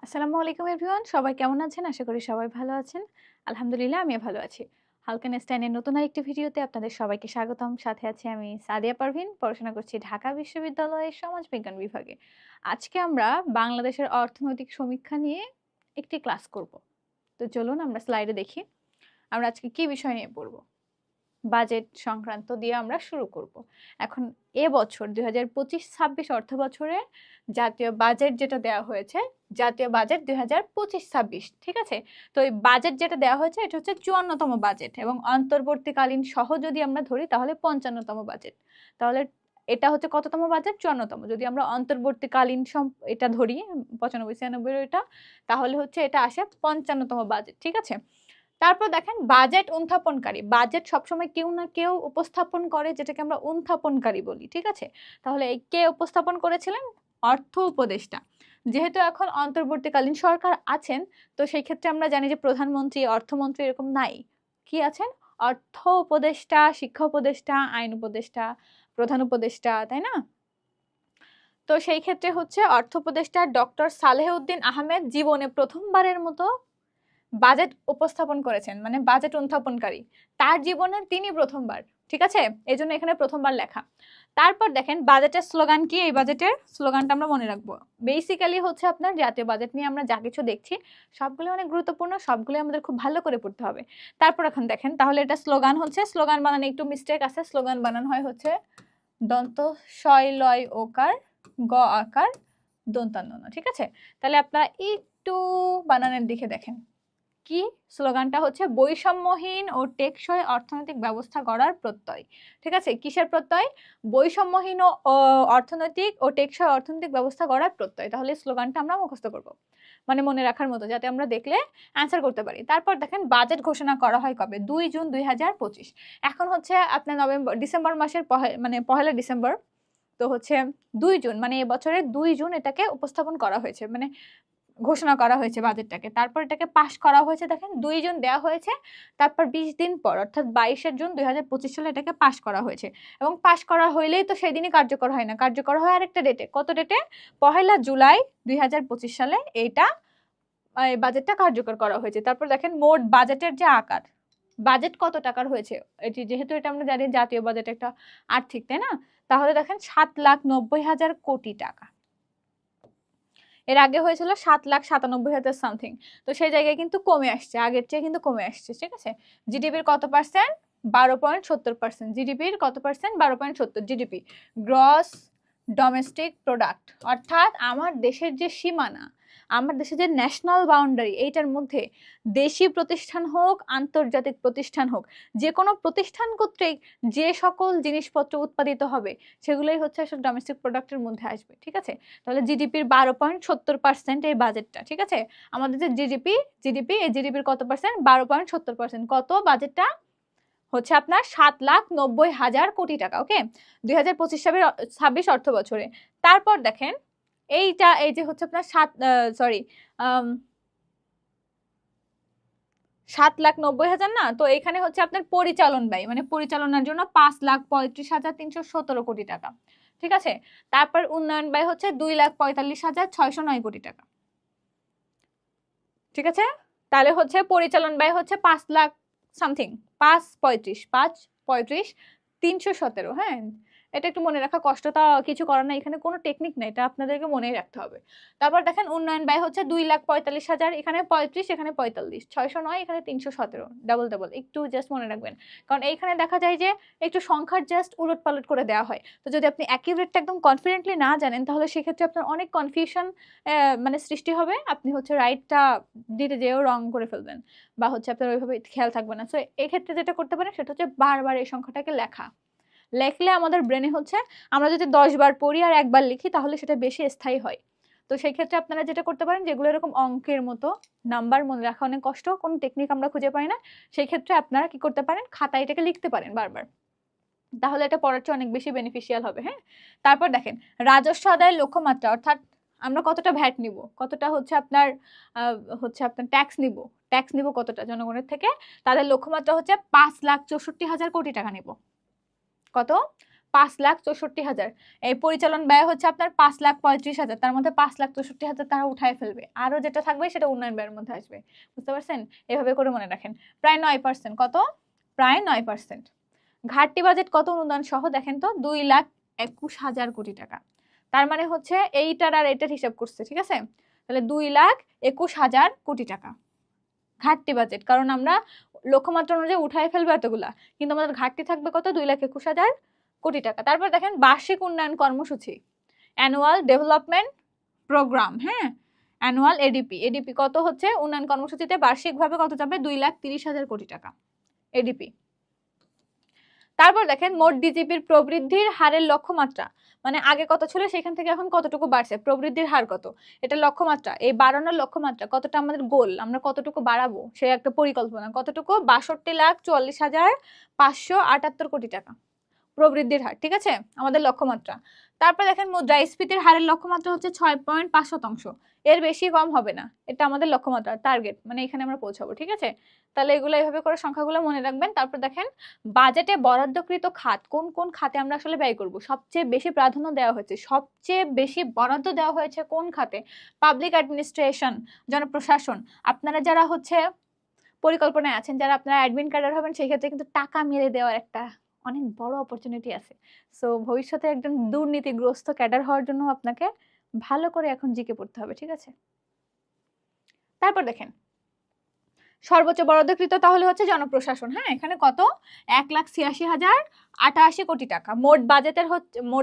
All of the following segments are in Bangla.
আসসালামু আলাইকুম এভরিওয়ান, সবাই কেমন আছেন? আশা করি সবাই ভালো আছেন। আলহামদুলিল্লাহ আমিও ভালো আছি। হালকা নেস্টাইনের নতুন আরেকটি ভিডিওতে আপনাদের সবাইকে স্বাগতম। সাথে আছি আমি সাদিয়া পারভীন, পড়াশোনা করছি ঢাকা বিশ্ববিদ্যালয়ের সমাজবিজ্ঞান বিভাগে। আজকে আমরা বাংলাদেশের অর্থনৈতিক সমীক্ষা নিয়ে একটি ক্লাস করব। তো চলুন আমরা স্লাইডে দেখি আমরা আজকে কি বিষয় নিয়ে পড়ব। বাজেট সংক্রান্ত দিয়ে আমরা শুরু করব। এখন এবছর ২০২৫-২৬ অর্থ বছরে জাতীয় বাজেট যেটা দেওয়া হয়েছে, জাতীয় বাজেট ২০২৫-২৬, ঠিক আছে? তো এই বাজেট যেটা দেওয়া হয়েছে এটা হচ্ছে ৫৪তম বাজেট এবং অন্তর্বর্তীকালীন সহ যদি আমরা ধরি তাহলে ৫৫তম বাজেট। তাহলে এটা হচ্ছে কততম বাজেট? ৫৪তম। যদি আমরা অন্তর্বর্তীকালীন এটা ধরি ৯৫-৯৬ এটা, তাহলে হচ্ছে এটা আসে ৫৫তম বাজেট, ঠিক আছে? তারপর দেখেন বাজেট উত্থাপনকারী। বাজেট সবসময় কেউ না কেউ উপস্থাপন করে, যেটাকে আমরা উত্থাপনকারী বলি, ঠিক আছে? তাহলে এই কে উপস্থাপন করেছিলেন? অর্থ উপদেষ্টা। যেহেতু এখন অন্তর্বর্তীকালীন সরকার আছেন, তো সেই ক্ষেত্রে আমরা জানি যে প্রধানমন্ত্রী, অর্থমন্ত্রী এরকম নাই। কি আছেন? অর্থ উপদেষ্টা, শিক্ষা উপদেষ্টা, আইন উপদেষ্টা, প্রধান উপদেষ্টা, তাই না? তো সেই ক্ষেত্রে হচ্ছে অর্থ উপদেষ্টা ডক্টর সালেহউদ্দিন আহমেদ জীবনে প্রথমবারের মতো বাজেট উপস্থাপন করেছেন, মানে বাজেট উত্থাপনকারী। তার জীবনে তিনি প্রথমবার, ঠিক আছে? এই জন্য এখানে প্রথমবার লেখা। তারপর দেখেন বাজেটের স্লোগান কি? এই বাজেটের স্লোগানটা আমরা মনে রাখবো। বেসিক্যালি হচ্ছে আপনার জাতীয় বাজেট নিয়ে আমরা যা কিছু দেখছি সবগুলো অনেক গুরুত্বপূর্ণ, সবগুলো আমাদের খুব ভালো করে পড়তে হবে। তারপর এখন দেখেন তাহলে এটা স্লোগান হচ্ছে, স্লোগান বানানে একটু মিস্টেক আছে। স্লোগান বানান হয় হচ্ছে দন্ত শয় লয় ওকার গ আকার দন্তান্ন ন, ঠিক আছে? তাহলে আপনারা একটু বানানের দিকে দেখেন। কি স্লোগানটা হচ্ছে? বৈষম্যহীন ও টেকসই অর্থনৈতিক ব্যবস্থা গড়ার প্রত্যয়, ঠিক আছে? কিসের প্রত্যয়? বৈষম্যহীন ও অর্থনৈতিক ও টেকসই অর্থনৈতিক ব্যবস্থা গড়ার প্রত্যয়। তাহলে স্লোগানটা আমরা মুখস্থ করব, মানে মনে রাখার মতো, যাতে আমরা দেখলে অ্যান্সার করতে পারি। তারপর দেখেন বাজেট ঘোষণা করা হয় কবে? ২ জুন ২০২৫। এখন হচ্ছে আপনার ডিসেম্বর মাসের মানে পহেলা ডিসেম্বর। তো হচ্ছে ২ জুন, মানে এবছরের ২ জুন এটাকে উপস্থাপন করা হয়েছে, মানে ঘোষণা করা হয়েছে বাজেটটাকে। তারপর এটাকে পাশ করা হয়েছে, দেখেন ২ জুন দেওয়া হয়েছে। তারপর ২০ দিন পর অর্থাৎ ২২শে জুন ২০২৫ সালে এটাকে পাশ করা হয়েছে। এবং পাশ করা হইলেই তো সেই দিনই কার্যকর হয় না, কার্যকর হয় আরেকটা ডেটে। কত ডেটে? পহেলা জুলাই ২০২৫ সালে এইটা বাজেটটা কার্যকর করা হয়েছে। তারপর দেখেন মোট বাজেটের যে আকার, বাজেট কত টাকার হয়েছে, এটি যেহেতু এটা আমরা জানি জাতীয় বাজেট একটা আর্থিক, তাই না? তাহলে দেখেন ৭,৯০,০০০ কোটি টাকা। এর আগে হয়েছিল ৭,৯৭,০০০ সামথিং। তো সেই জায়গায় কিন্তু কমে আসছে, আগের চেয়ে কিন্তু কমে আসছে, ঠিক আছে? জিডিপির কত পার্সেন্ট? ১২.৭০%। জিডিপির কত percent? ১২.৭০। GDP gross domestic product, অর্থাৎ আমার দেশের যে সীমানা, আমার দেশের যে ন্যাশনাল বাউন্ডারি, এইটার মধ্যে দেশি প্রতিষ্ঠান হোক, আন্তর্জাতিক প্রতিষ্ঠান হোক, যে কোনো প্রতিষ্ঠান কর্তৃক যে সকল জিনিসপত্র উৎপাদিত হবে সেগুলোই হচ্ছে আসলে ডোমেস্টিক প্রোডাক্টের মধ্যে আসবে, ঠিক আছে? তাহলে জিডিপির ১২.৭০% এই বাজেটটা, ঠিক আছে? আমাদের যে জিডিপি এই জিডিপির কত পার্সেন্ট? ১২.৭০%। কত বাজেটটা? হচ্ছে আপনার ৭,৯০,০০০ কোটি টাকা। ওকে, ২০২৫-২৬ অর্থ বছরে। তারপর দেখেন এইটা, এই যে হচ্ছে আপনার ৭,৯০,০০০ না, তো এখানে হচ্ছে আপনার পরিচালন ব্যয়, মানে পরিচালনার জন্য ৫,৩৫,৩১৭ কোটি টাকা, ঠিক আছে? তারপর উন্নয়ন ব্যয় হচ্ছে ২,৪৫,৬০৯ কোটি টাকা, ঠিক আছে? তাহলে হচ্ছে পরিচালন ব্যয় হচ্ছে ৫,০০,০০০ সামথিং, ৫,৩৫,৩১৭। হ্যাঁ, এটা একটু মনে রাখা কষ্ট, তা কিছু করার না, এখানে কোনো টেকনিক নেই, এটা আপনাদেরকে মনেই রাখতে হবে। তারপর দেখেন উন্নয়ন ব্যয় হচ্ছে ২,৪৫,০০০, এখানে ৩৫, এখানে ৪৫, ৬০৯, এখানে ৩১৭। ডাবল ডাবল একটু জাস্ট মনে রাখবেন, কারণ এইখানে দেখা যায় যে একটু সংখ্যার জাস্ট উলট পালট করে দেওয়া হয়। তো যদি আপনি অ্যাকিউরেটটা একদম কনফিডেন্টলি না জানেন, তাহলে সেক্ষেত্রে আপনার অনেক কনফিউশন মানে সৃষ্টি হবে। আপনি হচ্ছে রাইটটা দিতে যেও রং করে ফেলবেন, বা হচ্ছে আপনার ওইভাবে খেয়াল থাকবে না। সো এক্ষেত্রে যেটা করতে পারেন সেটা হচ্ছে বারবার এই সংখ্যাটাকে লেখা। লেখলে আমাদের ব্রেনে হচ্ছে, আমরা যদি ১০ বার পড়ি আর একবার লিখি তাহলে সেটা বেশি স্থায়ী হয়। তো সেই ক্ষেত্রে আপনারা যেটা করতে পারেন, যেগুলো এরকম অঙ্কের মতো নাম্বার মনে রাখা অনেক কষ্ট, কোনো টেকনিক আমরা খুঁজে পাই না, সেই ক্ষেত্রে আপনারা কি করতে পারেন, খাতায় এটাকে লিখতে পারেন বারবার। তাহলে এটা পড়ার চেয়ে অনেক বেশি বেনিফিশিয়াল হবে। হ্যাঁ, তারপর দেখেন রাজস্ব আদায়ের লক্ষ্যমাত্রা, অর্থাৎ আমরা কতটা ভ্যাট নিব, কতটা হচ্ছে আপনার ট্যাক্স নিব কতটা জনগণের থেকে। তাদের লক্ষ্যমাত্রা হচ্ছে ৫,৬৪,০০০ কোটি টাকা নিব। কত? 5,64,000। এই পরিচালন ব্যয় হচ্ছে আপনার 5,35,000, তার মধ্যে 5,64,000 তারা উঠায় ফেলবে, আরো যেটা থাকবে সেটা উন্নয়ন ব্যয়ের মধ্যে আসবে। বুঝতে পারছেন? এভাবে করে মনে রাখেন। প্রায় 9%। কত? প্রায় 9%। ঘাটতি বাজেট কত অনুদান সহ দেখেন তো, 2,21,000 কোটি টাকা। তার মানে হচ্ছে এইটার আর এটার হিসাব করছে, ঠিক আছে? তাহলে 2,21,000 কোটি টাকা ঘাটতি বাজেট, কারণ আমরা লক্ষ্যমাত্রা অনুযায়ী উঠায় ফেলবো এতগুলা, কিন্তু আমাদের ঘাটতি থাকবে কত? 2,21,000 কোটি টাকা। তারপর দেখেন বার্ষিক উন্নয়ন কর্মসূচি, অ্যানুয়াল ডেভেলপমেন্ট প্রোগ্রাম, হ্যাঁ, অ্যানুয়াল এডিপি। এডিপি কত হচ্ছে উন্নয়ন কর্মসূচিতে বার্ষিকভাবে কত যাবে? 2,30,000 কোটি টাকা এডিপি। তারপর দেখেন মোট ডিজিপির প্রবৃদ্ধির হারের লক্ষ্যমাত্রা, মানে আগে কত ছিল সেখান থেকে এখন কতটুকু বাড়ছে, প্রবৃদ্ধির হার কত, এটা লক্ষ্যমাত্রা। এই বাড়ানোর লক্ষ্যমাত্রা কতটা আমাদের গোল, আমরা কতটুকু বাড়াবো সে একটা পরিকল্পনা, কতটুকু? 62,44,578 কোটি টাকা প্রবৃদ্ধির হার, ঠিক আছে, আমাদের লক্ষ্যমাত্রা। তারপর দেখেন মুদ্রাস্ফীতির হারের লক্ষ্যমাত্রা হচ্ছে 6.5%। এর বেশি কম হবে না, এটা আমাদের লক্ষ্যমাত্রা, টার্গেট, মানে এখানে আমরা পৌঁছাবো, ঠিক আছে। তাহলে এগুলো এইভাবে করে সংখ্যাগুলো মনে রাখবেন। তারপর দেখেন বাজেটে বরাদ্দকৃত খাত, কোন কোন খাতে আমরা আসলে ব্যয় করব, সবচেয়ে বেশি প্রাধান্য দেওয়া হয়েছে, সবচেয়ে বেশি বরাদ্দ দেওয়া হয়েছে কোন খাতে? পাবলিক অ্যাডমিনিস্ট্রেশন, জনপ্রশাসন। আপনারা যারা হচ্ছে পরিকল্পনায় আছেন, যারা আপনারা অ্যাডমিন ক্যাডার হবেন, সেই ক্ষেত্রে কিন্তু টাকা মেরে দেওয়ার একটা অনেক বড় অপরচুনিটি আছে। সো ভবিষ্যতে একজন দুর্নীতিগ্রস্ত ক্যাডার হওয়ার জন্য আপনাকে ভালো করে এখন জিকে পড়তে হবে, ঠিক আছে। তারপর দেখেন সর্বোচ্চ বরাদ্দকৃত তাহলে হচ্ছে জনপ্রশাসন, হ্যাঁ, এখানে কত? 1,86,088 কোটি টাকা। মোট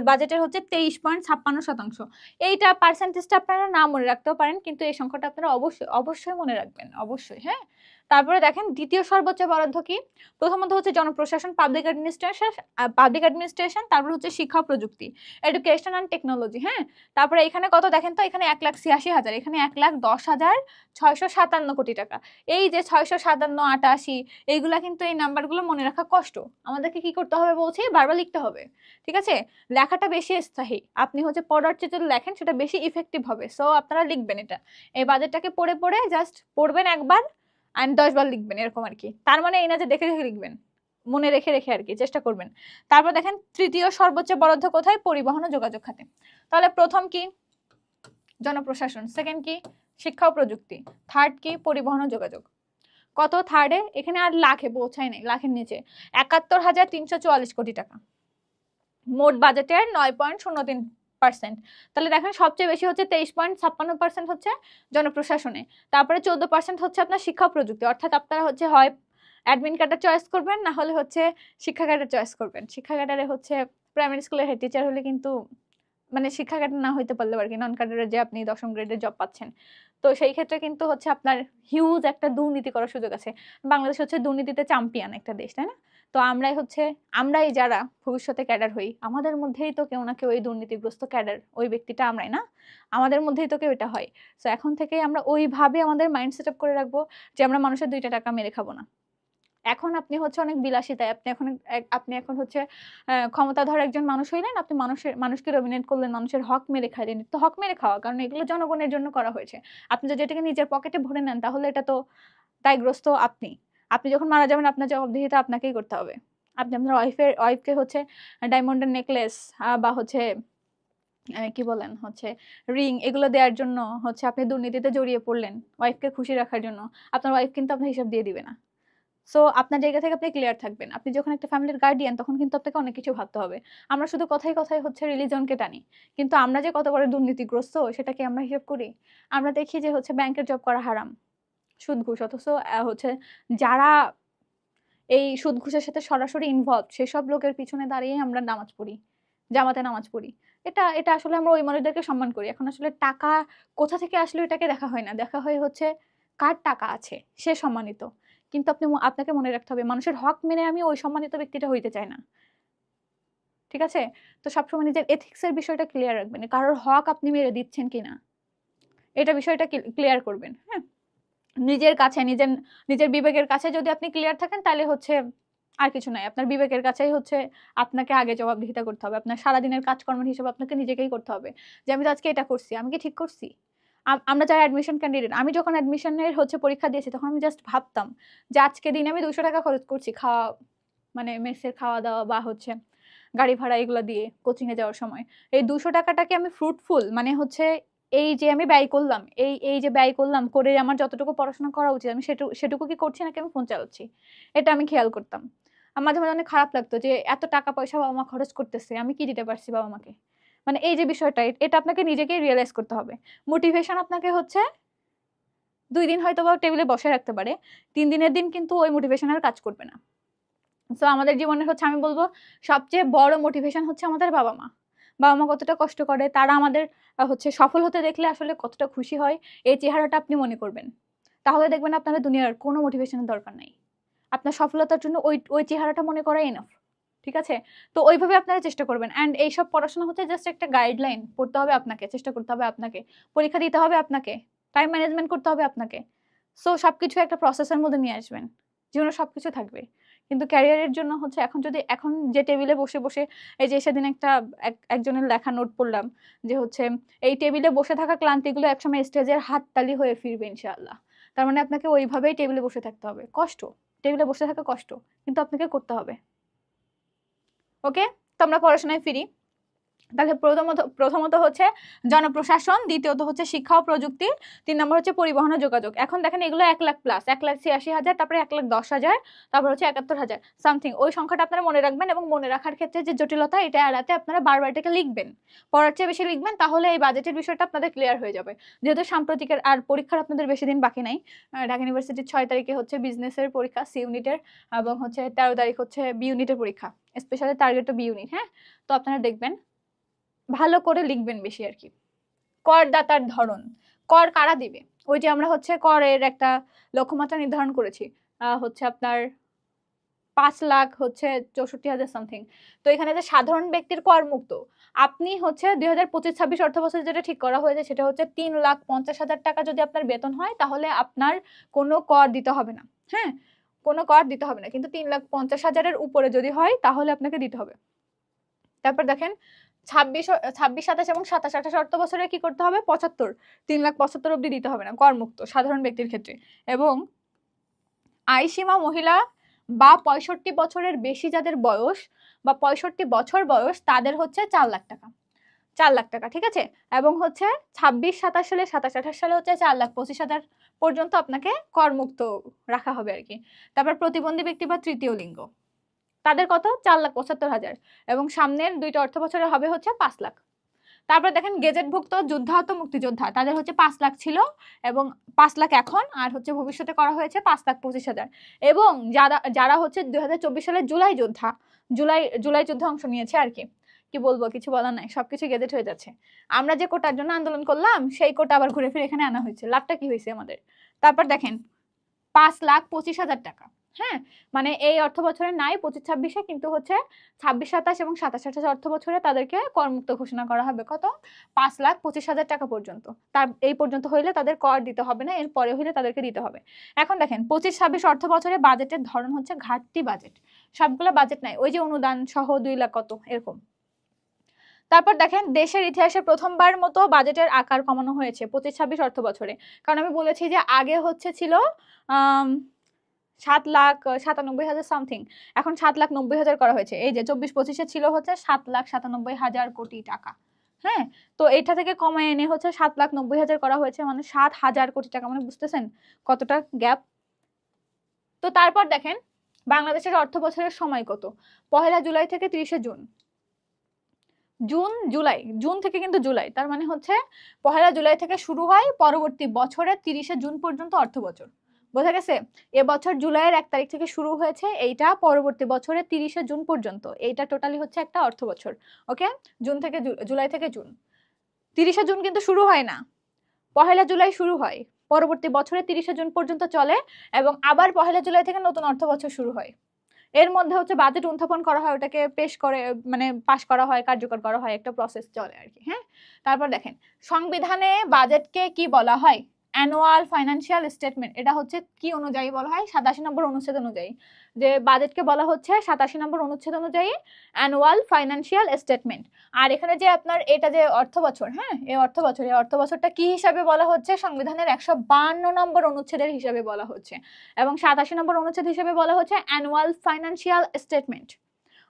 বাজেটের হচ্ছে 23.56%। এইটা পার্সেন্টেজটা আপনারা না মনে রাখতেও পারেন, কিন্তু এই সংখ্যাটা আপনারা অবশ্যই অবশ্যই মনে রাখবেন, অবশ্যই, হ্যাঁ। তারপরে দেখেন দ্বিতীয় সর্বোচ্চ বরাদ্দ কি? প্রথমত হচ্ছে জনপ্রশাসন, পাবলিক অ্যাডমিনিস্ট্রেশন, তারপর হচ্ছে শিক্ষা ও প্রযুক্তি, এডুকেশন অ্যান্ড টেকনোলজি, হ্যাঁ। তারপরে এখানে কত দেখেন তো, এখানে 1,86,000, এখানে 1,10,657 কোটি টাকা। এই যে 657, 88, এইগুলা কিন্তু এই নাম্বারগুলো মনে রাখা কষ্ট, আমাদেরকে কি করতে হবে বলছি, বারবার লিখতে হবে, ঠিক আছে। লেখাটা বেশি স্থায়ী, আপনি হচ্ছে পড়ার চেয়ে যদি লেখেন সেটা বেশি ইফেক্টিভ হবে। সো আপনারা লিখবেন এটা, এই বাজেটটাকে পড়ে পড়ে জাস্ট পড়বেন একবার আর 10 বার লিখবেন, এরকম আর কি। তার মানে এই না যে দেখে দেখে লিখবেন, মনে রেখে রেখে আর কি চেষ্টা করবেন। তারপর দেখেন তৃতীয় সর্বোচ্চ বরাদ্দ কোথায়? পরিবহন ও যোগাযোগ খাতে। তাহলে প্রথম কি? জনপ্রশাসন। সেকেন্ড কি? শিক্ষা ও প্রযুক্তি। থার্ড কি? পরিবহন ও যোগাযোগ। কত থার্ডে? এখানে আর লাখে পৌঁছায় নাই, লাখের নিচে 71,344 কোটি টাকা। মোট বাজেটের 9.03%। তাহলে দেখেন সবচেয়ে বেশি হচ্ছে 23.56% হচ্ছে জনপ্রশাসনে, তারপরে 14% হচ্ছে আপনার শিক্ষা প্রযুক্তি, অর্থাৎ আপনারা হচ্ছে হয় অ্যাডমিন ক্যাডার চয়েস করবেন, না হলে হচ্ছে শিক্ষা ক্যাডার চয়েস করবেন। শিক্ষা ক্যাডারে হচ্ছে প্রাইমারি স্কুলের হেড টিচার হলে কিন্তু, মানে শিক্ষা ক্যাডার না হইতে পারলে আর কি, নন ক্যাডারে যে আপনি 10ম গ্রেডের জব পাচ্ছেন, তো সেই ক্ষেত্রে কিন্তু হচ্ছে আপনার হিউজ একটা দুর্নীতি করার সুযোগ আছে। বাংলাদেশ হচ্ছে দুর্নীতিতে চ্যাম্পিয়ন একটা দেশ, তাই না? তো আমরাই যারা ভবিষ্যতে ক্যাডার হই, আমাদের মধ্যেই তো কেউ না কেউ এই দুর্নীতিগ্রস্ত ক্যাডার, ওই ব্যক্তিটা আমরাই না, আমাদের মধ্যেই তো কেউ এটা হয়। সো এখন থেকেই আমরা ওইভাবে আমাদের মাইন্ড সেট আপ করে রাখবো যে আমরা মানুষের 2টা টাকা মেরে খাবো না। এখন আপনি হচ্ছে অনেক বিলাসিতায়, আপনি এখন হচ্ছে ক্ষমতাধর একজন মানুষ হইলেন, আপনি মানুষকে ডমিনেট করলেন, মানুষের হক মেরে খাইলেন। তো হক মেরে খাওয়া, কারণ এগুলো জনগণের জন্য করা হয়েছে। আপনি যদি এটাকে নিজের পকেটে ভরে নেন, তাহলে এটা তো দায়গ্রস্ত আপনি। আপনি যখন মারা যাবেন, আপনার জবাবদিহিতা আপনাকেই করতে হবে। আপনি আপনার ওয়াইফকে হচ্ছে ডায়মন্ডের নেকলেস বা হচ্ছে কি বলেন হচ্ছে রিং, এগুলো দেওয়ার জন্য হচ্ছে আপনি দুর্নীতিতে জড়িয়ে পড়লেন ওয়াইফকে খুশি রাখার জন্য, আপনার ওয়াইফ কিন্তু আপনার হিসাব দিয়ে দিবে না। সো আপনার জায়গা থেকে আপনি ক্লিয়ার থাকবেন। আপনি যখন একটা ফ্যামিলির গার্ডিয়ান, তখন কিন্তু আপনাকে অনেক কিছু ভাবতে হবে। আমরা শুধু কথায় কথায় হচ্ছে রিলিজনকে টানি, কিন্তু আমরা যে কত বড় দুর্নীতিগ্রস্ত সেটা কি আমরা হিসাব করি? আমরা দেখি যে হচ্ছে ব্যাংকের জব করা হারাম, সুদ ঘুষ, অথচ হচ্ছে যারা এই সুদ ঘুষের সাথে সরাসরি ইনভলভ, সেসব লোকের পিছনে দাঁড়িয়ে আমরা নামাজ পড়ি, জামাতে নামাজ পড়ি। এটা এটা আসলে আমরা ওই মানুষদেরকে সম্মান করি। এখন আসলে টাকা কোথা থেকে আসলে এটাকে দেখা হয় না, দেখা হয় হচ্ছে কার টাকা আছে সে সম্মানিত। কিন্তু আপনাকে মনে রাখতে হবে, মানুষের হক মেনে আমি ওই সম্মানিত ব্যক্তিটা হইতে চাই না, ঠিক আছে। তো সবসময় নিজের এথিক্সের বিষয়টা ক্লিয়ার রাখবেন, কারোর হক আপনি মেরে দিচ্ছেন কিনা এটা বিষয়টা ক্লিয়ার করবেন, হ্যাঁ। নিজের কাছে, নিজের বিবেকের কাছে যদি আপনি ক্লিয়ার থাকেন, তাহলে হচ্ছে আর কিছু নাই, আপনার বিবেকের কাছেই হচ্ছে আপনাকে আগে জবাবদিহিতা করতে হবে। আপনার সারাদিনের কাজকর্মের হিসাব আপনাকে নিজেকেই করতে হবে, যে আমি তো আজকে এটা করছি, আমি কি ঠিক করছি? আমরা যারা অ্যাডমিশন ক্যান্ডিডেট, আমি যখন অ্যাডমিশনের হচ্ছে পরীক্ষা দিয়েছি, তখন আমি জাস্ট ভাবতাম যে আজকে দিনে আমি 200 টাকা খরচ করছি, খাওয়া মানে মেসের খাওয়া দাওয়া বা হচ্ছে গাড়ি ভাড়া এগুলো দিয়ে কোচিংয়ে যাওয়ার সময়। এই 200 টাকাটাকে আমি ফ্রুটফুল মানে হচ্ছে এই যে আমি ব্যয় করলাম, এই যে ব্যয় করলাম করে আমার যতটুকু পড়াশোনা করা উচিত আমি সেটুকু কি করছি নাকি আমি ফোন চালাচ্ছি, এটা আমি খেয়াল করতাম। আমার মাঝে মাঝে অনেক খারাপ লাগতো যে এত টাকা পয়সা বাবা মা খরচ করতেছে, আমি কি দিতে পারছি বাবা মাকে। মানে এই যে বিষয়টা, এটা আপনাকে নিজেকে রিয়েলাইজ করতে হবে। মোটিভেশন আপনাকে হচ্ছে 2 দিন হয়তো বা টেবিলে বসে রাখতে পারে, 3 দিনের দিন কিন্তু ওই মোটিভেশন আর কাজ করবে না। সো আমাদের জীবনের হচ্ছে আমি বলবো সবচেয়ে বড় মোটিভেশন হচ্ছে আমাদের বাবা মা। বাবা মা কতটা কষ্ট করে, তারা আমাদের হচ্ছে সফল হতে দেখলে আসলে কতটা খুশি হয়, এই চেহারাটা আপনি মনে করবেন। তাহলে দেখবেন আপনার দুনিয়ার কোনো মোটিভেশনের দরকার নাই। আপনার সফলতার জন্য ওই চেহারাটা মনে করা এনাফ। ঠিক আছে? তো ওইভাবে আপনারা চেষ্টা করবেন। অ্যান্ড এইসব পড়াশোনা হচ্ছে জাস্ট একটা গাইডলাইন। পড়তে হবে আপনাকে, চেষ্টা করতে হবে আপনাকে, পরীক্ষা দিতে হবে আপনাকে, টাইম ম্যানেজমেন্ট করতে হবে আপনাকে। সো সবকিছু একটা প্রসেসের মধ্যে নিয়ে আসবেন। জীবনে সবকিছু থাকবে। কিন্তু ক্যারিয়ারের জন্য হচ্ছে এখন যে টেবিলে বসে বসে এই যে সেদিন একজনের লেখা নোট পড়লাম যে হচ্ছে এই টেবিলে বসে থাকা ক্লান্তিগুলো একসময় স্টেজের হাততালি হয়ে ফিরবে ইনশাআল্লাহ। তার মানে আপনাকে ওইভাবেই টেবিলে বসে থাকতে হবে। কষ্ট, টেবিলে বসে থাকা কষ্ট, কিন্তু আপনাকে করতে হবে। ওকে, তো আমরা পড়াশোনায় ফিরি। তাহলে প্রথমত হচ্ছে জনপ্রশাসন, দ্বিতীয়ত হচ্ছে শিক্ষা ও প্রযুক্তি, 3 নম্বর হচ্ছে পরিবহন ও যোগাযোগ। এখন দেখেন এগুলো 1 লাখ প্লাস, 1,86,000, তারপরে 1,10,000, তারপর হচ্ছে 71,000 সামথিং। ওই সংখ্যাটা আপনারা মনে রাখবেন এবং মনে রাখার ক্ষেত্রে যে জটিলতা, এটা এড়াতে আপনারা বারবার এটাকে লিখবেন, পড়ার চেয়ে বেশি লিখবেন, তাহলে এই বাজেটের বিষয়টা আপনাদের ক্লিয়ার হয়ে যাবে। যেহেতু সাম্প্রতিকের আর পরীক্ষার আপনাদের বেশি দিন বাকি নাই। ঢাকা ইউনিভার্সিটির 6 তারিখে হচ্ছে বিজনেসের পরীক্ষা সি ইউনিটের, এবং হচ্ছে 13 তারিখ হচ্ছে বি ইউনিটের পরীক্ষা, স্পেশালি টার্গেট বি ইউনিট। হ্যাঁ, তো আপনারা দেখবেন ভালো করে লিখবেন বেশি আর কি। করদাতার ধরন, কর কারা দিবে, ওই যে আমরা হচ্ছে করের একটা লক্ষ্যমাত্রা নির্ধারণ করেছি, হচ্ছে আপনার 5,00,000 হচ্ছে 64,000 সামথিং। তো এখানে যে সাধারণ ব্যক্তির কর মুক্ত, আপনি হচ্ছে 2025-26 অর্থ বছরে যেটা ঠিক করা হয়েছে সেটা হচ্ছে 3,50,000 টাকা যদি আপনার বেতন হয় তাহলে আপনার কোনো কর দিতে হবে না। হ্যাঁ, কোনো কর দিতে হবে না, কিন্তু 3,50,000-এর উপরে যদি হয় তাহলে আপনাকে দিতে হবে। তারপর দেখেন 26, 27, এবং 27, 28 অর্থ বছরে কি করতে হবে? 75, 3,75,000 অব্দি দিতে হবে না, করমুক্ত সাধারণ ব্যক্তির ক্ষেত্রে। এবং আয়সীমা মহিলা বা 65 বছরের বেশি যাদের বয়স বা 65 বছর বয়স তাদের হচ্ছে 4 লাখ টাকা, 4 লাখ টাকা। ঠিক আছে? এবং হচ্ছে 26-27 সালে, 27-28 সালে হচ্ছে 4,25,000 পর্যন্ত আপনাকে করমুক্ত রাখা হবে আর কি। তারপর প্রতিবন্ধী ব্যক্তি বা তৃতীয় লিঙ্গ, তাদের কত? 4,75,000, এবং সামনের 2টা অর্থ বছরে হবে হচ্ছে 5 লাখ। তারপর দেখেন গেজেটভুক্ত যুদ্ধাহত মুক্তিযোদ্ধা, তাদের হচ্ছে 5 লাখ ছিল এবং 5 লাখ এখন, আর হচ্ছে ভবিষ্যতে করা হয়েছে 5,25,000। এবং যারা হচ্ছে 2024 সালের জুলাই যুদ্ধে অংশ নিয়েছে আর কি, কি বলবো, কিছু বলার নাই, সবকিছু গেজেট হয়ে যাচ্ছে। আমরা যে কোটার জন্য আন্দোলন করলাম সেই কোটা আবার ঘুরে ফিরে এখানে আনা হয়েছে, লাভটা কি হয়েছে আমাদের? তারপর দেখেন 5,25,000 টাকা। হ্যাঁ, মানে এই অর্থ বছরে নাই 25-26-এ, কিন্তু হচ্ছে 26-27 এবং 27-28 অর্থ বছরে তাদেরকে করমুক্ত ঘোষণা করা হবে। কত? 5,25,000 টাকা পর্যন্ত। তার এই পর্যন্ত হইলে তাদের কর দিতে হবে না, এর পরে হইলে তাদেরকে দিতে হবে। এখন দেখেন 25-26 অর্থ বছরে বাজেটের ধরন হচ্ছে ঘাটতি বাজেট, সবগুলো বাজেট নাই, ওই যে অনুদান সহ 2 লাখ কত এরকম। তারপর দেখেন দেশের ইতিহাসে প্রথমবার মতো বাজেটের আকার কমানো হয়েছে 25-26 অর্থ বছরে। কারণ আমি বলেছি যে আগে হচ্ছে ছিল 7,97,000 সামথিং, এখন 7,90,000 করা হয়েছে। এই যে 24-25-এ ছিল হচ্ছে 7,97,000 কোটি টাকা। হ্যাঁ, তো এটা থেকে কমায় এনে হচ্ছে 7,90,000 করা হয়েছে, মানে 7,000 কোটি টাকা। মানে বুঝতেছেন কতটা গ্যাপ? তো তারপর দেখেন বাংলাদেশের অর্থ বছরের সময় কত? 1 জুলাই থেকে 30 জুন। জুন থেকে কিন্তু জুলাই, তার মানে হচ্ছে 1 জুলাই থেকে শুরু হয়, পরবর্তী বছরের 30 জুন পর্যন্ত অর্থ বছর। বোঝা গেছে? এবছর জুলাইয়ের 1 তারিখ থেকে শুরু হয়েছে, এইটা পরবর্তী বছরের 30 জুন পর্যন্ত, এইটা টোটালি হচ্ছে একটা অর্থ বছর। ওকে, জুলাই থেকে জুন, 30 জুন কিন্তু শুরু হয় না, 1 জুলাই শুরু হয়, পরবর্তী বছরের 30 জুন পর্যন্ত চলে, এবং আবার 1 জুলাই থেকে নতুন অর্থ বছর শুরু হয়। এর মধ্যে হচ্ছে বাজেট উত্থাপন করা হয়, ওটাকে পেশ করে মানে পাশ করা হয়, কার্যকর করা হয়, একটা প্রসেস চলে আর কি। হ্যাঁ, তারপর দেখেন সংবিধানে বাজেটকে কি বলা হয়? Annual financial statement. এটা হচ্ছে কি অনুযায়ী বলা হয়? 87 নম্বর অনুচ্ছেদ অনুযায়ী, যে বাজেটকে বলা হচ্ছে 87 নম্বর অনুচ্ছেদ অনুযায়ী অ্যানুয়াল ফাইন্যান্সিয়াল স্টেটমেন্ট। আর এখানে যে আপনার এটা যে অর্থ বছর, হ্যাঁ, এই অর্থ বছরটা কি হিসাবে বলা হচ্ছে? সংবিধানের 152 নম্বর অনুচ্ছেদের হিসাবে বলা হচ্ছে, এবং 87 নম্বর অনুচ্ছেদ হিসেবে বলা হচ্ছে অ্যানুয়াল ফাইন্যান্সিয়াল স্টেটমেন্ট।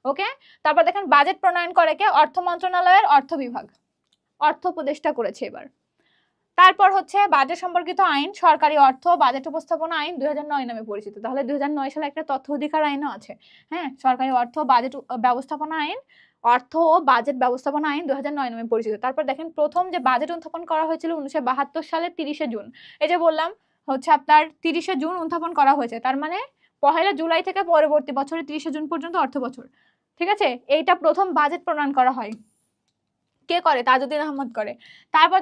ওকে। তারপর দেখেন বাজেট প্রণয়ন করে কে? অর্থ মন্ত্রণালয়ের অর্থ বিভাগ, অর্থ উপদেষ্টা করেছে এবার। তারপর হচ্ছে বাজেট সম্পর্কিত আইন, সরকারি অর্থ বাজেট উপস্থাপনা আইন 2009 নামে পরিচিত। তাহলে 2009 সালে একটা তথ্য অধিকার আইনও আছে। হ্যাঁ, সরকারি অর্থ বাজেট ব্যবস্থাপনা আইন, অর্থ ও বাজেট ব্যবস্থাপনা আইন 2009 নামে পরিচিত। তারপর দেখেন প্রথম যে বাজেট উত্থাপন করা হয়েছিল 1972 সালে 30 জুন। এই যে বললাম হচ্ছে আপনার 30 জুন উত্থাপন করা হয়েছে, তার মানে 1 জুলাই থেকে পরবর্তী বছরের 30 জুন পর্যন্ত অর্থ বছর। ঠিক আছে, এইটা প্রথম বাজেট প্রণয়ন করা হয়। কে করে? তাজউদ্দিন আহমদ করে। তারপর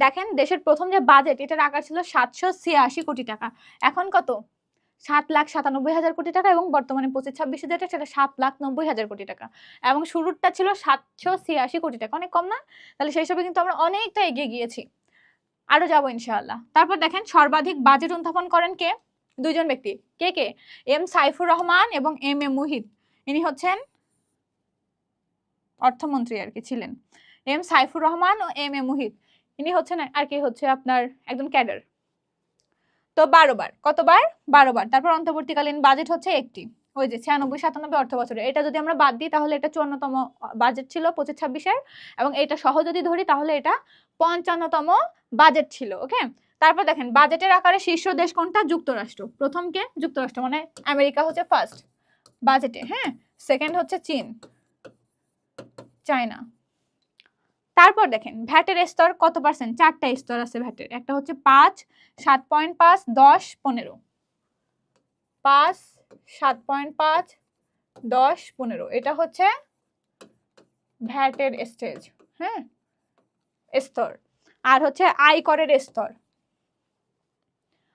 দেখেন দেশের প্রথম যে বাজেট, এটার আকার ছিল 786 কোটি টাকা। এখন কত? 7,97,000 কোটি টাকা, এবং বর্তমানে 25-26 যেটা সেটা 7,90,000 কোটি টাকা। এবং শুরুরটা ছিল 786 কোটি টাকা, অনেক কম না? তাহলে সেই হিসাবে কিন্তু আমরা অনেকটা এগিয়ে গিয়েছি, আরো যাবো ইনশাআল্লাহ। তারপর দেখেন সর্বাধিক বাজেট উত্থাপন করেন কে? দুইজন ব্যক্তি। কে কে? এম সাইফুর রহমান এবং এম এ মুহিত। ইনি হচ্ছেন অর্থমন্ত্রী আর কি ছিলেন। M Saifur Rahman O M A Muhith, ইনি হচ্ছেন আর কি হচ্ছে আপনার একজন ক্যাডার। তো 12 বার, কতবার? 12 বার। তারপর অন্তর্বর্তীকালীন বাজেট হচ্ছে একটি, ওই যে 96-97 অর্থ বছরে। এটা যদি আমরা বাদ দিই তাহলে এটা 54তম বাজেট ছিল 25-26-এর, এবং এটা সহ যদি ধরি তাহলে এটা 55তম বাজেট ছিল। ওকে। তারপর দেখেন বাজেটের আকারে শীর্ষ দেশ কোনটা? যুক্তরাষ্ট্র। প্রথম কে? যুক্তরাষ্ট্র, মানে আমেরিকা হচ্ছে ফার্স্ট বাজেটে। হ্যাঁ, সেকেন্ড হচ্ছে চীন, চায়না। তারপর দেখেন ভ্যাটের স্তর কত পার্সেন্ট? 4টা স্তর আছে ভ্যাটের। একটা হচ্ছে 5, 7.5, 10, 15। 5, 7.5, 10, 15, এটা হচ্ছে ভ্যাটের স্টেজ। হ্যাঁ, স্তর। আর হচ্ছে আয়করের স্তর।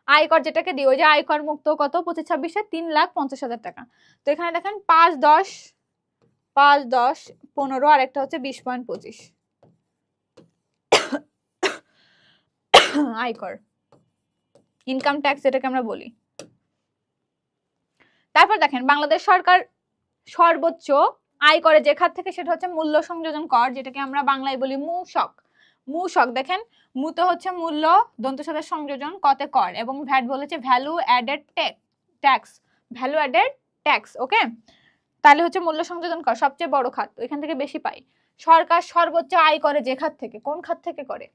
আয়কর যেটাকে দিই, ওই যে আয়কর মুক্ত কত 25-26-এ 3,50,000 টাকা। তো এখানে দেখেন 5, 10, 5, 10, 15, আর একটা হচ্ছে 20.25 আয়কর, ইনকাম ট্যাক্স যেটাকে আমরা বলি। তারপর দেখেন বাংলাদেশ সরকার সর্বোচ্চ আয় করে যে খাত থেকে, সেটা হচ্ছে মূল্য সংযোজন কর, যেটাকে আমরা বাংলায় বলি মূসক। মূসক দেখেন, মুতে হচ্ছে মূল্য, দন্তস্বরের সংযোজন, কতে কর, এবং ভ্যাট বলেছে value added tax, value added tax. Okay. তাহলে হচ্ছে মূল্য সংযোজন কর সবচেয়ে বড় খাত, এখান থেকে বেশি পাই। সরকার সর্বোচ্চ আয় করে যে খাত থেকে, কোন খাত থেকে করে?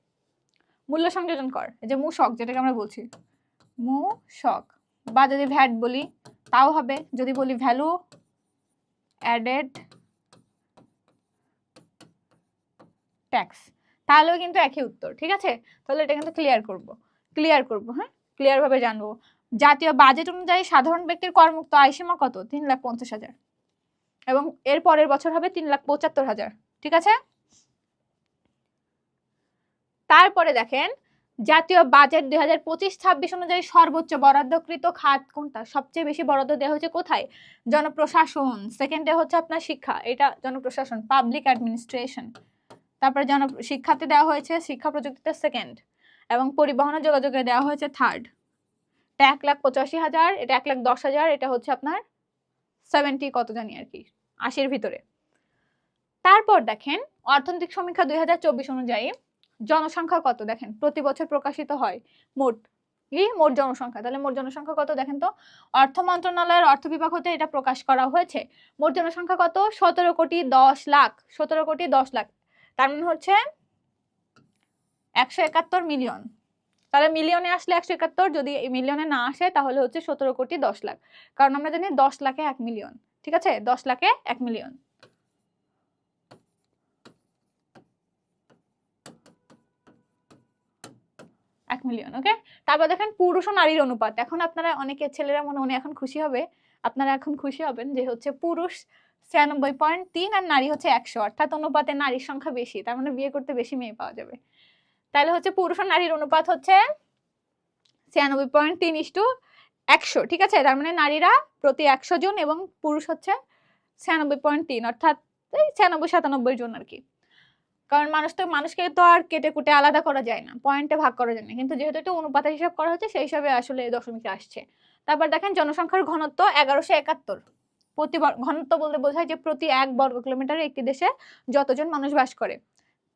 মূল্য সংযোজন কর, এই যে মূসক যেটাকে আমরা বলছি মূসক, বা যদি ভ্যাট বলি তাও হবে, যদি বলি ভ্যালু অ্যাডেড ট্যাক্স, তাহলেও কিন্তু একই উত্তর। ঠিক আছে, তাহলে এটা কিন্তু ক্লিয়ার করব। হ্যাঁ, ক্লিয়ার ভাবে জানবো। জাতীয় বাজেট অনুযায়ী সাধারণ ব্যক্তির করমুক্ত আয়সীমা কত? 3,50,000, এবং এর পরের বছর হবে 3,75,000। ঠিক আছে। তারপরে দেখেন জাতীয় বাজেট 2025-26 অনুযায়ী সর্বোচ্চ বরাদ্দকৃত খাত কোনটা? সবচেয়ে বেশি বরাদ্দ দেওয়া হয়েছে কোথায়? জনপ্রশাসন। সেকেন্ডে হচ্ছে আপনার শিক্ষা, এটা জনপ্রশাসন, পাবলিক অ্যাডমিনিস্ট্রেশন। তারপরে শিক্ষাতে দেওয়া হয়েছে, শিক্ষা প্রযুক্তিতে সেকেন্ড, এবং পরিবহন ও যোগাযোগে দেওয়া হয়েছে থার্ড। এটা 1,85,000, এটা 1,10,000, এটা হচ্ছে আপনার 70 কত জানি আর কি, 80-এর ভিতরে। তারপর দেখেন অর্থনৈতিক সমীক্ষা 2024 অনুযায়ী জনসংখ্যা কত? দেখেন প্রতি বছর প্রকাশিত হয় মোট জনসংখ্যা। তাহলে মোট জনসংখ্যা কত দেখেন তো? অর্থ মন্ত্রণালয়ের অর্থ বিভাগ হতে এটা প্রকাশ করা হয়েছে। মোট জনসংখ্যা কত? 17,10,00,000, 17,10,00,000। তার মানে হচ্ছে 171 মিলিয়ন। তাহলে মিলিয়নে আসলে 171, যদি মিলিয়নে না আসে তাহলে হচ্ছে 17,10,00,000, কারণ আমরা জানি 10 লাখে 1 মিলিয়ন। ঠিক আছে, 10 লাখে 1 মিলিয়ন। ওকে। তারপর দেখেন পুরুষ ও নারীর অনুপাত। এখন আপনারা অনেকে ছেলেরা মনে এখন খুশি হবে, আপনারা এখন খুশি হবেন যে হচ্ছে পুরুষ 96.3 আর নারী হচ্ছে 100, অর্থাৎ অনুপাতে নারীর সংখ্যা বেশি, তার মানে বিয়ে করতে বেশি মেয়ে পাওয়া যাবে। তাহলে হচ্ছে পুরুষ ও নারীর অনুপাত হচ্ছে 96.3:100। ঠিক আছে, তার মানে নারীরা প্রতি 100 জন এবং পুরুষ হচ্ছে 96.3, অর্থাৎ 96-97 জন আর কি। কারণ মানুষকে তো আর কেটে কুটে আলাদা করা যায় না, পয়েন্টে ভাগ করা যায় না, কিন্তু যেহেতু এটা অনুপাতের হিসাব করা হচ্ছে সেই হিসাবে আসলে দশমিকে আসছে। তারপর দেখেন জনসংখ্যার ঘনত্ব 1171। ঘনত্ব বলতে বোঝায় যে প্রতি 1 বর্গ কিলোমিটারে একটি দেশে যতজন মানুষ বাস করে,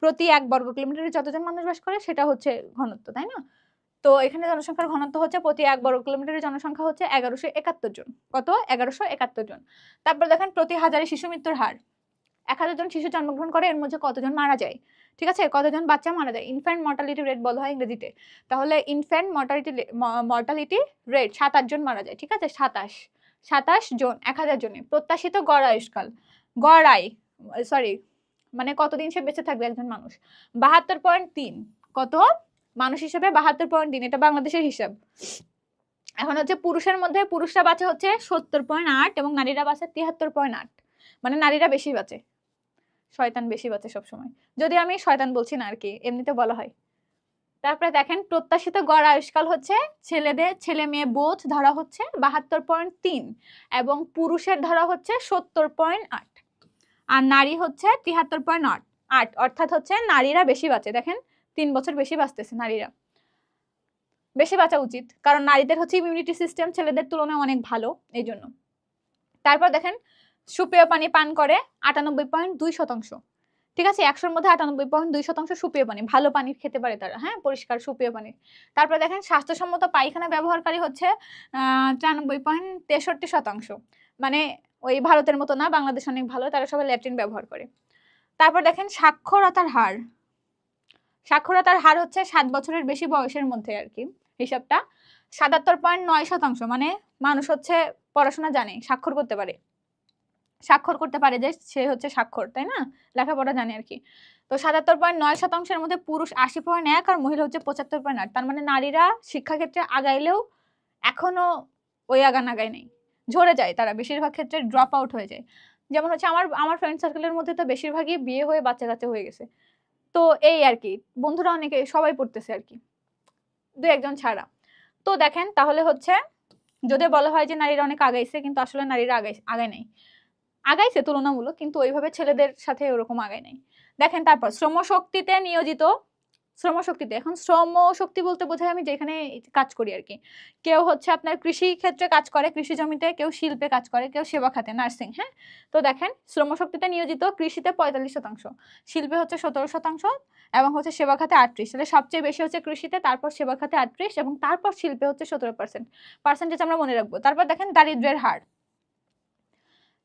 প্রতি 1 বর্গ কিলোমিটারে যতজন মানুষ বাস করে সেটা হচ্ছে ঘনত্ব, তাই না? তো এখানে জনসংখ্যার ঘনত্ব হচ্ছে প্রতি 1 বর্গ কিলোমিটারের জনসংখ্যা হচ্ছে 1171 জন। কত? 1171 জন। তারপর দেখেন প্রতি হাজারে শিশু মৃত্যুর হার। 1000 জন শিশু জন্মগ্রহণ করে, এর মধ্যে কতজন মারা যায়? ঠিক আছে, কতজন বাচ্চা মারা যায়? ইনফ্যান্ট মর্টালিটি রেট বলা হয় ইংরেজিতে। তাহলে ইনফ্যান্ট মর্টালিটি রেট 7-8 জন মারা যায়। ঠিক আছে, 27 জন 1000 জনে। প্রত্যাশিত গড় আয়ুষ্কাল, গড় আয় সরি মানে কতদিন সে বেঁচে থাকবে একজন মানুষ? 72.3। কত? মানুষ হিসেবে 72.3, এটা বাংলাদেশের হিসাব। এখন হচ্ছে পুরুষের মধ্যে পুরুষরা বাঁচে হচ্ছে 70.8 এবং নারীরা বাঁচে 73.8। মানে নারীরা বেশি বাঁচে, শয়তান বেশি বাঁচে সবসময়। যদি আমি শয়তান বলছি না আর কি, এমনিতে বলা হয়। তারপরে দেখেন প্রত্যাশিত গড় আয়ুষ্কাল হচ্ছে ছেলে মেয়ে বোধ ধরা হচ্ছে 72.3 এবং পুরুষের ধরা হচ্ছে 70.8 আর নারী হচ্ছে 73.8। অর্থাৎ হচ্ছে নারীরা বেশি বাঁচে। দেখেন 3 বছর বেশি বাঁচতেছে নারীরা, বেশি বাঁচা উচিত, কারণ নারীদের হচ্ছে ইমিউনিটি সিস্টেম ছেলেদের তুলনায় অনেক ভালো এই জন্য। তারপর দেখেন সুপেয় পানি পান করে 98.2%। ঠিক আছে, 100-র মধ্যে 98.2% সুপেয় পানি, ভালো পানি খেতে পারে তারা, হ্যাঁ, পরিষ্কার সুপেয় পানি। তারপর দেখেন স্বাস্থ্যসম্মত পায়খানা ব্যবহারকারী হচ্ছে 93.63%। মানে ওই ভারতের মতো না, বাংলাদেশ অনেক ভালো, তারা সবাই ল্যাট্রিন ব্যবহার করে। তারপর দেখেন সাক্ষরতার হার হচ্ছে 7 বছরের বেশি বয়সের মধ্যে আর কি হিসাবটা 77.9%। মানে মানুষ হচ্ছে পড়াশোনা জানে, স্বাক্ষর করতে পারে যে সে হচ্ছে স্বাক্ষর, তাই না, লেখাপড়া জানে আর কি। তো 77.9%-এর মধ্যে পুরুষ 80.1 আর মহিলা হচ্ছে 75.8। তার মানে নারীরা শিক্ষাক্ষেত্রে আগাইলেও এখনো ওই আগায় নেই, ঝরে যায় তারা, বেশিরভাগ ক্ষেত্রে ড্রপ আউট হয়ে যায়। যেমন হচ্ছে আমার ফ্রেন্ড সার্কেলের মধ্যে তো বেশিরভাগই বিয়ে হয়ে বাচ্চা কাচ্চা হয়ে গেছে। তো এই আর কি, বন্ধুরা অনেকে সবাই পড়তেছে আর কি, 2-1 জন ছাড়া। তো দেখেন তাহলে হচ্ছে যদি বলা হয় যে নারীরা অনেক আগাইছে, কিন্তু আসলে নারীরা আগায় নাই, আগাইছে তুলনামূলক, কিন্তু ওইভাবে ছেলেদের সাথে ওরকম আগায় নাই। দেখেন তারপর শ্রমশক্তিতে এখন শ্রমশক্তি বলতে বোঝায় আমি যেখানে কাজ করি আর কি। কেউ হচ্ছে আপনার কৃষি ক্ষেত্রে কাজ করে, কৃষি জমিতে, কেউ শিল্পে কাজ করে, কেউ সেবা খাতে, নার্সিং, হ্যাঁ। তো দেখেন শ্রমশক্তিতে নিয়োজিত কৃষিতে 45%, শিল্পে হচ্ছে 17% এবং হচ্ছে সেবা খাতে 38। তাহলে সবচেয়ে বেশি হচ্ছে কৃষিতে, তারপর সেবা খাতে 38 এবং তারপর শিল্পে হচ্ছে 17%। পার্সেন্টেজ আমরা মনে রাখবো। তারপর দেখেন দারিদ্র্যের হার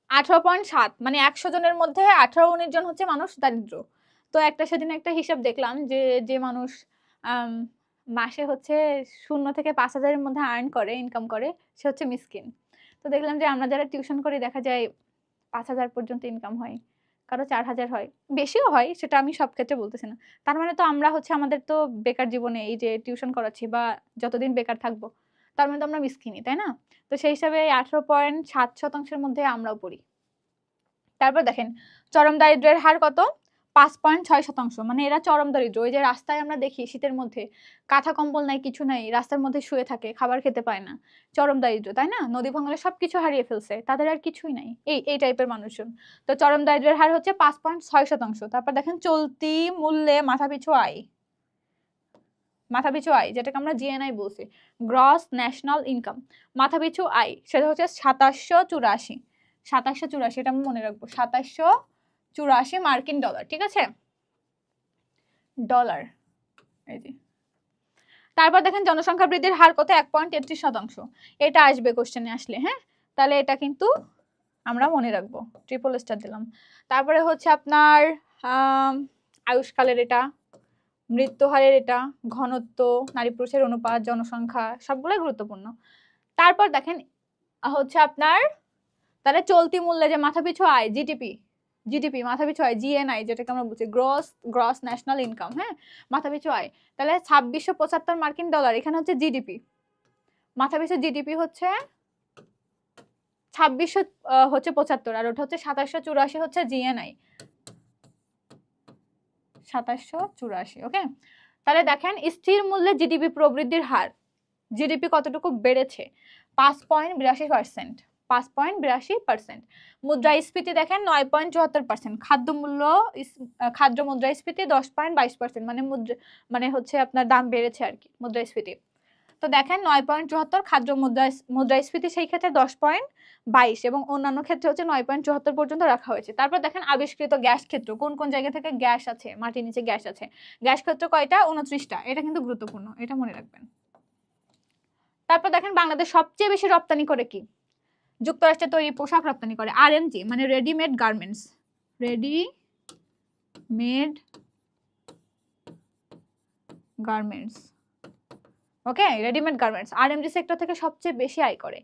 18.7, মানে 100 জনের মধ্যে 18-19 জন হচ্ছে মানুষ দারিদ্র। তো সেদিন একটা হিসাব দেখলাম যে মানুষ মাসে হচ্ছে 0 থেকে 5,000-এর মধ্যে ইনকাম করে, সে হচ্ছে মিসকিন। তো দেখলাম যে আমরা যারা টিউশন করি দেখা যায় 5,000 পর্যন্ত ইনকাম হয়, কারো 4,000 হয়, বেশিও হয়, সেটা আমি সব ক্ষেত্রে বলতেছি না। তার মানে তো আমরা হচ্ছে আমাদের তো বেকার জীবনে এই যে টিউশন করাচ্ছি বা যতদিন বেকার থাকবো তার মানে তো আমরা মিসকিনই, তাই না? তো সেই হিসাবে 18.7%-এর মধ্যে আমরাও পড়ি। তারপর দেখেন চরম দারিদ্র্যের হার কত? 5.6%। মানে এরা চরম দারিদ্র। ওই যে রাস্তায় আমরা দেখি শীতের মধ্যে কাঁথা কম্বল নাই, কিছু নাই, রাস্তার মধ্যে শুয়ে থাকে, খাবার খেতে পায় না, চরম দারিদ্র, তাই না? নদী ভাঙলে সবকিছু হারিয়ে ফেলছে, তাদের আর কিছুই নাই, এই টাইপের মানুষজন। তো চরম দারিদ্র্যের হার হচ্ছে 5.6%। তারপর দেখেন চলতি মূল্যে মাথাপিছু আয়, যেটাকে আমরা জিএনআই বলছি, গ্রস ন্যাশনাল ইনকাম, মাথাপিছু আয়, সেটা হচ্ছে 2784, এটা আমি মনে রাখবো, 2784 মার্কিন ডলার। ঠিক আছে, ডলার, এই যে। তারপর দেখেন জনসংখ্যা বৃদ্ধির হার কত? 1.33%। এটা আসবে কোশ্চেনে আসলে, হ্যাঁ, তাহলে এটা কিন্তু আমরা মনে রাখবো, ট্রিপল স্টার দিলাম। তারপরে হচ্ছে আপনার আয়ুষ্কালের এটা, মৃত্যু হারের এটা, ঘনত্ব, নারী পুরুষের অনুপাত, জনসংখ্যা, সবগুলোই গুরুত্বপূর্ণ। তারপর দেখেন হচ্ছে আপনার তাহলে চলতি মূল্যে যে মাথাপিছু আয়, জিডিপি মাথাপিছু আয়, জিএনআই যেটাকে আমরা বলছি, গ্রস ন্যাশনাল ইনকাম, হ্যাঁ, মাথাপিছু আয়, তাহলে 2675 মার্কিন ডলার। এখানে হচ্ছে জিডিপি, মাথাপিছু জিডিপি হচ্ছে 2675 আর ওটা হচ্ছে 2784 হচ্ছে জিএনআই, 2784। ওকে, তাহলে দেখেন স্থির মূল্যে জিডিপি প্রবৃদ্ধির হার, জিডিপি কতটুকু বেড়েছে? 5.82%, 5.82%। মুদ্রাস্ফীতি দেখেন 9.74%। খাদ্য মুদ্রাস্ফীতি 10.22%, মানে হচ্ছে আপনার দাম বেড়েছে আর কি, মুদ্রাস্ফীতি। তো দেখেন 9.74 খাদ্য মুদ্রাস্ফীতি, সেই ক্ষেত্রে 10.22 এবং অন্যান্য ক্ষেত্রে হচ্ছে 9.74 পর্যন্ত রাখা হয়েছে। তারপর দেখেন আবিষ্কৃত গ্যাস ক্ষেত্র, কোন কোন জায়গা থেকে গ্যাস আছে, মাটির নিচে গ্যাস আছে, গ্যাস ক্ষেত্র কয়টা? 29টা। এটা কিন্তু গুরুত্বপূর্ণ, এটা মনে রাখবেন। তারপর দেখেন বাংলাদেশ সবচেয়ে বেশি রপ্তানি করে কি? যুক্তরাষ্ট্রে তৈরি পোশাক রপ্তানি করে, আরএমজি মানে রেডিমেড গার্মেন্টস, রেডিমেড গার্মেন্টস। ওকে, রেডিমেড গার্মেন্টস আরএমজি সেক্টর থেকে সবচেয়ে বেশি আয় করে,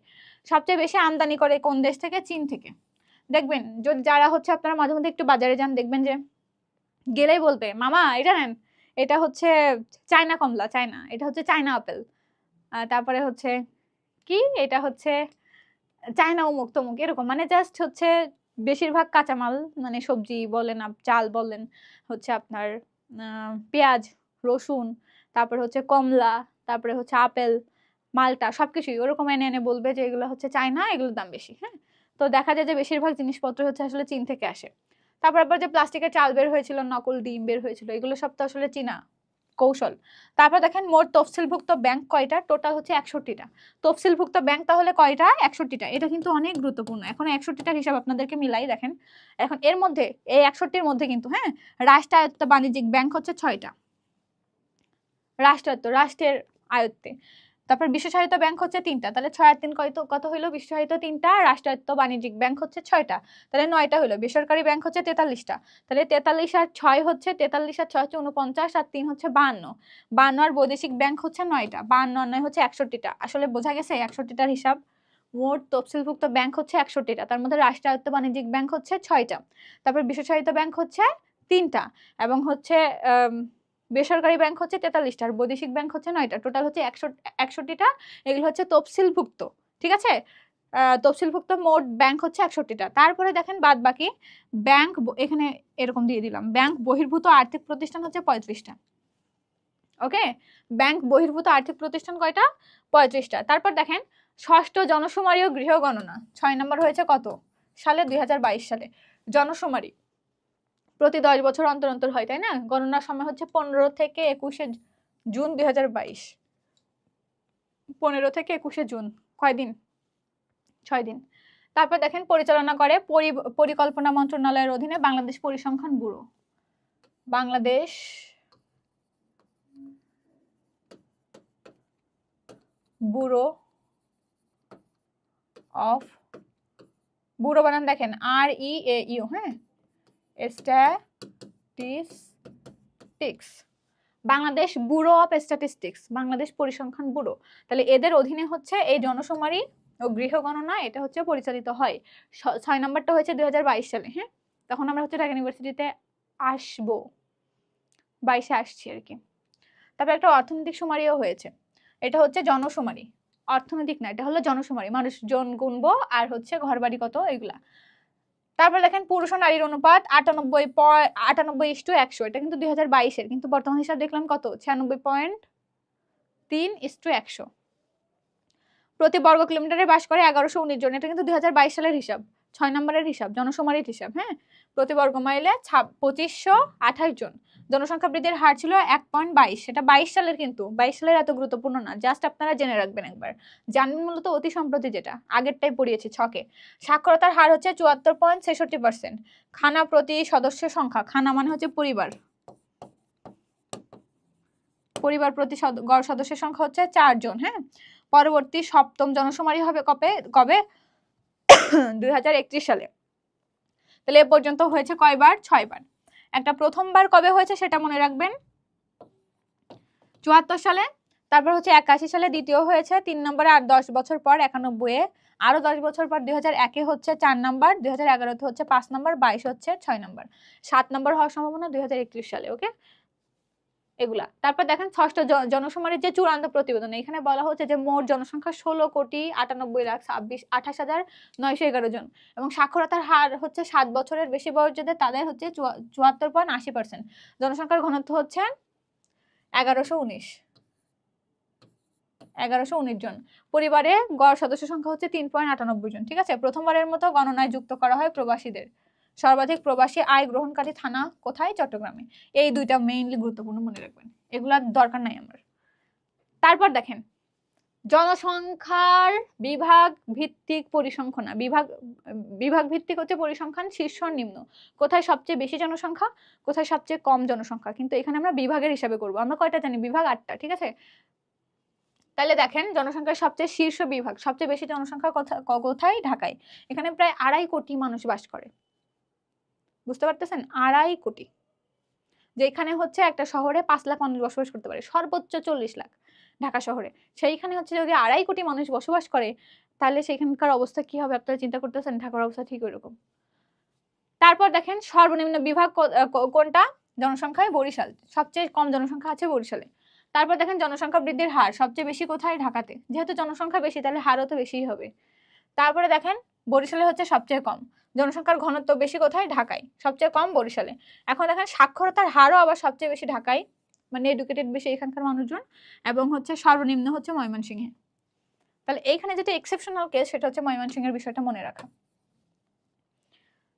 সবচেয়ে বেশি আমদানি করে কোন দেশ থেকে? চীন থেকে। দেখবেন যদি যারা হচ্ছে আপনারা মাঝে মধ্যে একটু বাজারে যান, দেখবেন যে গেলেই বলবে মামা এটা নেন, এটা হচ্ছে চায়না কমলা, চায়না, এটা হচ্ছে চায়না আপেল, তারপরে হচ্ছে কি এটা হচ্ছে চায়না অমুক তমুক, এরকম মানে জাস্ট হচ্ছে বেশিরভাগ কাঁচামাল মানে সবজি বলেন, চাল বলেন, হচ্ছে আপনার পেঁয়াজ, রসুন, তারপরে হচ্ছে কমলা, তারপরে হচ্ছে আপেল, মালটা, সবকিছুই ওরকম এনে এনে বলবে যে এগুলো হচ্ছে চায়না, এগুলোর দাম বেশি। হ্যাঁ, তো দেখা যায় যে বেশিরভাগ জিনিসপত্র হচ্ছে আসলে চীন থেকে আসে। তারপর আবার যে প্লাস্টিকের চাল বের হয়েছিল, নকল ডিম বের হয়েছিল, এগুলো সব তো আসলে চীনা কৌশল। তারপর দেখেন মোট তফসিলভুক্ত ব্যাংক কয়টা? টোটাল হচ্ছে 61টা। তফসিলভুক্ত ব্যাংক তাহলে কয়টা? 61টা। এটা কিন্তু অনেক গুরুত্বপূর্ণ। এখন 61টার হিসাব আপনাদেরকে মিলাই দেখেন। এখন এর মধ্যে এই 61টির মধ্যে কিন্তু হ্যাঁ রাষ্ট্রায়ত্ত বাণিজ্যিক ব্যাংক হচ্ছে 6টা, রাষ্ট্রের আয়ত্তে। তারপর বিশেষায়িত ব্যাংক হচ্ছে 3টা, তাহলে 6 আর 3 কত হইলো? বিশেষায়িত 3টা, রাষ্ট্রায়ত্ত বাণিজ্যিক ব্যাংক হচ্ছে 6টা, তাহলে 9টা হইলো। বেসরকারি ব্যাংক হচ্ছে 43টা, তাহলে 43 আর 6 হচ্ছে 43 আর 6 হচ্ছে 49 আর 3 হচ্ছে 52, 52 আর বৈদেশিক ব্যাংক হচ্ছে 9টা, 52 আর 9 হচ্ছে 61টা। আসলে বোঝা গেছে 61টার হিসাব। মোট তফসিলভুক্ত ব্যাংক হচ্ছে 61টা, তার মধ্যে রাষ্ট্রায়ত্ত বাণিজ্যিক ব্যাংক হচ্ছে 6টা, তারপর বিশেষায়িত ব্যাংক হচ্ছে 3টা, এবং হচ্ছে বেসরকারি ব্যাংক হচ্ছে 43টা, আর বৈদেশিক ব্যাংক হচ্ছে 9টা, টোটাল হচ্ছে 61টা। এগুলো হচ্ছে তফসিলভুক্ত, ঠিক আছে? তফসিলভুক্ত মোট ব্যাংক হচ্ছে 61টা। তারপরে দেখেন বাদ বাকি ব্যাংক, এখানে এরকম দিয়ে দিলাম, ব্যাংক বহির্ভূত আর্থিক প্রতিষ্ঠান হচ্ছে 35টা। ওকে, ব্যাংক বহির্ভূত আর্থিক প্রতিষ্ঠান কয়টা? 35টা। তারপর দেখেন ষষ্ঠ জনশুমারি ও গৃহ গণনা 6 নম্বর হয়েছে কত সালে? 2022 সালে। জনশুমারি প্রতি 10 বছর অন্তর অন্তর হয়, তাই না? গণনার সময় হচ্ছে 15 থেকে 21 জুন 2022। 15 থেকে 21 জুন, কয়দিন? 6 দিন। তারপর দেখেন পরিচালনা করে পরিকল্পনা মন্ত্রণালয়ের অধীনে বাংলাদেশ পরিসংখ্যান bureau, Bangladesh bureau of, bureau বানান দেখেন REAU, হ্যাঁ, statistics, Bangladesh bureau of statistics, Bangladesh পরিসংখ্যান ব্যুরো। তাহলে এদের অধীনে হচ্ছে এই জনশুমারি ও গৃহ গণনা এটা হচ্ছে পরিচালিত হয়। 6 নম্বরটা হয়েছে 2022 সালে। হ্যাঁ, তখন আমরা হচ্ছে ঢাকা ইউনিভার্সিটিতে আসবো, 22-এ আসছি আর কি। তারপর একটা অর্থনৈতিক শুমারিও হয়েছে, এটা হচ্ছে জনশুমারি, অর্থনৈতিক না, এটা হলো জনশুমারি, মানুষজন গুনবো আর হচ্ছে ঘর বাড়ি কত, এগুলা। তারপর দেখেন পুরুষ ও নারীর অনুপাত 98:100, এটা কিন্তু 2022-এর, কিন্তু বর্তমান হিসাব দেখলাম কত? 96.3:100। প্রতি বর্গ কিলোমিটারে বাস করে 1119 জন, এটা কিন্তু 2022 সালের হিসাব, 6 নম্বরের হিসাব, জনশুমারির হিসাব। হ্যাঁ, প্রতি বর্গ মাইলে 2528 জন। জনসংখ্যা বৃদ্ধির হার ছিল 1.22, সেটা 22 সালের, কিন্তু 22 সালের এত গুরুত্বপূর্ণ না, জাস্ট আপনারা জেনে রাখবেন একবার, জানবেন মূলত অতি সম্প্রতি, যেটা আগেরটাই পড়িয়েছি ছকে। সাক্ষরতার হার হচ্ছে 74.66%। খানা প্রতি সদস্যের সংখ্যা, খানা মানে হচ্ছে পরিবার, পরিবার প্রতি গড় সদস্যের সংখ্যা হচ্ছে 4 জন। হ্যাঁ, পরবর্তী সপ্তম জনশুমারি হবে কবে? 2031 সালে। তাহলে এ পর্যন্ত হয়েছে কয়বার? 6 বার। একটা প্রথমবার কবে হয়েছে সেটা মনে রাখবেন, 74 সালে। তারপর হচ্ছে 81 সালে দ্বিতীয় হয়েছে 3 নম্বরে, আর 10 বছর পর 91-এ, আরো 10 বছর পর 2001-এ হচ্ছে 4 নম্বর, 2011-তে হচ্ছে 5 নম্বর, 22 হচ্ছে 6 নম্বর, 7 নম্বর হওয়ার সম্ভাবনা 2031 সালে। ওকে, এগুলা। তারপর দেখেন ষষ্ঠ জনশুমারির যে চূড়ান্ত প্রতিবেদন, এখানে বলা হচ্ছে যে মোট জনসংখ্যা 16,98,28,911 জন, এবং সাক্ষরতার হার হচ্ছে 7 বছরের বেশি বয়স যাদের, তাদের হচ্ছে 74.80%। জনসংখ্যার ঘনত্ব হচ্ছে 1119 জন। পরিবারে গড় সদস্য সংখ্যা হচ্ছে 3.98 জন। ঠিক আছে, প্রথমবারের মতো গণনায় যুক্ত করা হয় প্রবাসীদের। সর্বাধিক প্রবাসী আয় গ্রহণকারী থানা কোথায়? চট্টগ্রামে। এই দুইটা মেইনলি গুরুত্বপূর্ণ, মনে রাখবেন, এগুলার দরকার নাই আমার। তারপর দেখেন জনসংখ্যার বিভাগ ভিত্তিক পরিসংখ্যান, বিভাগ ভিত্তিক হচ্ছে পরিসংখ্যান শীর্ষ নিম্ন, কোথায় সবচেয়ে বেশি জনসংখ্যা, কোথায় সবচেয়ে কম জনসংখ্যা, কিন্তু এখানে আমরা বিভাগের হিসাবে করব। আমরা কয়টা জানি? বিভাগ 8টা, ঠিক আছে। তাহলে দেখেন জনসংখ্যার সবচেয়ে শীর্ষ বিভাগ, সবচেয়ে বেশি জনসংখ্যা কোথায়? ঢাকায়। এখানে প্রায় 2.5 কোটি মানুষ বাস করে। বুঝতে পারতেছেন? 2.5 কোটি। যেখানে হচ্ছে একটা শহরে 5 লাখ মানুষ বসবাস করতে পারে, সর্বোচ্চ 40 লাখ ঢাকা শহরে। সেইখানে হচ্ছে যদি 2.5 কোটি মানুষ বসবাস করে, তাহলে সেখানকার অবস্থা কি হবে আপনারা চিন্তা করতেছেন? ঢাকার অবস্থা ঠিক ওইরকম। তারপর দেখেন সর্বনিম্ন বিভাগ কোনটা? জনসংখ্যায় বরিশাল, সবচেয়ে কম জনসংখ্যা আছে বরিশালে। তারপর দেখেন জনসংখ্যা বৃদ্ধির হার সবচেয়ে বেশি কোথায়? ঢাকাতে। যেহেতু জনসংখ্যা বেশি তাহলে হারও তো বেশিই হবে। তারপরে দেখেন বরিশালে হচ্ছে সবচেয়ে কম। জনসংখ্যার ঘনত্ব বেশি কোথায়? ঢাকায়। সবচেয়ে কম বরিশালে। এখন দেখেন সাক্ষরতার হারও আবার সবচেয়ে বেশি ঢাকায়, মানে এডুকেটেড বেশি এখানকার মানুষজন, এবং হচ্ছে সর্বনিম্ন হচ্ছে ময়মনসিংহে। তাহলে এইখানে যেটা এক্সেপশনাল কেস সেটা হচ্ছে ময়মনসিংহের বিষয়টা মনে রাখা,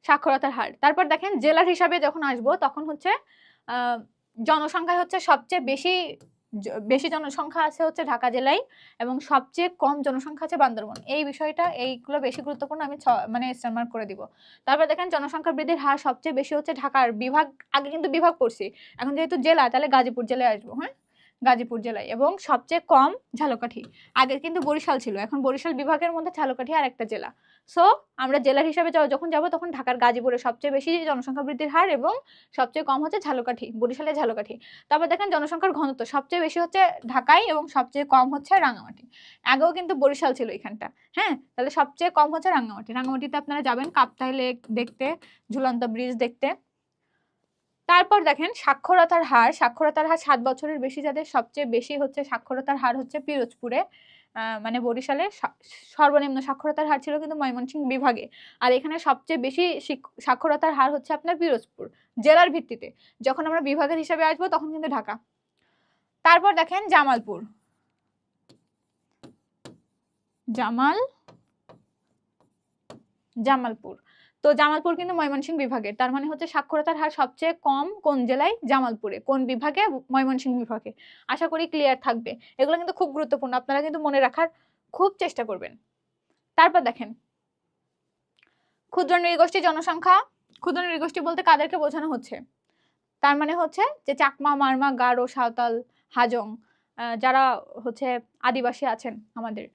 সাক্ষরতার হার। তারপর দেখেন জেলার হিসাবে যখন আসবো তখন হচ্ছে জনসংখ্যায় হচ্ছে সবচেয়ে বেশি জনসংখ্যা আছে হচ্ছে ঢাকা জেলায়, এবং সবচেয়ে কম জনসংখ্যা আছে বান্দরবান। এই বিষয়টা এইগুলো বেশি গুরুত্বপূর্ণ, আমি মানে স্টার মার্ক করে দিব। তারপর দেখেন জনসংখ্যা বৃদ্ধির হার সবচেয়ে বেশি হচ্ছে ঢাকার বিভাগ, আগে কিন্তু বিভাগ পড়ছি, এখন যেহেতু জেলা তাহলে গাজীপুর জেলায় আসবো। হ্যাঁ, গাজীপুর জেলায়। এবং সবচেয়ে কম ঝালকাঠি, আগে কিন্তু বরিশাল ছিল, এখন বরিশাল বিভাগের মধ্যে ঝালকাঠি আর একটা জেলা। সো আমরা জেলার হিসাবে যখন যাব তখন ঢাকার গাজীপুরে সবচেয়ে বেশি জনসংখ্যা বৃদ্ধির হার, এবং সবচেয়ে কম হচ্ছে ঝালকাঠি, বরিশালের ঝালকাঠি। তারপর দেখেন জনসংখ্যার ঘনত্ব সবচেয়ে বেশি হচ্ছে ঢাকায় এবং সবচেয়ে কম হচ্ছে রাঙামাটি। আগেও কিন্তু বরিশাল ছিল এখানটা। হ্যাঁ, তাহলে সবচেয়ে কম হচ্ছে রাঙামাটি। রাঙামাটিতে আপনারা যাবেন কাপ্তাই লেক দেখতে, ঝুলন্ত ব্রিজ দেখতে। তারপর দেখেন সাক্ষরতার হার, 7 বছরের বেশি যাদের সবচেয়ে বেশি হচ্ছে সাক্ষরতার হার হচ্ছে পিরোজপুরে, মানে বরিশালে সর্বনিম্ন সাক্ষরতার হার ছিল কিন্তু ময়মনসিংহ বিভাগে, আর এখানে সবচেয়ে বেশি সাক্ষরতার হার হচ্ছে আপনার পিরোজপুর জেলার ভিত্তিতে। যখন আমরা বিভাগের হিসাবে আসবো তখন কিন্তু ঢাকা। তারপর দেখেন জামালপুর, জামালপুর। তো জামালপুর কিন্তু ময়মনসিংহ বিভাগের, তার মানে হচ্ছে সাক্ষরতার হার সবচেয়ে কম কোন জেলায়? জামালপুরে। কোন বিভাগে? ময়মনসিংহ বিভাগে। আশা করি ক্লিয়ার থাকবে। এগুলো কিন্তু খুব গুরুত্বপূর্ণ, আপনারা কিন্তু মনে রাখার খুব চেষ্টা করবেন। তারপর দেখেন ক্ষুদ্র নৃগোষ্ঠী জনসংখ্যা। ক্ষুদ্র নৃগোষ্ঠী বলতে কাদেরকে বোঝানো হচ্ছে? তার মানে হচ্ছে যে চাকমা, মারমা, গারো, সাঁওতাল, হাজং, যারা হচ্ছে আদিবাসী আছেন আমাদের,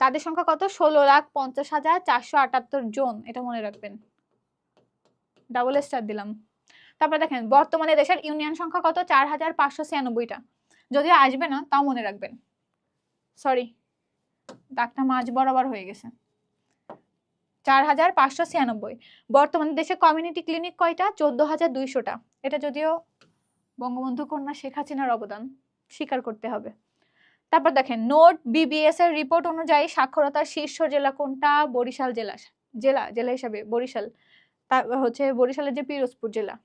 তাদের সংখ্যা কত? 16,50,478 জন। এটা মনে রাখবেন, ডাবল স্টার দিলাম। তারপর দেখেন বর্তমানে দেশের ইউনিয়ন সংখ্যা কত? 4,596টা। যদিও আসবে না তাও মনে রাখবেন। সরি, দাগটা মাঝ বরাবর হয়ে গেছে। 4,596। বর্তমানে দেশে কমিউনিটি ক্লিনিক কয়টা? 14,200টা। এটা যদিও বঙ্গবন্ধু কন্যা শেখ হাসিনার অবদান, স্বীকার করতে হবে। তারপর দেখেন নোট বিবিএস এর রিপোর্ট অনুযায়ী সাক্ষরতার শীর্ষ জেলা কোনটা? বরিশাল জেলা। জেলা হিসাবে বরিশাল, তা হচ্ছে বরিশালের যে পিরোজপুর জেলা,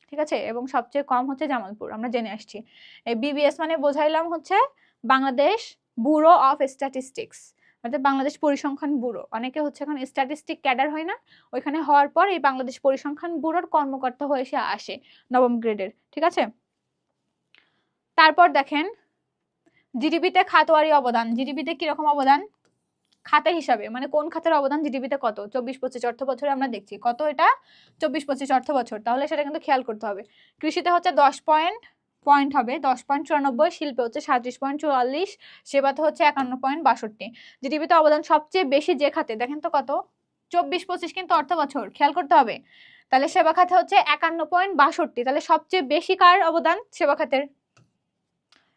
ঠিক আছে। এবং সবচেয়ে কম হচ্ছে জামালপুর, আমরা জেনে আসছি। এই বিবিএস মানে বোঝাইলাম হচ্ছে বাংলাদেশ ব্যুরো অফ স্ট্যাটিস্টিক্স, অর্থাৎ বাংলাদেশ পরিসংখ্যান ব্যুরো। অনেকে হচ্ছে এখন স্ট্যাটিস্টিক ক্যাডার হয় না, ওইখানে হওয়ার পর এই বাংলাদেশ পরিসংখ্যান ব্যুরোর কর্মকর্তা হয়ে সে আসে, নবম গ্রেডের, ঠিক আছে। তারপর দেখেন জিডিপিতে খাতওয়ারি অবদান। জিডিপিতে কিরকম অবদান? খাতে হিসাবে, মানে কোন খাতের অবদান জিডিপিতে কত? 24-25 অর্থ বছরে আমরা দেখছি কত এটা? 24-25 অর্থ বছর। তাহলে সেটা কিন্তু খেয়াল করতে হবে। কৃষিতে হচ্ছে 10 পয়েন্ট হবে, 10.94। শিল্পে হচ্ছে 37.44। সেবাতে হচ্ছে 51.62। জিডিপিতে অবদান সবচেয়ে বেশি যে খাতে, দেখেন তো কত? 24-25 কিন্তু অর্থ বছর, খেয়াল করতে হবে। তাহলে সেবা খাতে হচ্ছে 51.62। তাহলে সবচেয়ে বেশি কার অবদান? সেবা খাতের।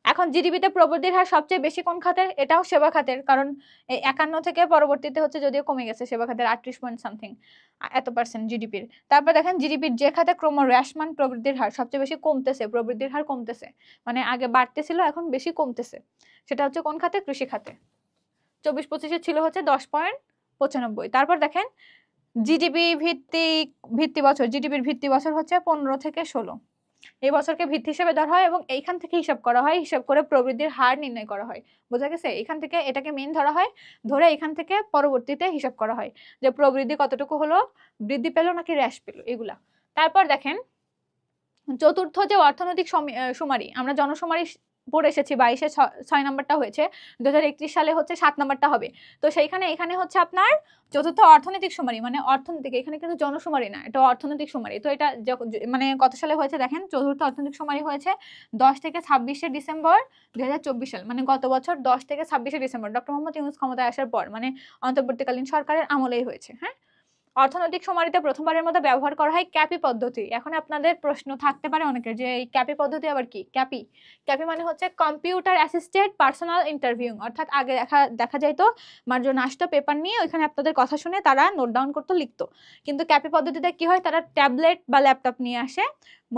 এখন জিডিপিতে প্রবৃদ্ধির হার সবচেয়ে বেশি কোন খাতের? এটাও সেবা খাতের, কারণ এই 51 থেকে পরবর্তীতে হচ্ছে যদিও কমে গেছে সেবা খাতের 38 পয়েন্ট সামথিং এত % জিডিপির। তারপর দেখেন জিডিপির যে খাতে ক্রমহ্রাসমান প্রবৃদ্ধির হার সবচেয়ে বেশি কমতেছে, প্রবৃদ্ধির হার কমতেছে, মানে আগে বাড়তেছিল এখন বেশি কমতেছে, সেটা হচ্ছে কোন খাতে? কৃষি খাতে। 24-25 ছিল হচ্ছে 10.95। তারপর দেখেন জিডিপি ভিত্তি বছর, জিডিপির ভিত্তি বছর হচ্ছে 15 থেকে 16। এই বছরকে ভিত্তি হিসেবে ধরা হয় এবং এইখান থেকে হিসাব করা হয়, হিসাব করে প্রবৃদ্ধির হার নির্ণয় করা হয়। বোঝা গেছে? এখান থেকে এটাকে মেইন ধরা হয়, ধরে এখান থেকে পরবর্তীতে হিসাব করা হয় যে প্রবৃদ্ধি কতটুকু হলো, বৃদ্ধি পেল নাকি হ্রাস পেল, এগুলা। তারপর দেখেন চতুর্থ যে অর্থনৈতিক সুমারি, আমরা জনশুমারি পড়ে এসেছি 22-এ 6 নাম্বারটা হয়েছে, 2031 সালে হচ্ছে 7 নাম্বারটা হবে। তো সেইখানে এখানে হচ্ছে আপনার চতুর্থ অর্থনৈতিক শুমারি, মানে অর্থনৈতিক, এখানে কিন্তু জনশুমারি না, এটা অর্থনৈতিক শুমারি। তো এটা মানে কত সালে হয়েছে দেখেন, চতুর্থ অর্থনৈতিক শুমারি হয়েছে 10 থেকে 26শে ডিসেম্বর 2024 সাল, মানে গত বছর 10 থেকে 26শে ডিসেম্বর ডক্টর মোহাম্মদ ইউনূস ক্ষমতায় আসার পর, মানে অন্তর্বর্তীকালীন সরকারের আমলেই হয়েছে। হ্যাঁ, অর্থনৈতিক শুমারিতে প্রথমবারের মতো ব্যবহার করা হয় ক্যাপি পদ্ধতি। এখন আপনাদের প্রশ্ন থাকতে পারে অনেকের যে এই ক্যাপি পদ্ধতি আবার কি? ক্যাপি ক্যাপি মানে হচ্ছে কম্পিউটার অ্যাসিস্টেড পার্সোনাল ইন্টারভিউ, অর্থাৎ আগে দেখা যাইতো মার্জন আসতো পেপার নিয়ে, ওইখানে আপনাদের কথা শুনে তারা নোট ডাউন করতো, লিখতো। কিন্তু ক্যাপি পদ্ধতিতে কি হয়, তারা ট্যাবলেট বা ল্যাপটপ নিয়ে আসে,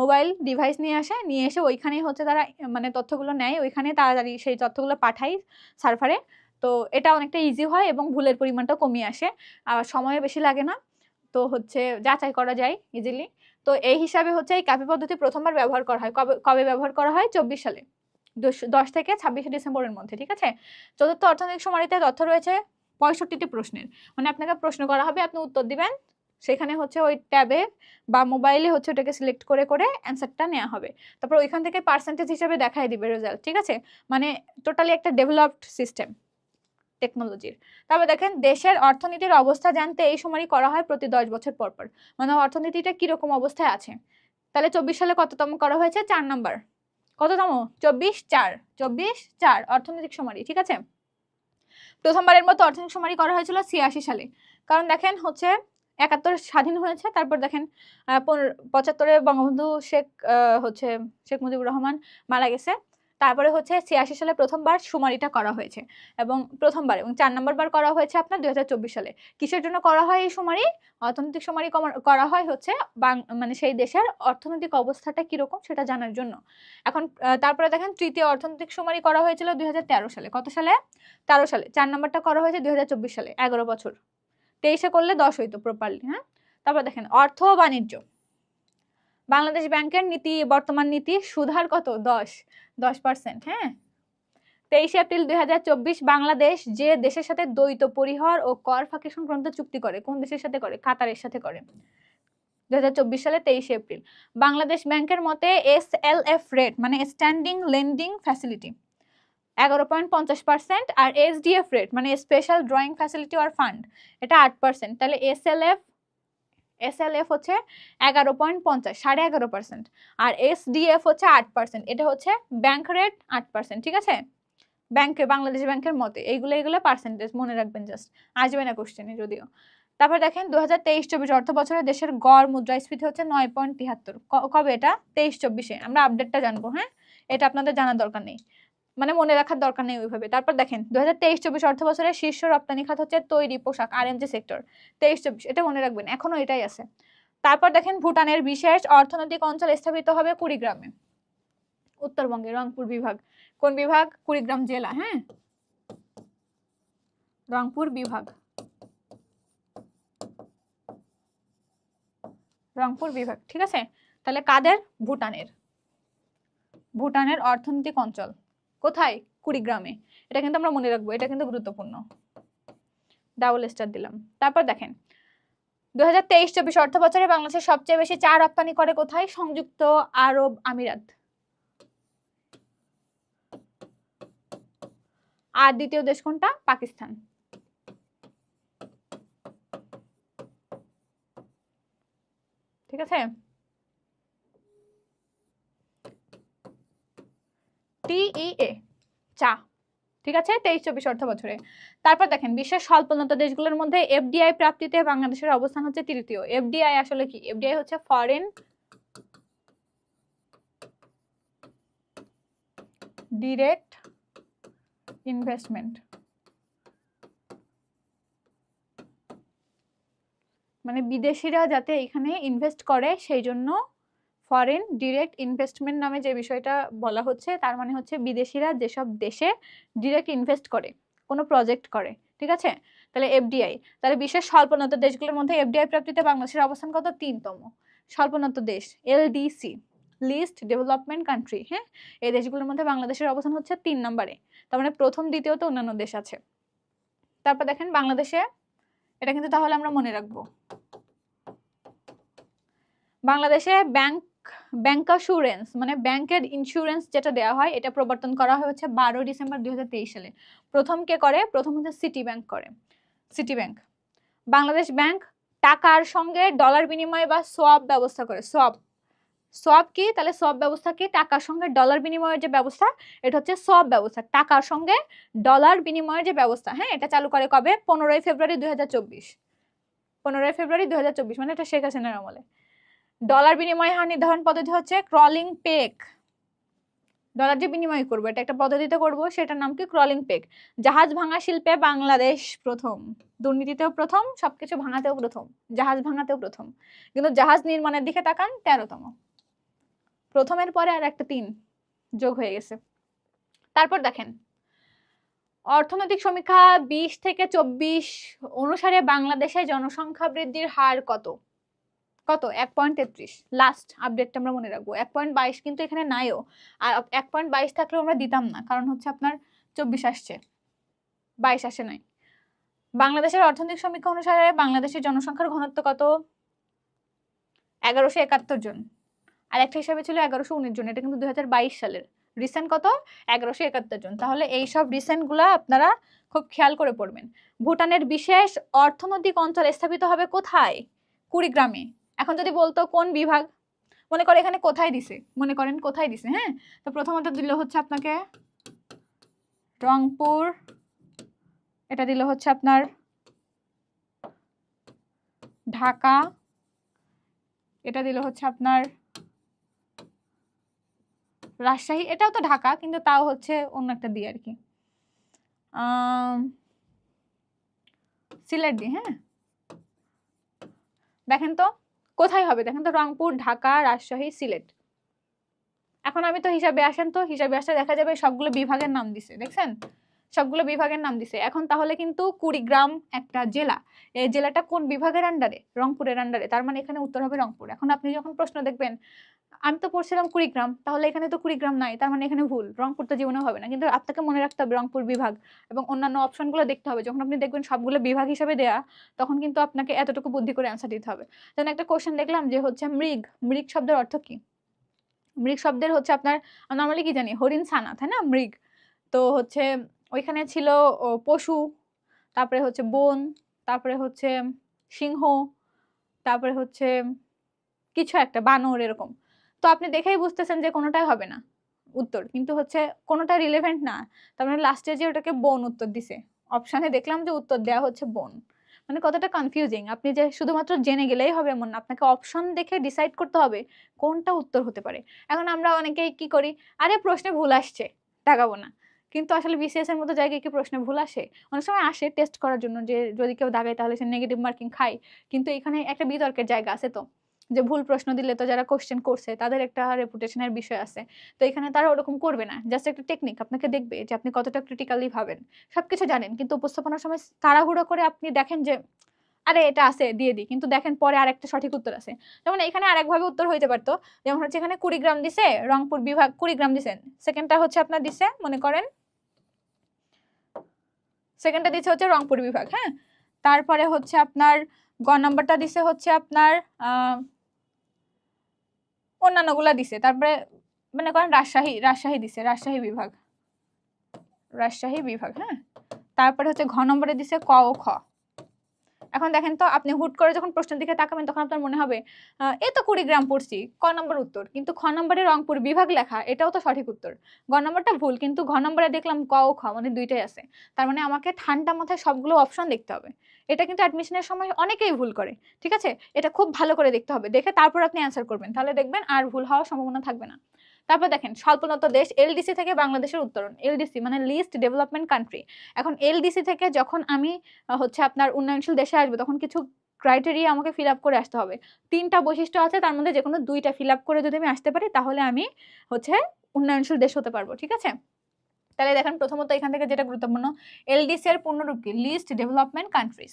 মোবাইল ডিভাইস নিয়ে আসে, নিয়ে এসে ওইখানেই হচ্ছে তারা মানে তথ্যগুলো নেয়, ওইখানে তাড়াতাড়ি সেই তথ্যগুলো পাঠায় সার্ভারে। তো এটা অনেকটা ইজি হয় এবং ভুলের পরিমাণটা কমিয়ে আসে, আর সময়ও বেশি লাগে না, তো হচ্ছে যাচাই করা যায় ইজিলি। তো এই হিসাবে হচ্ছে এই ক্যাপি পদ্ধতি প্রথমবার ব্যবহার করা হয়। কবে কবে ব্যবহার করা হয়? 24 সালে, 10 থেকে 26শে ডিসেম্বরের মধ্যে। ঠিক আছে, চতুর্থ অর্থনৈতিক শুমারিতে তথ্য রয়েছে 65টি প্রশ্নের, মানে আপনাকে প্রশ্ন করা হবে, আপনি উত্তর দিবেন, সেখানে হচ্ছে ওই ট্যাবে বা মোবাইলে হচ্ছে ওটাকে সিলেক্ট করে করে অ্যান্সারটা নেওয়া হবে, তারপর ওইখান থেকে পার্সেন্টেজ হিসেবে দেখাই দিবে রেজাল্ট। ঠিক আছে, মানে টোটালি একটা ডেভেলপড সিস্টেম টেকনোলজির। তারপর দেখেন, দেশের অর্থনীতির অবস্থা জানতে এই শুমারি করা হয় প্রতি 10 বছর পর পর, মানে অর্থনীতিটা কিরকম অবস্থায় আছে। তাহলে 24 সালে কততম করা হয়েছে? 4 নাম্বার। কততম? 24-4 অর্থনৈতিক শুমারি। ঠিক আছে, প্রথমবারের মতো অর্থনৈতিক শুমারি করা হয়েছিল 86 সালে। কারণ দেখেন হচ্ছে 71 স্বাধীন হয়েছে, তারপর দেখেন 75-এ বঙ্গবন্ধু হচ্ছে শেখ মুজিবুর রহমান মারা গেছে, তারপরে হচ্ছে 86 সালে প্রথমবার শুমারিটা করা হয়েছে, এবং প্রথমবার, এবং 4 নম্বর বার করা হয়েছে আপনার 2024 সালে। কিসের জন্য করা হয় এই শুমারি? অর্থনৈতিক শুমারি করা হয় হচ্ছে মানে সেই দেশের অর্থনৈতিক অবস্থাটা কিরকম সেটা জানার জন্য। এখন তারপরে দেখেন, তৃতীয় অর্থনৈতিক শুমারি করা হয়েছিল 2013 সালে। কত সালে? 13 সালে। 4 নাম্বারটা করা হয়েছে 2024 সালে, 11 বছর। 23-এ করলে 10 হইতো প্রপারলি। হ্যাঁ, তারপর দেখেন, অর্থ ও বাণিজ্য, বাংলাদেশ ব্যাংকের নীতি, বর্তমান নীতি, সুদহার কত? 10%। হ্যাঁ, 23 এপ্রিল 2024 বাংলাদেশ যে দেশের সাথে দ্বৈত পরিহার ও কর ফাঁকি সংক্রান্ত চুক্তি করে, কোন দেশের সাথে করে? কাতারের সাথে করে। 2024 সালে 23 এপ্রিল। বাংলাদেশ ব্যাংকের মতে SLF রেট, মানে স্ট্যান্ডিং লেন্ডিং ফ্যাসিলিটি, 11.50%, আর SDF রেট, মানে স্পেশাল ড্রয়িং ফ্যাসিলিটি আর ফান্ড, এটা 8%। তাহলে SLF হচ্ছে 11.50, 11.5%, আর SDF হচ্ছে 8%। এটা হচ্ছে ব্যাংক রেট 8%। ঠিক আছে, বাংলাদেশ ব্যাংকের মতে এইগুলো পার্সেন্টেজ মনে রাখবেন, জাস্ট আসবে না কোশ্চেনে যদিও। তারপর দেখেন, 2023-24 অর্থ বছরে দেশের গড় মুদ্রাস্ফীতি হচ্ছে 9.73। কবে এটা? 23-24-এ। আমরা আপডেটটা জানবো। হ্যাঁ, এটা আপনাদের জানার দরকার নেই, মানে মনে রাখার দরকার নেই ওইভাবে। তারপর দেখেন, 2023-24 অর্থ বছরের শীর্ষ রপ্তানি খাত হচ্ছে তৈরি পোশাক, RMG সেক্টর, 23-24, এটা মনে রাখবেন, এখনো এটাই আছে। তারপর দেখেন, ভুটানের বিশেষ অর্থনৈতিক অঞ্চল স্থাপিত হবে কুড়িগ্রামে, উত্তরবঙ্গে, রংপুর বিভাগ। কোন বিভাগ? কুড়িগ্রাম জেলা। হ্যাঁ, রংপুর বিভাগ, রংপুর বিভাগ। ঠিক আছে, তাহলে কাদের? ভুটানের অর্থনৈতিক অঞ্চল কোথায়? কুড়িগ্রামে। এটা কিন্তু আমরা মনে রাখবো, এটা কিন্তু গুরুত্বপূর্ণ, ডাবল স্টার দিলাম। তারপর দেখেন, 2023-24 অর্থ বছরে বাংলাদেশের সবচেয়ে বেশি চা রপ্তানি করে কোথায়? সংযুক্ত আরব আমিরাত। আর দ্বিতীয় দেশ কোনটা? পাকিস্তান। ঠিক আছে, TEA, চা। ঠিক আছে, 23-24 অর্থ বছরে। তারপর দেখেন, বিশ্বের স্বল্পোন্নত দেশগুলোর মধ্যে FDI প্রাপ্তিতে বাংলাদেশের অবস্থান হচ্ছে তৃতীয়। FDI আসলে কি? FDI হচ্ছে ফরেন ডিরেক্ট ইনভেস্টমেন্ট, মানে বিদেশিরা যাতে এখানে ইনভেস্ট করে সেই জন্য ফরেন ডিরেক্ট ইনভেস্টমেন্ট নামে যে বিষয়টা বলা হচ্ছে, তার মানে হচ্ছে বিদেশিরা যেসব দেশে ডিরেক্ট ইনভেস্ট করে, কোনো প্রজেক্ট করে। ঠিক আছে, তাহলে FDI। তাহলে বিশ্বের স্বল্পোন্নত দেশগুলোর মধ্যে FDI প্রাপ্তিতে বাংলাদেশের অবস্থান কত? 3তম। স্বল্পোন্নত দেশ, LDC, লিস্ট ডেভেলপমেন্ট কান্ট্রি। হ্যাঁ, এই দেশগুলোর মধ্যে বাংলাদেশের অবস্থান হচ্ছে 3 নম্বরে, তার মানে প্রথম দ্বিতীয়তে অন্যান্য দেশ আছে। তারপর দেখেন, বাংলাদেশে, এটা কিন্তু তাহলে আমরা মনে রাখবো, বাংলাদেশে ব্যাংক ব্যাংকাসুরেন্স মানে ব্যাংকের ইন্স্যুরেন্স যেটা দেওয়া হয়, এটা প্রবর্তন করা হয় হচ্ছে 12 ডিসেম্বর 2023 সালে। প্রথম কে করে? প্রথম হচ্ছে সিটি ব্যাংক করে। City Bank. বাংলাদেশ ব্যাংক টাকার সঙ্গে ডলার বিনিময় বা সোয়াপ ব্যবস্থা করে। সোয়াপ, সোয়াপ কি? তাহলে সোয়াপ ব্যবস্থা কি? টাকার সঙ্গে ডলার বিনিময়ের যে ব্যবস্থা, এটা হচ্ছে সোয়াপ ব্যবস্থা। টাকার সঙ্গে ডলার বিনিময়ের যে ব্যবস্থা, হ্যাঁ, এটা চালু করে কবে? 15 ফেব্রুয়ারি 2024। 15 ফেব্রুয়ারি 2024, মানে এটা শেখ হাসিনার আমলে। ডলার বিনিময় হার নির্ধারণ পদ্ধতি হচ্ছে ক্রলিং পেক। ডলার যে বিনিময় করবো, এটা একটা পদ্ধতিতে করবো, সেটার নাম কি? ক্রলিং পেক। জাহাজ ভাঙা শিল্পে বাংলাদেশ প্রথম। দুর্নীতিতেও প্রথম, সবকিছু ভাঙাতেও প্রথম, জাহাজ ভাঙাতেও প্রথম। কিন্তু জাহাজ নির্মাণের দিকে তাকান, 13তম। প্রথমের পরে আর একটা 3 যোগ হয়ে গেছে। তারপর দেখেন, অর্থনৈতিক সমীক্ষা 20 থেকে 24 অনুসারে বাংলাদেশে জনসংখ্যা বৃদ্ধির হার কত? কত? 1.33। লাস্ট আপডেটটা আমরা মনে রাখবো। 1.22 কিন্তু এখানে নাইও, আর 1.22 থাকলেও আমরা দিতাম না, কারণ হচ্ছে আপনার 24 আসছে, 22 আসে নাই। বাংলাদেশের অর্থনৈতিক সমীক্ষা অনুসারে বাংলাদেশের জনসংখ্যার ঘনত্ব কত? 1171 জন। আর একটা হিসাবে ছিল 1119 জন, এটা কিন্তু 2022 সালের। রিসেন্ট কত? 1171 জন। তাহলে এইসব রিসেন্ট গুলা আপনারা খুব খেয়াল করে পড়বেন। ভুটানের বিশেষ অর্থনৈতিক অঞ্চল স্থাপিত হবে কোথায়? কুড়িগ্রামে। এখন যদি বলতো কোন বিভাগ, মনে করে এখানে কোথায় দিছে, মনে করেন কোথায় দিছে, হ্যাঁ, তো প্রথমত দিল হচ্ছে আপনাকে রংপুর, এটা দিল হচ্ছে আপনার ঢাকা, এটা দিল হচ্ছে আপনার রাজশাহী, এটাও তো ঢাকা কিন্তু তাও হচ্ছে অন্য একটা দিয়ে আর কি, সিলেট দিয়ে। হ্যাঁ, দেখেন তো কোথায় হবে, দেখেন তো, রংপুর, ঢাকা, রাজশাহী, সিলেট। এখন আমি তো হিসাবে আসেন, তো হিসাবে আসলে দেখা যাবে সবগুলো বিভাগের নাম দিছে, দেখছেন, সবগুলো বিভাগের নাম দিছে। এখন তাহলে কিন্তু কুড়িগ্রাম একটা জেলা, এই জেলাটা কোন বিভাগের আন্ডারে? রংপুরের আন্ডারে, তার মানে এখানে উত্তর হবে রংপুর। এখন আপনি যখন প্রশ্ন দেখবেন, আমি তো পড়ছিলাম কুড়িগ্রাম, তাহলে এখানে তো কুড়িগ্রাম নাই, তার মানে এখানে ভুল, রংপুর তো জীবনেও হবে না। কিন্তু আপনাকে মনে রাখতে হবে রংপুর বিভাগ, এবং অন্যান্য অপশনগুলো দেখতে হবে। যখন আপনি দেখবেন সবগুলো বিভাগ হিসেবে দেয়া, তখন কিন্তু আপনাকে এতটুকু বুদ্ধি করে অ্যান্সার দিতে হবে। যেন একটা কোশ্চেন দেখলাম যে হচ্ছে মৃগ, মৃগ শব্দের অর্থ কি? মৃগ শব্দের হচ্ছে আপনার, নর্মালি কি জানি, হরিণ ছানা, তাই না? মৃগ তো হচ্ছে ওইখানে ছিল পশু, তারপরে হচ্ছে বন, তারপরে হচ্ছে সিংহ, তারপরে হচ্ছে কিছু একটা বানর, এরকম। তো আপনি দেখেই বুঝতেছেন যে কোনোটাই হবে না উত্তর, কিন্তু হচ্ছে কোনোটা রিলেভেন্ট না। তার মানে লাস্টে যে ওটাকে বন উত্তর দিছে, অপশানে দেখলাম যে উত্তর দেওয়া হচ্ছে বন। মানে কতটা কনফিউজিং। আপনি যে শুধুমাত্র জেনে গেলেই হবে এমন না, আপনাকে অপশন দেখে ডিসাইড করতে হবে কোনটা উত্তর হতে পারে। এখন আমরা অনেকেই কি করি, আরে প্রশ্নে ভুল আসছে, দাগাবো না। কিন্তু আসলে বিসিএস এর মতো জায়গায় কি প্রশ্নে ভুল আসে? অনেক সময় আসে টেস্ট করার জন্য, যে যদি কেউ দাগায় তাহলে সে নেগেটিভ মার্কিং খায়। কিন্তু এখানে একটা বিতর্কের জায়গা আছে, তো যে ভুল প্রশ্ন দিলে তো যারা কোশ্চেন করছে তাদের একটা রেপুটেশনের বিষয় আছে। তো এখানে তারা ওরকম করবে না, জাস্ট একটা টেকনিক, আপনাকে দেখবে যে আপনি কতটা ক্রিটিক্যালি ভাবেন। সবকিছু জানেন, কিন্তু উপস্থাপনার সময় তাড়াহুড়ো করে আপনি দেখেন যে আরে এটা আছে দিয়ে দিই, কিন্তু দেখেন পরে আরেকটা সঠিক উত্তর আছে। যেমন এখানে আরেকভাবে উত্তর হইতে পারতো, যেমন হচ্ছে এখানে কুড়িগ্রাম দিছে, রংপুর বিভাগ কুড়িগ্রাম দিছেন, সেকেন্ডটা হচ্ছে আপনার দিছে, মনে করেন সেকেন্ডটা দিছে হচ্ছে রংপুর বিভাগ, হ্যাঁ। তারপরে হচ্ছে আপনার গ নাম্বারটা দিছে হচ্ছে আপনার অন্যান্যগুলা দিছে, তারপরে মনে করেন রাজশাহী, রাজশাহী দিছে, রাজশাহী বিভাগ, রাজশাহী বিভাগ, হ্যাঁ। তারপরে হচ্ছে ঘ নম্বরে দিছে ক ও খ। এখন দেখেন তো, আপনি হুট করে যখন প্রশ্নের দিকে তাকাবেন তখন আপনার মনে হবে এই তো কুড়িগ্রাম পড়ছি, ক নম্বর উত্তর, কিন্তু খ নম্বরে রংপুর বিভাগ লেখা, এটাও তো সঠিক উত্তর। গ নম্বরটা ভুল, কিন্তু ঘ নম্বরে দেখলাম ক ও খ, মানে দুইটাই আছে। তার মানে আমাকে ঠান্ডা মাথায় সবগুলো অপশন দেখতে হবে। এটা কিন্তু অ্যাডমিশনের সময় অনেকেই ভুল করে, ঠিক আছে? এটা খুব ভালো করে দেখতে হবে, দেখে তারপর আপনি অ্যান্সার করবেন, তাহলে দেখবেন আর ভুল হওয়ার সম্ভাবনা থাকবে না। তারপর দেখেন, স্বল্পোন্নত দেশ, এলডিসি থেকে বাংলাদেশের উত্তরণ। এলডিসি মানে লিস্ট ডেভেলপমেন্ট কান্ট্রি। এখন এলডিসি থেকে যখন আমি হচ্ছে আপনার উন্নয়নশীল দেশে আসবে, তখন কিছু ক্রাইটেরিয়া আমাকে ফিল আপ করে আসতে হবে। 3টা বৈশিষ্ট্য আছে, তার মধ্যে যে কোনো 2টা ফিল আপ করে যদি আমি আসতে পারি, তাহলে আমি হচ্ছে উন্নয়নশীল দেশ হতে পারবো, ঠিক আছে? তাহলে দেখেন, প্রথমত এখান থেকে যেটা গুরুত্বপূর্ণ, এলডিসি এর পূর্ণরূপ কি? List development countries.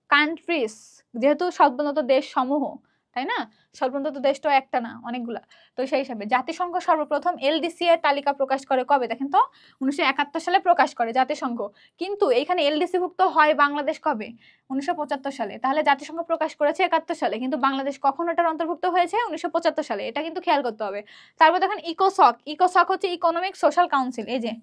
কান্ট্রিজ যেহেতু স্বল্পোন্নত দেশ সমূহ, তাই না? স্বল্পোন্নত দেশ তো একটা না, অনেকগুলা। তো সেই হিসাবে জাতিসংঘ সর্বপ্রথম এলডিসি এর তালিকা প্রকাশ করে কবে দেখেন তো? 1971 সালে প্রকাশ করে জাতিসংঘ। কিন্তু এইখানে এলডিসি ভুক্ত হয় বাংলাদেশ কবে? 1975 সালে। তাহলে জাতিসংঘ প্রকাশ করেছে 71 সালে, কিন্তু বাংলাদেশ কখন এটার অন্তর্ভুক্ত হয়েছে? 1975 সালে। এটা কিন্তু খেয়াল করতে হবে। তারপর দেখেন ইকোসক। ইকোসক হচ্ছে ইকোনমিক সোশ্যাল কাউন্সিল। এই যে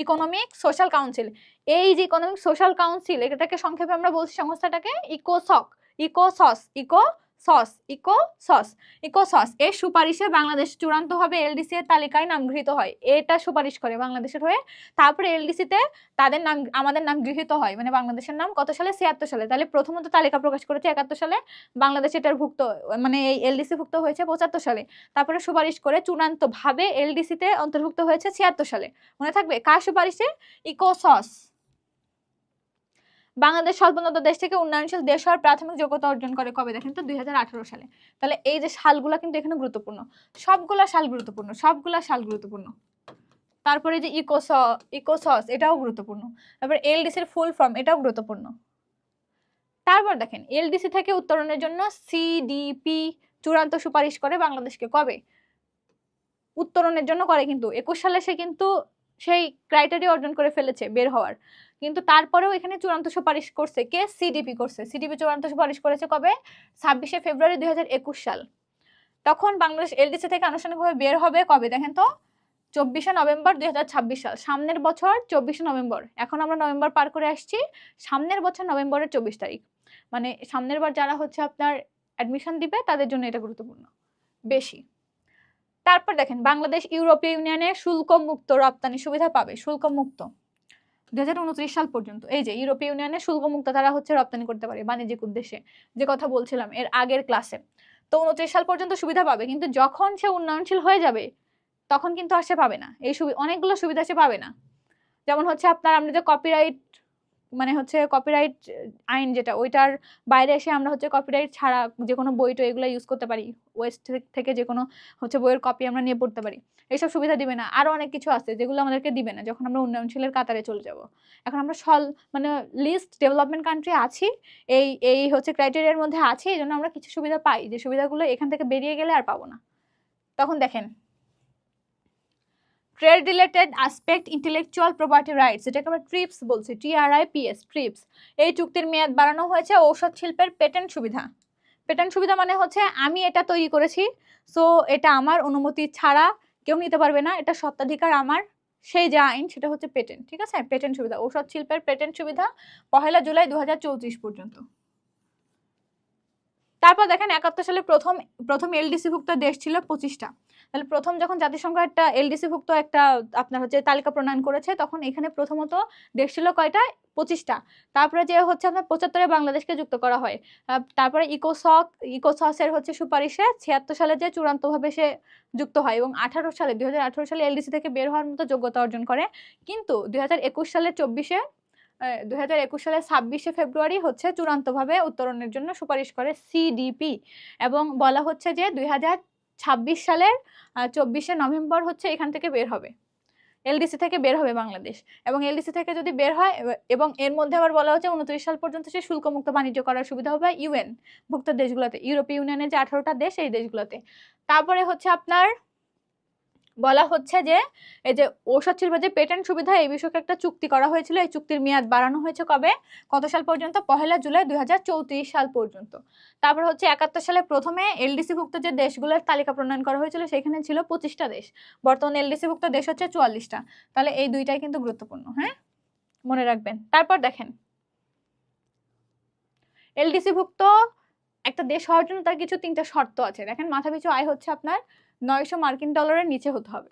ইকোনমিক সোশ্যাল কাউন্সিল, এই যে ইকোনমিক সোশ্যাল কাউন্সিল, এটাকে সংক্ষেপে আমরা বলছি সংস্থাটাকে ইকোসক। ইকোসস ইকোসস ইকোসস ইকোসস এর সুপারিশে বাংলাদেশ চূড়ান্তভাবে এলডিসি এর তালিকায় নাম গৃহীত হয়। এটা সুপারিশ করে বাংলাদেশের হয়ে। তারপরে এলডিসিতে তাদের নাম, আমাদের নাম গৃহীত হয়, মানে বাংলাদেশের নাম কত সালে? 76 সালে। তাহলে প্রথমত তালিকা প্রকাশ করেছে 71 সালে, বাংলাদেশ এটার ভুক্ত, মানে এই এলডিসি ভুক্ত হয়েছে 75 সালে। তারপরে সুপারিশ করে চূড়ান্তভাবে এলডিসিতে অন্তর্ভুক্ত হয়েছে 76 সালে। মনে থাকবে কার সুপারিশে? ইকোসস। বাংলাদেশ স্বল্পোন্নত দেশ থেকে উন্নয়নশীল দেশ হওয়ার প্রাথমিক যোগ্যতা অর্জন করে কবে দেখেন তো? 2018 সালে। তাহলে এই যে সালগুলা কিন্তু এখানে গুরুত্বপূর্ণ, সবগুলা সাল গুরুত্বপূর্ণ, সবগুলা সাল গুরুত্বপূর্ণ। তারপরে যে ইকোসস এটাও গুরুত্বপূর্ণ। তারপর এলডিসির ফুল ফর্ম, এটাও গুরুত্বপূর্ণ। তারপর দেখেন এলডিসি থেকে উত্তরণের জন্য সিডিপি চূড়ান্ত সুপারিশ করে বাংলাদেশকে কবে? উত্তরণের জন্য করে, কিন্তু 21 সালে সে কিন্তু সেই ক্রাইটেরিয়া অর্জন করে ফেলেছে বের হওয়ার, কিন্তু তারপরেও এখানে চূড়ান্ত সুপারিশ করছে কে? সিডিপি করছে। সিডিপি চূড়ান্ত সুপারিশ করেছে কবে? 26শে ফেব্রুয়ারি 2021 সাল। তখন বাংলাদেশ এলডিসি থেকে আনুষ্ঠানিকভাবে বের হবে কবে দেখেন তো? 24শে নভেম্বর 2026 সাল। সামনের বছর 24শে নভেম্বর। এখন আমরা নভেম্বর পার করে আসছি, সামনের বছর নভেম্বরের 24 তারিখ। মানে সামনের বার যারা হচ্ছে আপনার অ্যাডমিশন দিবে তাদের জন্য এটা গুরুত্বপূর্ণ বেশি। তারপর দেখেন বাংলাদেশ ইউরোপীয় ইউনিয়নে শুল্ক মুক্ত রপ্তানি সুবিধা পাবে। শুল্ক মুক্ত 2029 সাল পর্যন্ত। এই যে ইউরোপীয় ইউনিয়নে শুল্ক মুক্ত তারা হচ্ছে রপ্তানি করতে পারে বাণিজ্যিক উদ্দেশ্যে, যে কথা বলছিলাম এর আগের ক্লাসে। তো 29 সাল পর্যন্ত সুবিধা পাবে, কিন্তু যখন সে উন্নয়নশীল হয়ে যাবে তখন কিন্তু আর সে পাবে না এই অনেকগুলো সুবিধা সে পাবে না। যেমন হচ্ছে আপনার আমরা যে কপিরাইট, মানে হচ্ছে কপিরাইট আইন যেটা, ওইটার বাইরে এসে আমরা হচ্ছে কপিরাইট ছাড়া যে কোনো বই তো এগুলো ইউজ করতে পারি, ওয়েস্ট থেকে যে কোনো হচ্ছে বইয়ের কপি আমরা নিয়ে পড়তে পারি। এইসব সুবিধা দিবে না। আরো অনেক কিছু আছে যেগুলো আমাদেরকে দিবে না যখন আমরা উন্নয়নশীলের কাতারে চলে যাব। এখন আমরা মানে লিস্ট ডেভেলপমেন্ট কান্ট্রি আছি, এই এই হচ্ছে ক্রাইটেরিয়ার মধ্যে আছি, এই জন্য আমরা কিছু সুবিধা পাই, যে সুবিধাগুলো এখান থেকে বেরিয়ে গেলে আর পাবো না। তখন দেখেন trade related aspect intellectual property rights, যেটাকে আমরা ট্রিপস বলছি, TRIPS ট্রিপস। এই চুক্তির মেয়াদ বাড়ানো হয়েছে ঔষধ শিল্পের পেটেন্ট সুবিধা। পেটেন্ট সুবিধা মানে হচ্ছে আমি এটা তৈরি করেছি, সো এটা আমার অনুমতি ছাড়া কেউ নিতে পারবে না, এটা স্বত্বাধিকার আমার, সেই যে আইন সেটা হচ্ছে পেটেন্ট। ঠিক আছে, পেটেন্ট সুবিধা, ঔষধ শিল্পের পেটেন্ট সুবিধা 1 জুলাই 2034 পর্যন্ত। তারপর দেখেন 71 সালে প্রথম এলডিসি ভুক্ত দেশ ছিল 25টা। তাহলে প্রথম যখন জাতিসংঘ একটা এলডিসি ভুক্ত একটা আপনার হচ্ছে তালিকা প্রণয়ন করেছে, তখন এখানে প্রথমত দেশ ছিল কয়টা? 25টা। তারপরে যে হচ্ছে আপনার 75-এ বাংলাদেশকে যুক্ত করা হয়। তারপরে ইকোসসের হচ্ছে সুপারিশে 76 সালে যে চূড়ান্তভাবে সে যুক্ত হয়, এবং 2018 সালে এলডিসি থেকে বের হওয়ার মতো যোগ্যতা অর্জন করে। কিন্তু 2021 সালের 26শে ফেব্রুয়ারি হচ্ছে চূড়ান্তভাবে উত্তরণের জন্য সুপারিশ করে সিডিপি, এবং বলা হচ্ছে যে 2026 সালের 24শে নভেম্বর হচ্ছে এখান থেকে বের হবে, এলডিসি থেকে বের হবে বাংলাদেশ। এবং এলডিসি থেকে যদি বের হয়, এবং এর মধ্যে আবার বলা হচ্ছে 29 সাল পর্যন্ত সে শুল্কমুক্ত বাণিজ্য করার সুবিধা হবে ইউএন ভুক্ত দেশগুলোতে, ইউরোপীয় ইউনিয়নের যে 18টা দেশ এই দেশগুলোতে। তারপরে হচ্ছে আপনার বলা হচ্ছে যে এই যে ঔষধ শিল্পে যে পেটেন্ট সুবিধা, এই বিষয়ে একটা চুক্তি করা হয়েছিল, এই চুক্তির মেয়াদ বাড়ানো হয়েছে কবে? কত সাল পর্যন্ত? 1 জুলাই 2034 সাল পর্যন্ত। তারপর হচ্ছে 71 সালে প্রথমে এলডিসি ভুক্ত যে দেশগুলোর তালিকা প্রণয়ন করা হয়েছিল সেখানে ছিল 25টা দেশ, বর্তমানে এলডিসি ভুক্ত দেশ হচ্ছে 44টা। তাহলে এই দুইটাই কিন্তু গুরুত্বপূর্ণ, হ্যাঁ, মনে রাখবেন। তারপর দেখেন এলডিসি ভুক্ত একটা দেশ হওয়ার জন্য তার কিছু 3টা শর্ত আছে। দেখেন মাথাপিছু আয় হচ্ছে আপনার 900 মার্কিন ডলারের নিচে হতে হবে,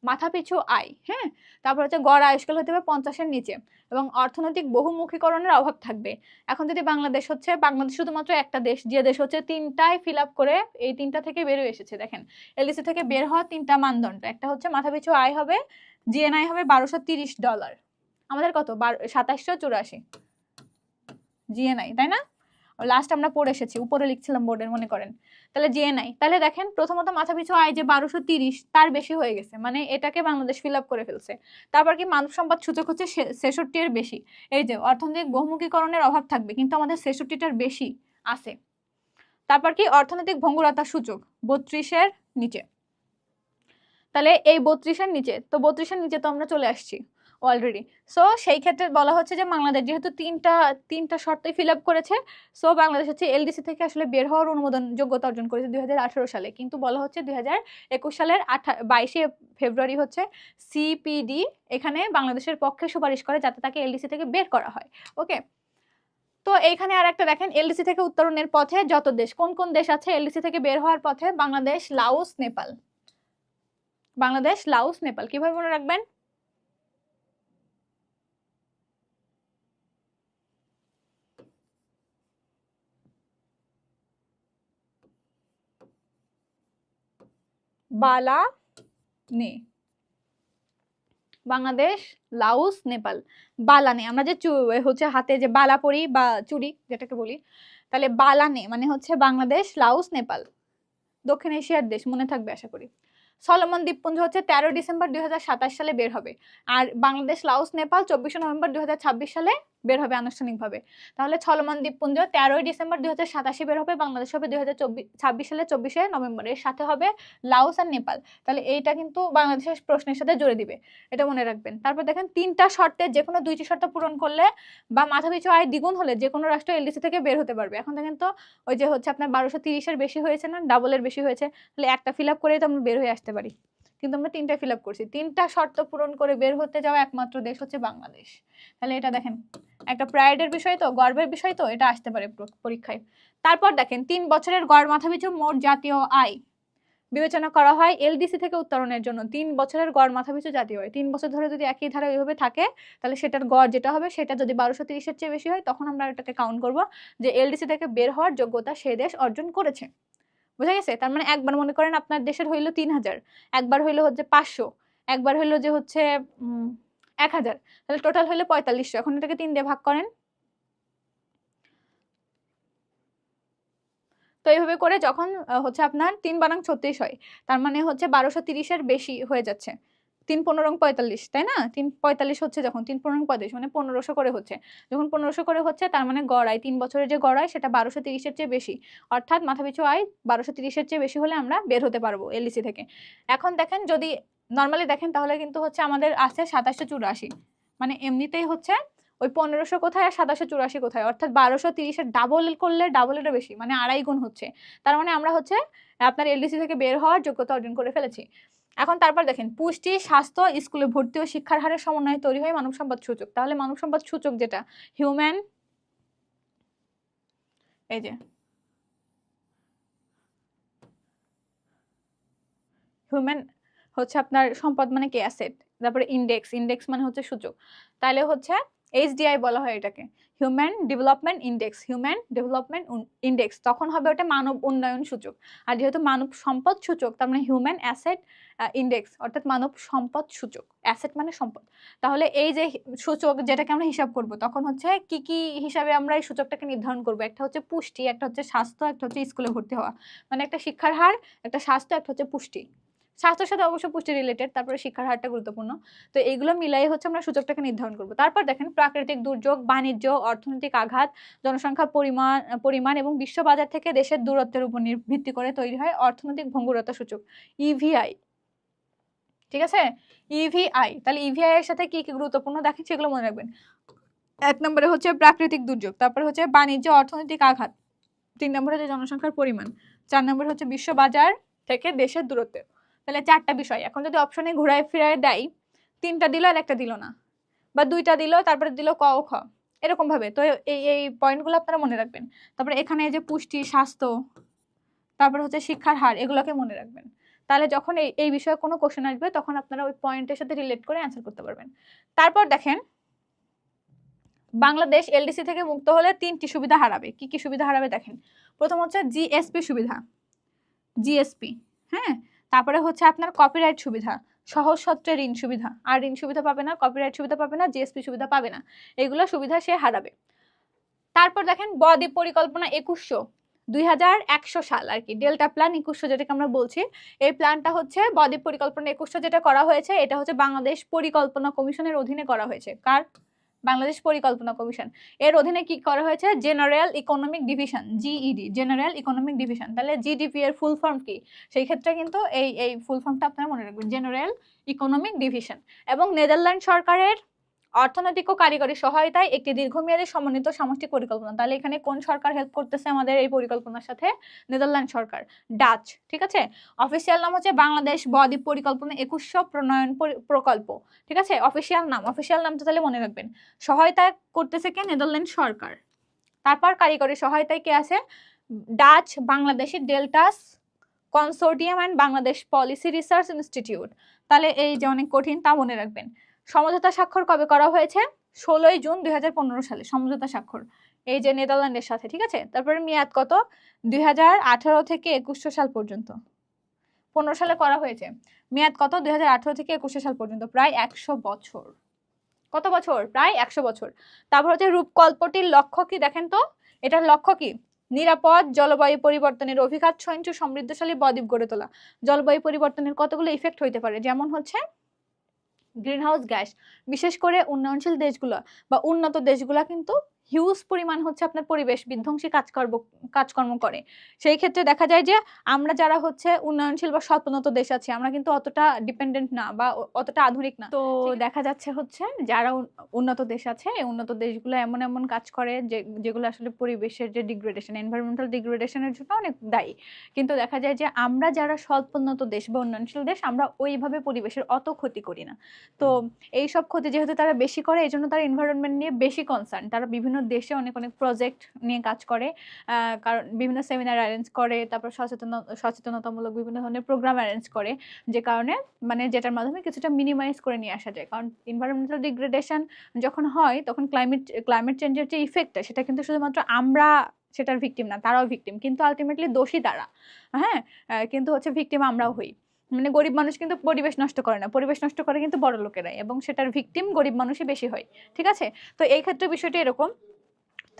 মাথাপিছু আয়, হ্যাঁ। তারপর হচ্ছে গড় আয়ুষ্কাল হতে হবে 50-এর নিচে, এবং অর্থনৈতিক বহুমুখীকরণের অভাব থাকবে। এখন যদি বাংলাদেশ শুধুমাত্র একটা দেশ, যে দেশ হচ্ছে 3টায় ফিল আপ করে এই 3টা থেকে বেরিয়ে এসেছে। দেখেন এলডিসি থেকে বের হওয়া 3টা মানদণ্ড, একটা হচ্ছে মাথাপিছু আয় হবে, জিএনআই হবে $1230, আমাদের কত? 2784 জিএনআই, তাই না? লাস্ট আমরা পড়ে এসেছি, উপরে লিখছিলাম বোর্ডের, মনে করেন। তাহলে জিএনআই, তাহলে দেখেন প্রথমত মাথাপিছু আয় যে 1230, তার বেশি হয়ে গেছে, মানে এটাকে বাংলাদেশ ফিল আপ করে ফেলছে। তারপর কি মানব সম্পদ সূচক হচ্ছে 66-এর বেশি। এই যে অর্থনৈতিক বহুমুখীকরণের অভাব থাকবে, কিন্তু আমাদের 66টার বেশি আছে। তারপর কি অর্থনৈতিক ভঙ্গুরতা সূচক 32-এর নিচে। তাহলে এই 32-এর নিচে, তো 32-এর নিচে তো আমরা চলে আসছি অলরেডি। সো সেই ক্ষেত্রে বলা হচ্ছে যে বাংলাদেশ যেহেতু তিনটা শর্তই ফিল আপ করেছে, সো বাংলাদেশ হচ্ছে এলডিসি থেকে আসলে বের হওয়ার অনুমোদন যোগ্যতা অর্জন করেছে 2018 সালে। কিন্তু বলা হচ্ছে 2021 সালের 22শে ফেব্রুয়ারি হচ্ছে সিপিডি এখানে বাংলাদেশের পক্ষে সুপারিশ করে যাতে তাকে এলডিসি থেকে বের করা হয়। ওকে, তো এইখানে আর একটা দেখেন, এলডিসি থেকে উত্তরণের পথে যত দেশ, কোন কোন দেশ আছে এলডিসি থেকে বের হওয়ার পথে? বাংলাদেশ, লাওস, নেপাল। বাংলাদেশ, লাওস, নেপাল। কিভাবে মনে রাখবেন? বালা নে, বাংলাদেশ, লাওস, নেপাল। বালানে আমরা যে হচ্ছে হাতে যে বালা পরি বা চুড়ি যেটাকে বলি, তাহলে বালানে মানে হচ্ছে বাংলাদেশ, লাওস, নেপাল, দক্ষিণ এশিয়ার দেশ, মনে থাকবে আশা করি। সলোমন দ্বীপপুঞ্জ হচ্ছে 13 ডিসেম্বর 2027 সালে বের হবে, আর বাংলাদেশ, লাওস, নেপাল 24 নভেম্বর 2026 সালে বের হবে আনুষ্ঠানিকভাবে। তাহলে সলোমন দ্বীপপুঞ্জ 13 ডিসেম্বর 2027 বের হবে, বাংলাদেশ হবে 2026 সালে 24 নভেম্বর, এর সাথে হবে লাওস আর নেপাল। তাহলে এইটা কিন্তু বাংলাদেশের প্রশ্নের সাথে জুড়ে দিবে, এটা মনে রাখবেন। তারপর দেখেন, তিনটা শর্তে যে কোনো দুইটি শর্ত পূরণ করলে বা মাথাপিছু আয় দ্বিগুণ হলে যে কোনো রাষ্ট্র এলডিসি থেকে বের হতে পারবে। এখন দেখেন তো, ওই যে হচ্ছে আপনার 1230-এর বেশি হয়েছে না, ডাবলের বেশি হয়েছে, তাহলে একটা ফিল আপ করেই তো আমরা বের হয়ে আসতে পারি, কিন্তু আমরা তিনটা ফিল আপ করছি। তিনটা শর্ত পূরণ করে বের হতে যাওয়া একমাত্র দেশ হচ্ছে বাংলাদেশ। তাহলে এটা দেখেন একটা প্রাইডের বিষয়, তো গর্বের বিষয়, তো এটা আসতে পারে পরীক্ষায়। তারপর দেখেন, 3 বছরের গড় মাথাপিছু মোট জাতীয় আয় বিবেচনা করা হয় এলডিসি থেকে উত্তরণের জন্য। 3 বছরের গড় মাথাপিছু জাতীয় আয় 3 বছর ধরে যদি একই ধারা ওইভাবে থাকে, তাহলে সেটার গড় যেটা হবে সেটা যদি 1230-এর চেয়ে বেশি হয়, তখন আমরা এটাকে কাউন্ট করব যে এলডিসি থেকে বের হওয়ার যোগ্যতা সেই দেশ অর্জন করেছে। বুঝা গেছে? তার মানে একবার মনে করেন আপনার দেশের হইলো 3000, একবার হইলো হচ্ছে 500, একবার হইলো যে হচ্ছে 1000, তাহলে টোটাল হইলো 4500। এখন এটাকে 3 দিয়ে ভাগ করেন। তো এইভাবে করে যখন হচ্ছে আপনার 3 বানাং 36 হয়, তার মানে হচ্ছে 1230-এর বেশি হয়ে যাচ্ছে। 3 15 45, তাই না? 3 45 হচ্ছে যখন 3 15 45 মানে 1500 করে হচ্ছে। যখন 1500 করে হচ্ছে, তার মানে গড় আয় 3 বছরের যে গড় আয় সেটা 1230-এর চেয়ে বেশি, অর্থাৎ মাথাপিছু আয় 1230-এর চেয়ে বেশি হলে আমরা বের হতে পারবো এলডিসি থেকে। এখন দেখেন, যদি নর্মালি দেখেন তাহলে কিন্তু হচ্ছে আমাদের আছে 2784, মানে এমনিতেই হচ্ছে ওই 1500 কোথায় আর 2784 কোথায়, অর্থাৎ 1230-এর ডাবল করলে ডাবলেরও বেশি, মানে আড়াই গুণ হচ্ছে। তার মানে আমরা হচ্ছে আপনার এলডিসি থেকে বের হওয়ার যোগ্যতা অর্জন করে ফেলেছি। এখন তারপর দেখেন, পুষ্টি, স্বাস্থ্য, স্কুলে ভর্তি ও শিক্ষার হারের সমন্বয়ে তৈরি হয় মানব সম্পদ সূচক। তাহলে মানব সম্পদ সূচক যেটা হিউম্যান, এই যে হিউম্যান হচ্ছে আপনার সম্পদ মানে কি অ্যাসেট, তারপরে ইন্ডেক্স, ইন্ডেক্স মানে হচ্ছে সূচক, তাহলে হচ্ছে এইচডিআই বলা হয় এটাকে, human development index, human development index, তখন হবে ওটা মানব উন্নয়ন সূচক। আর যেহেতু মানব সম্পদ সূচক, তার মানে হিউম্যান অ্যাসেট ইন্ডেক্স, অর্থাৎ মানব সম্পদ সূচক, অ্যাসেট মানে সম্পদ। তাহলে এই যে সূচক যেটাকে আমরা হিসাব করব, তখন হচ্ছে কি কি হিসাবে আমরা এই সূচকটাকে নির্ধারণ করব? একটা হচ্ছে পুষ্টি, একটা হচ্ছে স্বাস্থ্য, একটা হচ্ছে স্কুলে ভর্তি হওয়া, মানে একটা শিক্ষার হার, একটা স্বাস্থ্য, একটা হচ্ছে পুষ্টি। স্বাস্থ্যের সাথে অবশ্য পুষ্টি রিলেটেড, তারপরে শিক্ষার হারটা গুরুত্বপূর্ণ। তো এইগুলো মিলাই হচ্ছে আমরা সূচকটাকে নির্ধারণ করব। তারপর দেখেন, প্রাকৃতিক দুর্যোগ, বাণিজ্য, অর্থনৈতিক আঘাত, জনসংখ্যা পরিমাণ এবং বিশ্ব বাজার থেকে দেশের দূরত্বের উপর ভিত্তি করে তৈরি হয় অর্থনৈতিক ভঙ্গুরতা সূচক, ইভিআই। ঠিক আছে, ইভিআই। তাহলে ইভিআই এর সাথে কি কি গুরুত্বপূর্ণ দেখেন সেগুলো মনে রাখবেন। 1 নম্বরে হচ্ছে প্রাকৃতিক দুর্যোগ, তারপরে হচ্ছে বাণিজ্য, অর্থনৈতিক আঘাত, 3 নম্বরে হচ্ছে জনসংখ্যার পরিমাণ, 4 নম্বরে হচ্ছে বিশ্ব বাজার থেকে দেশের দূরত্ব। তাহলে 4টা বিষয়। এখন যদি অপশনে ঘুরায় ফিরায় দেয়, 3টা দিল আর একটা দিল না, বা 2টা দিল তারপরে দিল ক ও খ, এরকম ভাবে। তো এই পয়েন্টগুলো আপনারা মনে রাখবেন। তারপরে এখানে যে পুষ্টি, স্বাস্থ্য, তারপরে হচ্ছে শিক্ষার হার, এগুলোকে মনে রাখবেন। তাহলে যখন এই বিষয়ে কোনো কোশ্চেন আসবে, তখন আপনারা ওই পয়েন্টের সাথে রিলেট করে অ্যান্সার করতে পারবেন। তারপর দেখেন, বাংলাদেশ এলডিসি থেকে মুক্ত হলে 3টি সুবিধা হারাবে। কি কি সুবিধা হারাবে দেখেন। প্রথম হচ্ছে জিএসপি সুবিধা, জিএসপি, হ্যাঁ। তারপরে হচ্ছে আপনার কপিরাইট সুবিধা, সহজ সত্ত্বে ঋণ সুবিধা, আর ঋণ সুবিধা পাবে না, কপিরাইট সুবিধা পাবে না, জিএসপি সুবিধা পাবে না, এগুলো সুবিধা সে হারাবে। তারপর দেখেন, বদ্বীপ পরিকল্পনা 2100 সাল আর কি, ডেল্টা প্ল্যান 2100 যেটাকে আমরা বলছি, এই প্ল্যানটা হচ্ছে বদ্বীপ পরিকল্পনা 2100 যেটা করা হয়েছে, এটা হচ্ছে বাংলাদেশ পরিকল্পনা কমিশনের অধীনে করা হয়েছে। কার? বাংলাদেশ পরিকল্পনা কমিশন। এর অধীনে কি করা হয়েছে? General economic division, GED, general economic division. তাহলে জিডিপি এর ফুল ফর্ম কি? সেই ক্ষেত্রে কিন্তু এই ফুল ফর্মটা আপনারা মনে রাখবেন, জেনারেল ইকোনমিক ডিভিশন। এবং নেদারল্যান্ড সরকারের অর্থনৈতিক ও কারিগরি সহায়তায় একটি দীর্ঘমেয়াদী সমন্বিত সামষ্টিক পরিকল্পনা। তাহলে এখানে কোন সরকার হেল্প করতেছে আমাদের এই পরিকল্পনার সাথে? নেদারল্যান্ড সরকার, ডাচ। ঠিক আছে। অফিসিয়াল নাম হচ্ছে বাংলাদেশ বদ্বীপ পরিকল্পনা 2100 প্রণয়ন প্রকল্প। ঠিক আছে, অফিসিয়াল নামটা তাহলে মনে রাখবেন। সহায়তা করতেছে কে? নেদারল্যান্ড সরকার। তারপর কারিগরি সহায়তায় কে আছে? Dutch Bangladeshi deltas consortium and Bangladesh policy research institute. তাহলে এই যে অনেক কঠিন, তা মনে রাখবেন। সমঝোতা স্বাক্ষর কবে করা হয়েছে? 16 জুন 2015 সালে সমঝোতা স্বাক্ষর, এই যে নেদারল্যান্ডের সাথে। ঠিক আছে। তারপরে মেয়াদ কত? 2018 থেকে 2100 সাল পর্যন্ত। 15 সালে করা হয়েছে। মেয়াদ কত? 2018 থেকে 2100 সাল পর্যন্ত, প্রায় 100 বছর। কত বছর? প্রায় 100 বছর। তারপর হচ্ছে রূপকল্পটির লক্ষ্য কি দেখেন তো? এটার লক্ষ্য কি? নিরাপদ জলবায়ু পরিবর্তনের অভিঘাত সহিষ্ণু সমৃদ্ধশালী বদ্বীপ গড়ে তোলা। জলবায়ু পরিবর্তনের কতগুলো ইফেক্ট হইতে পারে, যেমন হচ্ছে গ্রিনহাউস গ্যাস, বিশেষ করে উন্নয়নশীল দেশগুলো বা উন্নত দেশগুলো কিন্তু হিউজ পরিমাণ হচ্ছে আপনার পরিবেশ বিধ্বংসী কাজকর্ম করে। সেই ক্ষেত্রে দেখা যায় যে আমরা যারা হচ্ছে উন্নয়নশীল বা স্বল্পোন্নত দেশ আছে, আমরা কিন্তু অতটা ডিপেন্ডেন্ট না বা অতটা আধুনিক না। তো দেখা যাচ্ছে হচ্ছে যারা উন্নত দেশ আছে, এই উন্নত দেশগুলো এমন এমন কাজ করে যেগুলো আসলে পরিবেশের যে ডিগ্রেডেশন, এনভায়রনমেন্টাল ডিগ্রেডেশনের জন্য অনেক দায়ী। কিন্তু দেখা যায় যে আমরা যারা স্বল্পোন্নত দেশ বা উন্নয়নশীল দেশ, আমরা ওইভাবে পরিবেশের অত ক্ষতি করি না। তো এই সব ক্ষতি যেহেতু তারা বেশি করে, এই জন্য তারা এনভায়রনমেন্ট নিয়ে বেশি কনসার্ন। তারা বিভিন্ন দেশে অনেক অনেক প্রজেক্ট নিয়ে কাজ করে, কারণ বিভিন্ন সেমিনার অ্যারেঞ্জ করে, তারপর সচেতনতামূলক বিভিন্ন ধরনের প্রোগ্রাম অ্যারেঞ্জ করে, যে কারণে মানে যেটার মাধ্যমে কিছুটা মিনিমাইজ করে নিয়ে আসা যায়। কারণ এনভায়রনমেন্টাল ডিগ্রেডেশন যখন হয়, তখন ক্লাইমেট চেঞ্জের যে ইফেক্টটা, সেটা কিন্তু শুধুমাত্র আমরা সেটার ভিকটিম না, তারাও ভিকটিম, কিন্তু আলটিমেটলি দোষী তারা। হ্যাঁ, কিন্তু হচ্ছে ভিকটিম আমরাও হই। মানে গরিব মানুষ কিন্তু পরিবেশ নষ্ট করে না, পরিবেশ নষ্ট করে কিন্তু বড় লোকেরাই, এবং সেটার ভিকটিম গরিব মানুষই বেশি হয়। ঠিক আছে। তো এই ক্ষেত্রে বিষয়টি এরকম।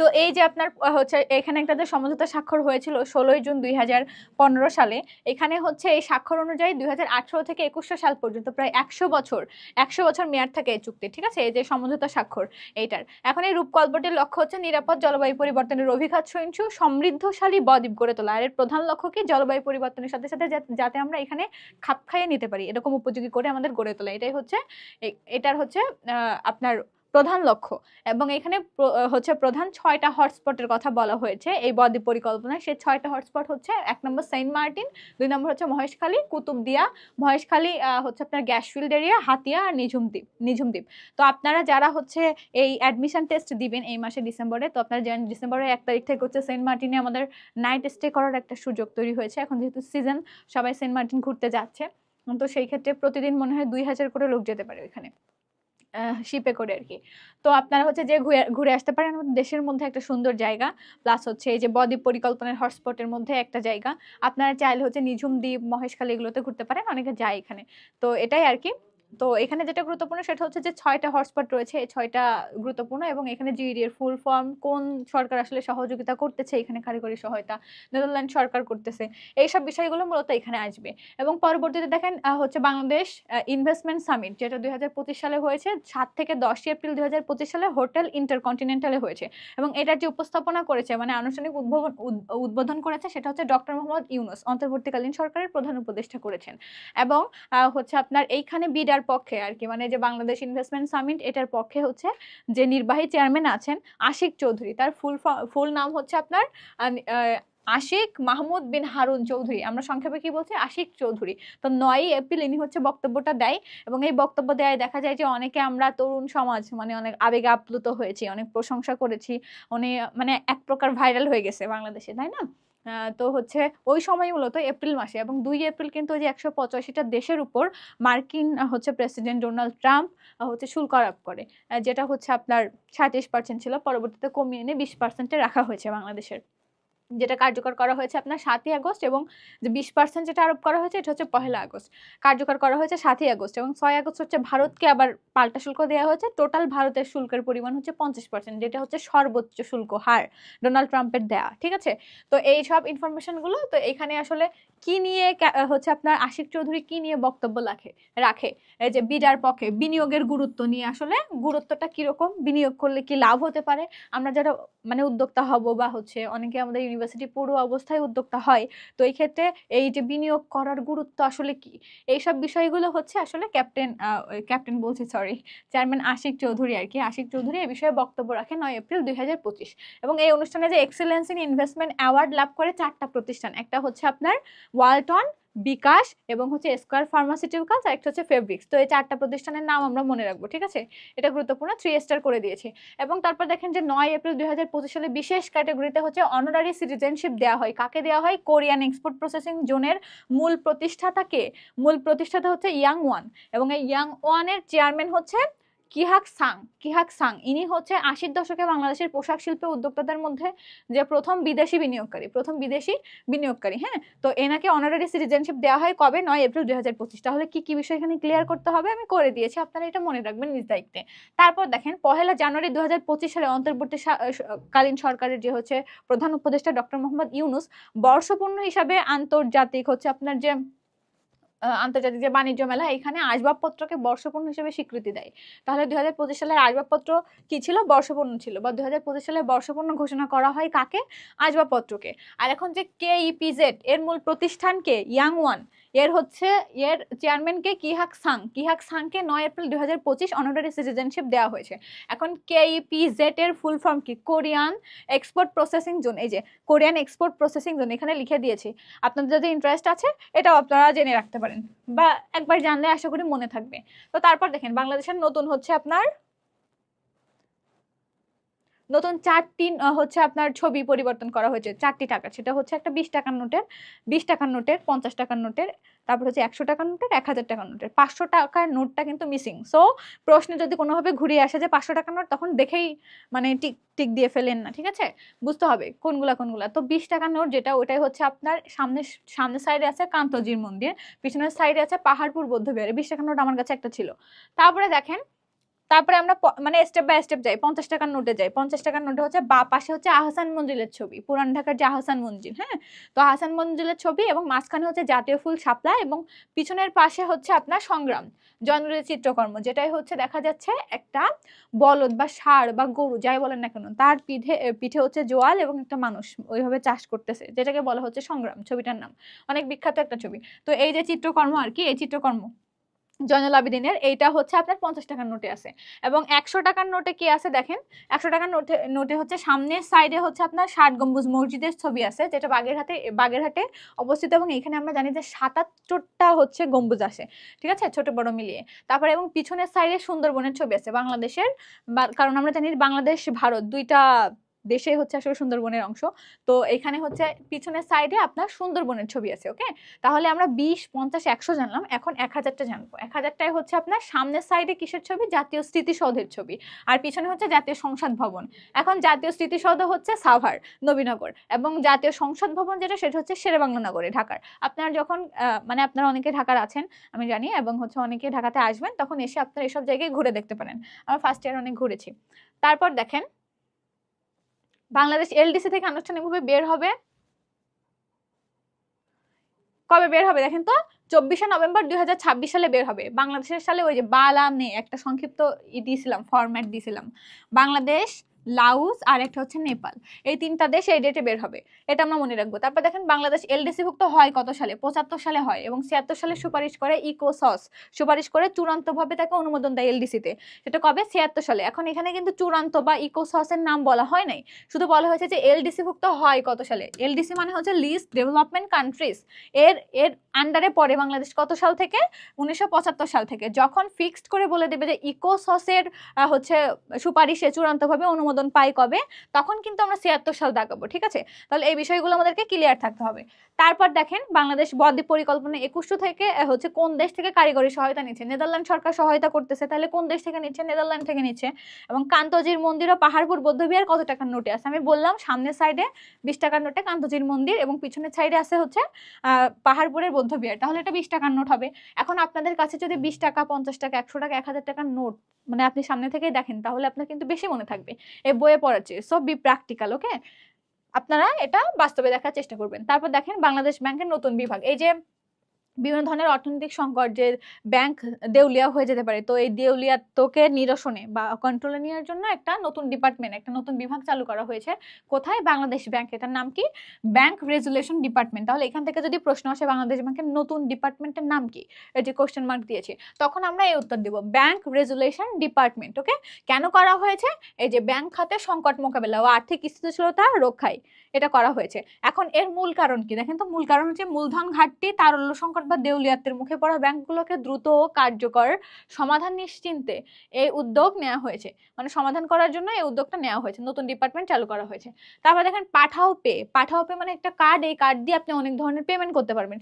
তো এই যে আপনার হচ্ছে এখানে একটা যে সমঝোতা স্বাক্ষর হয়েছিল 16 জুন 2015 সালে, এখানে হচ্ছে এই স্বাক্ষর অনুযায়ী 2018 থেকে 2100 সাল পর্যন্ত প্রায় 100 বছর মেয়াদ থাকে এই চুক্তি। ঠিক আছে, এই যে সমঝোতা স্বাক্ষর এইটার। এখন এই রূপকল্পটির লক্ষ্য হচ্ছে নিরাপদ জলবায়ু পরিবর্তনের অভিঘাত সহিষ্ণু সমৃদ্ধশালী বদ্বীপ গড়ে তোলা। আর এর প্রধান লক্ষ্য কি? জলবায়ু পরিবর্তনের সাথে সাথে যাতে আমরা এখানে খাপ খাইয়ে নিতে পারি, এরকম উপযোগী করে আমাদের গড়ে তোলা। এটাই হচ্ছে এটার হচ্ছে আপনার প্রধান লক্ষ্য। এবং এখানে হচ্ছে প্রধান 6টা হটস্পটের কথা বলা হয়েছে এই বদ্বীপ পরিকল্পনায়। সেই 6টা হটস্পট হচ্ছে: 1 নম্বর সেন্ট মার্টিন, 2 নম্বর হচ্ছে মহেশখালী, কুতুবদিয়া, মহেশখালী হচ্ছে আপনার গ্যাসফিল্ড এরিয়া, হাতিয়া আর নিঝুম দ্বীপ। তো আপনারা যারা হচ্ছে এই অ্যাডমিশন টেস্ট দিবেন এই মাসে ডিসেম্বরে, তো আপনারা জানেন ডিসেম্বরের 1 তারিখ থেকে হচ্ছে সেন্ট মার্টিনে আমাদের নাইট স্টে করার একটা সুযোগ তৈরি হয়েছে। এখন যেহেতু সিজন, সবাই সেন্ট মার্টিন ঘুরতে যাচ্ছে, তো সেই ক্ষেত্রে প্রতিদিন মনে হয় 2000 করে লোক যেতে পারে ওইখানে, শিপে করে আর কি। তো আপনারা হচ্ছে যে ঘুরে আসতে পারেন, দেশের মধ্যে একটা সুন্দর জায়গা, প্লাস হচ্ছে এই যে বদ্বীপ পরিকল্পনার হটস্পটের মধ্যে একটা জায়গা। আপনারা চাইলে হচ্ছে নিঝুম দ্বীপ, মহেশখালী এগুলোতে ঘুরতে পারেন, অনেকে যায় এখানে। তো এটাই আর কি। তো এখানে যেটা গুরুত্বপূর্ণ সেটা হচ্ছে যে 6টা হটস্পট রয়েছে, এই 6টা গুরুত্বপূর্ণ। এবং এখানে জিইডি এর ফুল ফর্ম, কোন সরকার আসলে সহযোগিতা করতেছে, এখানে কারিগরি সহায়তা নেদারল্যান্ড সরকার করতেছে, এইসব বিষয়গুলো মূলত এখানে আসবে। এবং পরবর্তীতে দেখেন হচ্ছে বাংলাদেশ ইনভেস্টমেন্ট সামিট, যেটা 2025 সালে হয়েছে, 7 থেকে 10 এপ্রিল 2025 সালে হোটেল ইন্টারকন্টিনেন্টালে হয়েছে। এবং এটার যে উপস্থাপনা করেছে, মানে আনুষ্ঠানিক উদ্বোধন করেছে, সেটা হচ্ছে ডক্টর মোহাম্মদ ইউনূস, অন্তর্বর্তীকালীন সরকারের প্রধান উপদেষ্টা করেছেন। এবং হচ্ছে আপনার এইখানে বিডার পক্ষে আর কি, মানে যে বাংলাদেশ ইনভেস্টমেন্ট সামিট, এটার পক্ষে হচ্ছে যে নির্বাহী চেয়ারম্যান আছেন আশিক চৌধুরী, তার ফুল নাম হচ্ছে আপনার আশিক মাহমুদ বিন হারুন চৌধুরী, আমরা সংক্ষেপে কি বলছি, আশিক চৌধুরী। তো 9 এপ্রিল ইনি হচ্ছে বক্তব্যটা দেয়। এবং এই বক্তব্য দেয় দেখা যায় যে অনেকে আমরা তরুণ সমাজ মানে অনেক আবেগে আপ্লুত হয়েছি, অনেক প্রশংসা করেছি, মানে এক প্রকার ভাইরাল হয়ে গেছে বাংলাদেশে, তাই না? তো হচ্ছে ওই সময় মূলত এপ্রিল মাসে, এবং 2 এপ্রিল কিন্তু ওই যে 185টা দেশের উপর মার্কিন হচ্ছে প্রেসিডেন্ট ডোনাল্ড ট্রাম্প হচ্ছে শুল্ক আরোপ করে, যেটা হচ্ছে আপনার 37% ছিল, পরবর্তীতে কমিয়ে এনে 20%-এ রাখা হয়েছে বাংলাদেশের। যেটা কার্যকর করা হয়েছে আপনার 7ই আগস্ট, এবং যে 20% যেটা আরোপ করা হয়েছে এটা হচ্ছে 1 আগস্ট। কার্যকর করা হয়েছে 7ই আগস্ট, এবং 6 আগস্ট হচ্ছে ভারতকে আবার পাল্টা শুল্ক দেওয়া হয়েছে। টোটাল ভারতের শুল্কের পরিমাণ হচ্ছে 50%, যেটা হচ্ছে সর্বোচ্চ শুল্ক হার ডোনাল্ড ট্রাম্পের দেয়া। ঠিক আছে, তো এই সব ইনফরমেশনগুলো তো এখানে আসলে কি নিয়ে হচ্ছে আপনার আশিক চৌধুরী কি নিয়ে বক্তব্য রাখে এই যে বিডার পক্ষে বিনিয়োগের গুরুত্ব নিয়ে, আসলে গুরুত্বটা কিরকম, বিনিয়োগ করলে কি লাভ হতে পারে, আমরা যারা মানে উদ্যোক্তা হব বা হচ্ছে অনেকে আমাদের ইউনিভার্সিটি পুরো অবস্থায় উদ্যোক্তা হয়, তো এই ক্ষেত্রে এই যে বিনিয়োগ করার গুরুত্ব আসলে কি, এইসব বিষয়গুলো হচ্ছে আসলে ক্যাপ্টেন বলছি সরি চেয়ারম্যান আশিক চৌধুরী আর কি, আশিক চৌধুরী এই বিষয়ে বক্তব্য রাখে 9 এপ্রিল 2025। এবং এই অনুষ্ঠানে যে এক্সেলেন্স ইন ইনভেস্টমেন্ট অ্যাওয়ার্ড লাভ করে 4টা প্রতিষ্ঠান, একটা হচ্ছে আপনার ওয়ালটন, বিকাশ এবং হচ্ছে স্কয়ার ফার্মাসিউটিক্যালস, আর একটা হচ্ছে ফেব্রিক্স। তো এই 4টা প্রতিষ্ঠানের নাম আমরা মনে রাখবো, ঠিক আছে, এটা গুরুত্বপূর্ণ, 3 স্টার করে দিয়েছি। এবং তারপর দেখেন যে 9 এপ্রিল 2025 সালে বিশেষ ক্যাটাগরিতে হচ্ছে অনারারি সিটিজেনশিপ দেওয়া হয়। কাকে দেওয়া হয়? কোরিয়ান এক্সপোর্ট প্রসেসিং জোনের মূল প্রতিষ্ঠাতাকে, মূল প্রতিষ্ঠাতা হচ্ছে ইয়াং ওয়ান, এবং এই ইয়াং ওয়ানের চেয়ারম্যান হচ্ছে কিহাক সাং। ইনি হচ্ছে 80-র দশকে বাংলাদেশের পোশাক শিল্পে উদ্যোক্তাদের মধ্যে যে প্রথম বিদেশি বিনিয়োগকারী। হ্যাঁ, তো এনাকে অনারারি সিটিজেনশিপ দেওয়া হয় কবে? 9 এপ্রিল 2025। তাহলে কি কি বিষয় এখানে ক্লিয়ার করতে হবে আমি করে দিয়েছি, আপনারা এটা মনে রাখবেন নিজ দায়িত্বে। তারপর দেখেন 1 জানুয়ারি 2025 সালে অন্তর্বর্তীকালীন সরকারের যে হচ্ছে প্রধান উপদেষ্টা ডক্টর মোহাম্মদ ইউনুস বর্ষপূর্ণ হিসাবে আন্তর্জাতিক হচ্ছে আপনার যে আন্তর্জাতিক যে বাণিজ্য মেলা, এখানে আসবাবপত্রকে বর্ষপূর্ণ হিসেবে স্বীকৃতি দেয়। তাহলে 2025 সালের আসবাবপত্র কি ছিল? বর্ষপূর্ণ ছিল, বা 2025 সালে বর্ষপূর্ণ ঘোষণা করা হয় কাকে? আসবাবপত্রকে। আর এখন যে KEPZ এর মূল প্রতিষ্ঠানকে ইয়াং ওয়ান, এর চেয়ারম্যানকে কিহাক সাংকে 9 এপ্রিল 2025 অনারারি সিটিজেনশিপ দেওয়া হয়েছে। এখন KEPZ এর ফুল ফর্ম কি? Korean export processing zone. এই যে কোরিয়ান এক্সপোর্ট প্রসেসিং জোন এখানে লিখে দিয়েছি, আপনাদের যদি ইন্টারেস্ট আছে এটাও আপনারা জেনে রাখতে পারেন, বা একবার জানলে আশা করি মনে থাকবে। তো তারপর দেখেন বাংলাদেশের নতুন হচ্ছে আপনার নতুন 4টি হচ্ছে আপনার ছবি পরিবর্তন করা হয়েছে, 4টি টাকা। সেটা হচ্ছে একটা 20 টাকার নোটের, 50 টাকার নোটের, তারপর হচ্ছে 100 টাকার নোটের, 1000 টাকার নোটের। 500 টাকার নোটটা কিন্তু মিসিং। সো প্রশ্নে যদি কোনোভাবে ঘুরিয়ে আসে যে 500 টাকার নোট, তখন দেখেই মানে টিক টিক দিয়ে ফেলেন না, ঠিক আছে, বুঝতে হবে কোনগুলা। তো 20 টাকার নোট যেটা, ওটাই হচ্ছে আপনার সামনের সাইডে আছে কান্তজির মন্দির, পিছনের সাইডে আছে পাহাড়পুর বৌদ্ধবিহারে। 20 টাকার নোট আমার কাছে একটা ছিল। তারপরে আমরা মানে স্টেপ বাই স্টেপ যাই, 50 টাকার নোটে যাই। 50 টাকার নোটে হচ্ছে বা পাশে হচ্ছে আহসান মঞ্জিলের ছবি, পুরান ঢাকার যে আহসান মঞ্জিল। হ্যাঁ, তো আহসান মঞ্জিলের ছবি, এবং মাঝখানে হচ্ছে জাতীয় ফুল শাপলা, এবং পিছনের পাশে হচ্ছে আপনার সংগ্রাম জনরের চিত্রকর্ম, যেটাই হচ্ছে দেখা যাচ্ছে একটা বলদ বা ষাঁড় বা গরু যাই বলেন না কেন, তার পিঠে হচ্ছে জোয়াল, এবং একটা মানুষ ওইভাবে চাষ করতেছে, যেটাকে বলা হচ্ছে সংগ্রাম। ছবিটার নাম অনেক বিখ্যাত একটা ছবি। তো এই যে চিত্রকর্ম আর কি, এই চিত্রকর্ম জয়নুল আবেদিনের, এইটা হচ্ছে আপনার 50 টাকার নোটে আছে। এবং 100 টাকার নোটে কি আছে দেখেন, 100 টাকার নোটে হচ্ছে সামনের সাইডে হচ্ছে আপনার 60 গম্বুজ মসজিদের ছবি আছে, যেটা বাগেরহাটে অবস্থিত। এবং এখানে আমরা জানি যে 77টা হচ্ছে গম্বুজ আসে, ঠিক আছে, ছোট বড় মিলিয়ে। তারপরে এবং পিছনের সাইডে সুন্দরবনের ছবি আছে বাংলাদেশের, কারণ আমরা জানি বাংলাদেশ ভারত দুইটা দেশে হচ্ছে আসলে সুন্দরবনের অংশ। তো এখানে হচ্ছে পিছনের সাইডে আপনার সুন্দরবনের ছবি আছে। ওকে, তাহলে আমরা 20, 50, 100 জানলাম, এখন 1000টা জানবো। 1000টায় হচ্ছে আপনার সামনের সাইডে কিসের ছবি? জাতীয় স্মৃতিসৌধের ছবি, আর পিছনে হচ্ছে জাতীয় সংসদ ভবন। এখন জাতীয় স্মৃতিসৌধ হচ্ছে সাভার নবীনগর, এবং জাতীয় সংসদ ভবন যেটা, সেটা হচ্ছে শেরেবাংলা নগরে ঢাকার। আপনারা যখন মানে আপনারা অনেকে ঢাকার আছেন আমি জানি, এবং হচ্ছে অনেকে ঢাকাতে আসবেন, তখন এসে আপনারা এসব জায়গায় ঘুরে দেখতে পারেন। আমরা ফার্স্ট ইয়ার অনেক ঘুরেছি। তারপর দেখেন বাংলাদেশ এলডিসি থেকে আনুষ্ঠানিকভাবে বের হবে কবে বের হবে দেখেন তো, 24শে নভেম্বর 2026 সালে বের হবে। বাংলাদেশের সালে ওই যে বালামে একটা সংক্ষিপ্ত দিয়েছিলাম, ফরম্যাট দিয়েছিলাম, বাংলাদেশ, লাউস আর একটা হচ্ছে নেপাল, এই 3টা দেশ এই ডেটে বের হবে, এটা আমরা মনে রাখবো। তারপর দেখেন বাংলাদেশ এলডিসি ভুক্ত হয় কত সালে? 75 সালে হয়, এবং 76 সালে সুপারিশ করে ইকোসস, সুপারিশ করে চূড়ান্তভাবে তাকে অনুমোদন দেয় এলডিসিতে। সেটা কবে? 76 সালে। এখন এখানে কিন্তু চূড়ান্ত বা ইকোসসের নাম বলা হয় নাই, শুধু বলা হয়েছে যে এলডিসি ভুক্ত হয় কত সালে। এলডিসি মানে হচ্ছে লিস্ট ডেভেলপমেন্ট কান্ট্রিজ, এর আন্ডারে পড়ে বাংলাদেশ কত সাল থেকে? 1975 সাল থেকে, যখন ফিক্সড করে বলে দেবে যে ইকোসসের হচ্ছে সুপারিশে চূড়ান্তভাবে অনুমোদন অনুমোদন পাই কবে, তখন কিন্তু আমরা ৭৬ সাল দাগাবো, ঠিক আছে। তাহলে এই বিষয়গুলো আমাদেরকে ক্লিয়ার থাকতে হবে। তারপর দেখেন বাংলাদেশ বদ্বীপ পরিকল্পনা ২১ থেকে হচ্ছে কোন দেশ থেকে কারিগরি সহায়তা নিচ্ছে, নেদারল্যান্ড সরকার সহায়তা করতেছে, তাহলে কোন দেশ থেকে নিচ্ছে, নেদারল্যান্ড থেকে নিচ্ছে। এবং কান্তজির মন্দির ও পাহাড়পুর বৌদ্ধবিহার কত টাকার নোটে আছে, আমি বললাম সামনের সাইডে ২০ টাকার নোটে কান্তজির মন্দির এবং পিছনের সাইডে আছে হচ্ছে পাহাড়পুরের বৌদ্ধবিহার, তাহলে এটা ২০ টাকার নোট হবে। এখন আপনাদের কাছে যদি ২০ টাকা, ৫০ টাকা, ১০০ টাকা, ১০০০ টাকার নোট মানে আপনি সামনে থেকেই দেখেন, তাহলে আপনার কিন্তু বেশি মনে থাকবে এই বইয়ে পড়ার চেয়ে। সো বি প্র্যাকটিক্যাল, ওকে। আপনারা এটা বাস্তবে দেখার চেষ্টা করবেন। তারপর দেখেন বাংলাদেশ ব্যাংকের নতুন বিভাগ, এই যে বিভিন্ন ধরনের অর্থনৈতিক সংকট, যে ব্যাংক দেউলিয়া হয়ে যেতে পারে, তো এই দেউলিয়াত্বকে নিরসনে বা কন্ট্রোলে নেওয়ার জন্য একটা নতুন ডিপার্টমেন্ট, একটা নতুন বিভাগ চালু করা হয়েছে। কোথায়? বাংলাদেশ ব্যাংক। এটার নাম কি? Bank resolution department. তাহলে এখান থেকে যদি প্রশ্ন আসে বাংলাদেশ ব্যাংকের নতুন ডিপার্টমেন্টের নাম কি, এই যে কোশ্চেন মার্ক দিয়েছে, তখন আমরা এই উত্তর দিব ব্যাংক রেজুলেশন ডিপার্টমেন্ট, ওকে। কেন করা হয়েছে? এই যে ব্যাংক খাতে সংকট মোকাবেলা ও আর্থিক স্থিতিশীলতা রক্ষায় এটা করা হয়েছে। এখন এর মূল কারণ কি দেখেন তো, মূল কারণ হচ্ছে মূলধন ঘাটতি, তারল্য সংকট বা দেউলিয়াত্বের মুখে পড়া ব্যাংকগুলোকে দ্রুত ও কার্যকর সমাধান নিশ্চিন্তে এই উদ্যোগ নেওয়া হয়েছে, মানে সমাধান করার জন্য এই উদ্যোগটা নেওয়া হয়েছে, নতুন ডিপার্টমেন্ট চালু করা হয়েছে। তারপর দেখেন পাঠাও পে। পাঠাও পে মানে একটা কার্ড, এই কার্ড দিয়ে আপনি অনেক ধরনের পেমেন্ট করতে পারবেন।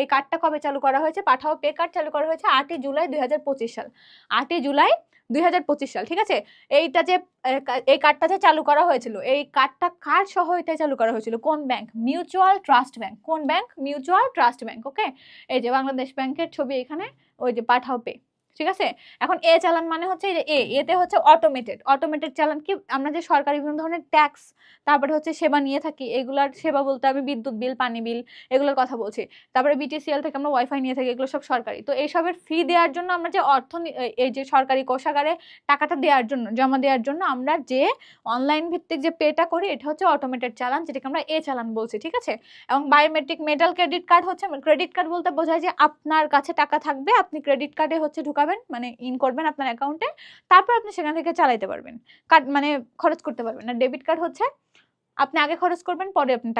এই কার্ডটা কবে চালু করা হয়েছে? পাঠাও পে কার্ড চালু করা হয়েছে 8ই জুলাই 2025 সাল, 8ই জুলাই 2025 সাল, ঠিক আছে। এইটা যে এই কার্ডটা যে চালু করা হয়েছিল, এই কার্ডটা কার সহায়তায় চালু করা হয়েছিল? কোন ব্যাংক? Mutual trust bank. কোন ব্যাংক? মিউচুয়াল ট্রাস্ট ব্যাংক, ওকে। এই যে বাংলাদেশ ব্যাংকের ছবি এখানে, ওই যে পাঠাও পে, ঠিক আছে। এখন এ চালান মানে হচ্ছে এই যে এতে হচ্ছে অটোমেটেড চালান কি, আমরা যে সরকারি বিভিন্ন ধরনের ট্যাক্স, তারপরে হচ্ছে সেবা নিয়ে থাকি, এগুলার সেবা বলতে আমি বিদ্যুৎ বিল, পানি বিল, এগুলোর কথা বলছি। তারপরে বিটিসিএল থেকে আমরা ওয়াইফাই নিয়ে থাকি, এগুলো সব সরকারি। তো এইসবের ফি দেওয়ার জন্য আমরা যে এই যে সরকারি কোষাগারে টাকাটা দেওয়ার জন্য, জমা দেওয়ার জন্য আমরা যে অনলাইন ভিত্তিক যে পেটা করি, এটা হচ্ছে অটোমেটেড চালান, যেটাকে আমরা এ চালান বলছি, ঠিক আছে। এবং বায়োমেট্রিক মেটাল ক্রেডিট কার্ড হচ্ছে, ক্রেডিট কার্ড বলতে বোঝায় যে আপনার কাছে টাকা থাকবে, আপনি ক্রেডিট কার্ডে হচ্ছে ঢুকাবেন, মানে ইন করবেন আপনার অ্যাকাউন্টে, তারপর আপনি সেখান থেকে চালাইতে পারবেন, কার্ড মানে খরচ করতে পারবেন। আর ডেবিট কার্ড হচ্ছে আপনি আগে খরচ করবেন, পরে আপনি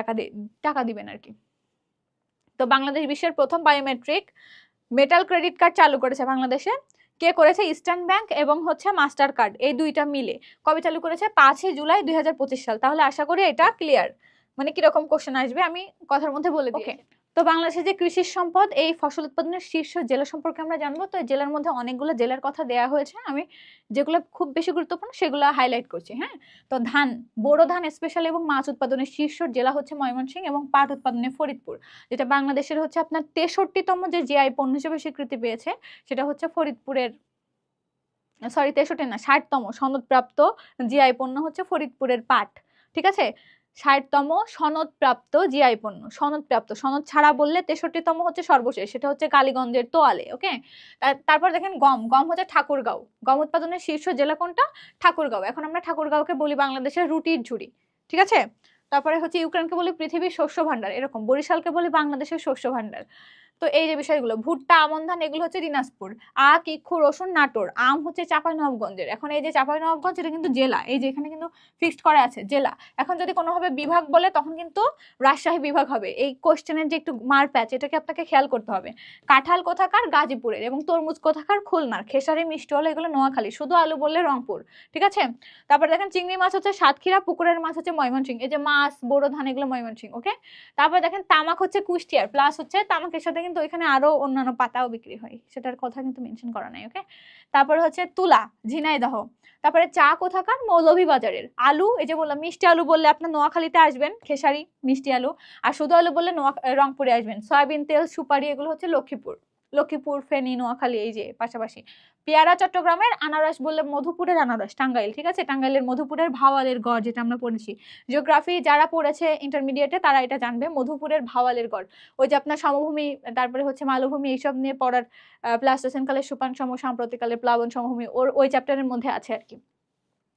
টাকা দিবেন আর কি। তো বাংলাদেশ বিশ্বের প্রথম বায়োমেট্রিক মেটাল ক্রেডিট কার্ড চালু করেছে বাংলাদেশে। কে করেছে? ইস্টার্ন ব্যাংক এবং হচ্ছে মাস্টার কার্ড, এই দুইটা মিলে। কবে চালু করেছে? 5ই জুলাই 2025 সাল। তাহলে আশা করি এটা ক্লিয়ার, মানে কিরকম কোশ্চেন আসবে আমি কথার মধ্যে বলে দিই। তো বাংলাদেশের যে কৃষি সম্পদ, এই ফসল উৎপাদনের শীর্ষ জেলা সম্পর্কে আমরা জানবো। তো এই জেলার মধ্যে অনেকগুলো জেলার কথা দেওয়া হয়েছে, আমি যেগুলো খুব বেশি গুরুত্বপূর্ণ সেগুলো হাইলাইট করছি, হ্যাঁ। তো ধান, বোরো ধান স্পেশাল এবং মাছ উৎপাদনের শীর্ষ জেলা হচ্ছে ময়মনসিংহ, এবং পাট উৎপাদনে ফরিদপুর, যেটা বাংলাদেশের হচ্ছে আপনার 63তম যে জিআই পণ্য হিসেবে স্বীকৃতি পেয়েছে, সেটা হচ্ছে ফরিদপুরের, সরি 63 না, 60তম সনদপ্রাপ্ত জিআই পণ্য হচ্ছে ফরিদপুরের পাট, ঠিক আছে। 60তম সনদপ্রাপ্ত জিআই পণ্য, সনদপ্রাপ্ত, সনদ ছাড়া বললে 63তম হচ্ছে সর্বশেষ, সেটা হচ্ছে কালীগঞ্জের তোয়ালে, ওকে। তারপর দেখেন গম হচ্ছে ঠাকুরগাঁও। গম উৎপাদনের শীর্ষ জেলা কোনটা? ঠাকুরগাঁও। এখন আমরা ঠাকুরগাঁওকে বলি বাংলাদেশের রুটির ঝুড়ি, ঠিক আছে। তারপরে হচ্ছে ইউক্রেনকে বলি পৃথিবীর শস্য ভান্ডার, এরকম। বরিশালকে বলি বাংলাদেশের শস্য ভান্ডার। তো এই যে বিষয়গুলো, ভুট্টা, আমন ধান, এগুলো হচ্ছে দিনাজপুর। আখ, ইক্ষু, রসুন, নাটোর। আম হচ্ছে চাঁপাইনবাবগঞ্জের। এখন এই যে চাঁপাইনবাবগঞ্জ, এটা কিন্তু জেলা, এই যে এখানে কিন্তু ফিক্সড করা আছে জেলা। এখন যদি কোনোভাবে বিভাগ বলে, তখন কিন্তু রাজশাহী বিভাগ হবে। এই কোশ্চেনের যে একটু মার প্যাচ, এটাকে আপনাকে খেয়াল করতে হবে। কাঁঠাল কোথাকার? গাজীপুরের। এবং তরমুজ কোথাকার? খুলনার। খেসারি, মিষ্টি হলো এগুলো নোয়াখালী। শুধু আলু বললে রংপুর, ঠিক আছে। তারপর দেখেন চিংড়ি মাছ হচ্ছে সাতক্ষীরা, পুকুরের মাছ হচ্ছে ময়মনসিংহ। এই যে মাছ, বোরো ধান, এগুলো ময়মনসিংহ, ওকে। তারপর দেখেন তামাক হচ্ছে কুষ্টিয়ার, প্লাস হচ্ছে তামাকের সাথে কিন্তু ওইখানে আরো অন্যান্য পাতাও বিক্রি হয়, সেটার কথা কিন্তু মেনশন করা নাই, ওকে। তারপর হচ্ছে তুলা, ঝিনাইদহ। তারপরে চা কোথাকার? মৌলভীবাজারের। আলু, এই যে বললাম মিষ্টি আলু বললে আপনার নোয়াখালীতে আসবেন, খেসারি মিষ্টি আলু। আর শুধু আলু বললে রংপুরে আসবেন। সয়াবিন তেল, সুপারি, এগুলো হচ্ছে লক্ষ্মীপুর, ফেনী, নোয়াখালী, এই যে পাশাপাশি। পেয়ারা চট্টগ্রামের। আনারস বললে মধুপুরের আনারস টাঙ্গাইল, ঠিক আছে। টাঙ্গাইলের মধুপুরের ভাওয়ালের গড়, যেটা আমরা পড়েছি জিওগ্রাফি, যারা পড়েছে ইন্টারমিডিয়েটে তারা এটা জানবে। মধুপুরের ভাওয়ালের গড়, ওই যে আপনার সমভূমি, তারপরে হচ্ছে মালভূমি, এইসব নিয়ে পড়ার প্লাস্টোসিনকালের সোপান সম, সাম্প্রতিককালের প্লাবন সমভূমি, ওই চ্যাপ্টারের মধ্যে আছে আর কি।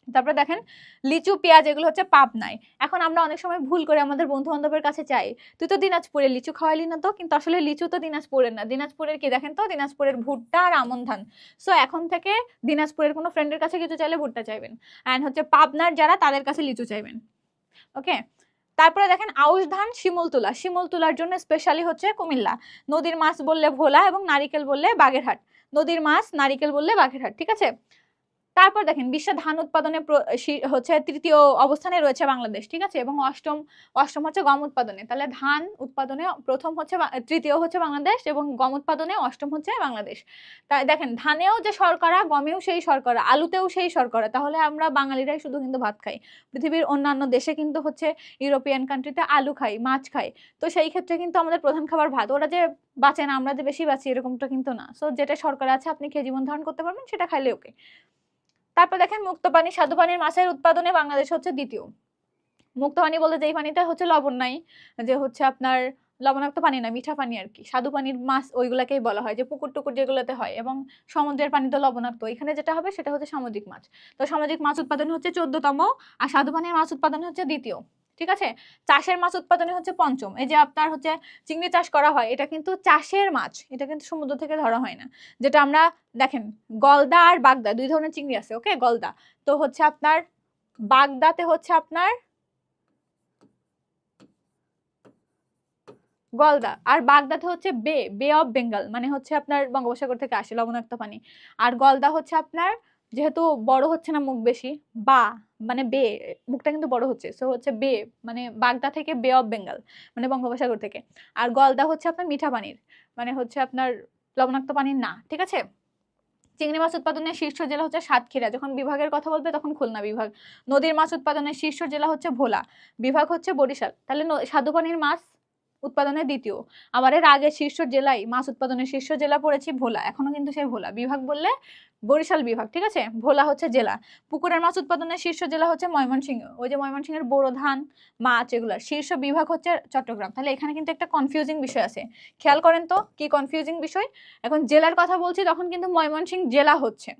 তারপরে দেখেন লিচু, পেঁয়াজ, এগুলো হচ্ছে পাবনায়। এখন আমরা অনেক সময় ভুল করে আমাদের বন্ধু বান্ধবের কাছে চাই, তুই তো দিনাজপুরে লিচু খাওয়াইলি না তো, কিন্তু আসলে লিচু তো দিনাজপুরের না। দিনাজপুরের কি দেখেন তো, দিনাজপুরের ভুট্টা আর আমন ধান। সো এখন থেকে দিনাজপুরের কোনো ফ্রেন্ডের কাছে কিছু চাইলে ভুট্টা চাইবেন, অ্যান্ড হচ্ছে পাবনার যারা, তাদের কাছে লিচু চাইবেন, ওকে। তারপরে দেখেন আউশ ধান, শিমুল তুলার জন্য স্পেশালি হচ্ছে কুমিল্লা। নদীর মাছ বললে ভোলা, এবং নারিকেল বললে বাগেরহাট। নদীর মাছ, নারিকেল বললে বাগেরহাট, ঠিক আছে। তারপর দেখেন বিশ্বে ধান উৎপাদনে হচ্ছে তৃতীয় অবস্থানে রয়েছে বাংলাদেশ, ঠিক আছে, এবং অষ্টম হচ্ছে গম উৎপাদনে। তাহলে ধান উৎপাদনে প্রথম হচ্ছে তৃতীয় হচ্ছে বাংলাদেশ, এবং গম উৎপাদনে অষ্টম হচ্ছে বাংলাদেশ। তাই দেখেন ধানেও যে শর্করা, গমেও সেই শর্করা, আলুতেও সেই শর্করা, তাহলে আমরা বাঙালিরাই শুধু কিন্তু ভাত খাই। পৃথিবীর অন্যান্য দেশে কিন্তু হচ্ছে ইউরোপিয়ান কান্ট্রিতে আলু খাই, মাছ খাই। তো সেই ক্ষেত্রে কিন্তু আমাদের প্রধান খাবার ভাত। ওরা যে বাঁচে না, আমরা যে বেশি বাঁচি এরকমটা কিন্তু না। সো যেটা শর্করা আছে আপনি খেয়ে জীবন ধারণ করতে পারবেন, সেটা খাইলে ওকে। তারপর দেখেন মুক্ত পানি, স্বাদু পানির মাছের উৎপাদনে বাংলাদেশ হচ্ছে দ্বিতীয়। মুক্ত পানি বলে যেই পানিতে হচ্ছে লবণ নাই, যে হচ্ছে আপনার লবণাক্ত পানি না, মিঠা পানি আর কি। স্বাদু পানির মাছ ওইগুলাকেই বলা হয়, যে পুকুর টুকুর যেগুলোতে হয়, এবং সমুদ্রের পানি তো লবণাক্ত। এখানে যেটা হবে সেটা হচ্ছে সামুদ্রিক মাছ। তো সামুদ্রিক মাছ উৎপাদন হচ্ছে 14তম, আর স্বাদু পানির মাছ উৎপাদন হচ্ছে দ্বিতীয়, ঠিক আছে। চাষের মাছ উৎপাদনে হচ্ছে পঞ্চম। এই যে আপনার হচ্ছে চিংড়ি চাষ করা হয়, এটা কিন্তু চাষের মাছ, এটা কিন্তু সমুদ্র থেকে ধরা হয় না। যেটা আমরা দেখেন গলদা আর বাগদা দুই ধরনের চিংড়ি আছে, ওকে। গলদা তো হচ্ছে আপনার, বাগদাতে হচ্ছে আপনার গলদা, আর বাগদাতে হচ্ছে বে অফ বেঙ্গল, মানে হচ্ছে আপনার বঙ্গোপসাগর থেকে আসে লবণাক্ত পানি। আর গলদা হচ্ছে আপনার, যেহেতু বড় হচ্ছে না মুখ বেশি, বা মানে বে, মুখটা কিন্তু বড় হচ্ছে, সো হচ্ছে বে, মানে বাগদা থেকে বে অফ বেঙ্গল, মানে বঙ্গোপসাগর থেকে। আর গলদা হচ্ছে আপনার মিঠা পানির, মানে হচ্ছে আপনার লবণাক্ত পানির না, ঠিক আছে। চিংড়ি মাছ উৎপাদনের শীর্ষ জেলা হচ্ছে সাতক্ষীরা, যখন বিভাগের কথা বলবে তখন খুলনা বিভাগ। নদীর মাছ উৎপাদনের শীর্ষ জেলা হচ্ছে ভোলা, বিভাগ হচ্ছে বরিশাল। তাহলে স্বাদু পানির মাছ উৎপাদনের দ্বিতীয়। আবার এর আগে শীর্ষ জেলায় মাছ উৎপাদনের শীর্ষ জেলা পড়েছি ভোলা, এখনো কিন্তু সেই ভোলা। বিভাগ বললে বরিশাল বিভাগ, ঠিক আছে, ভোলা হচ্ছে জেলা। পুকুরের মাছ উৎপাদনের শীর্ষ জেলা হচ্ছে ময়মনসিংহ, ওই যে ময়মনসিংহের বোরো ধান, মাছ এগুলা। শীর্ষ বিভাগ হচ্ছে চট্টগ্রাম। তাহলে এখানে কিন্তু একটা কনফিউজিং বিষয় আছে, খেয়াল করেন তো কি কনফিউজিং বিষয়। এখন জেলার কথা বলছি তখন কিন্তু ময়মনসিংহ জেলা হচ্ছে,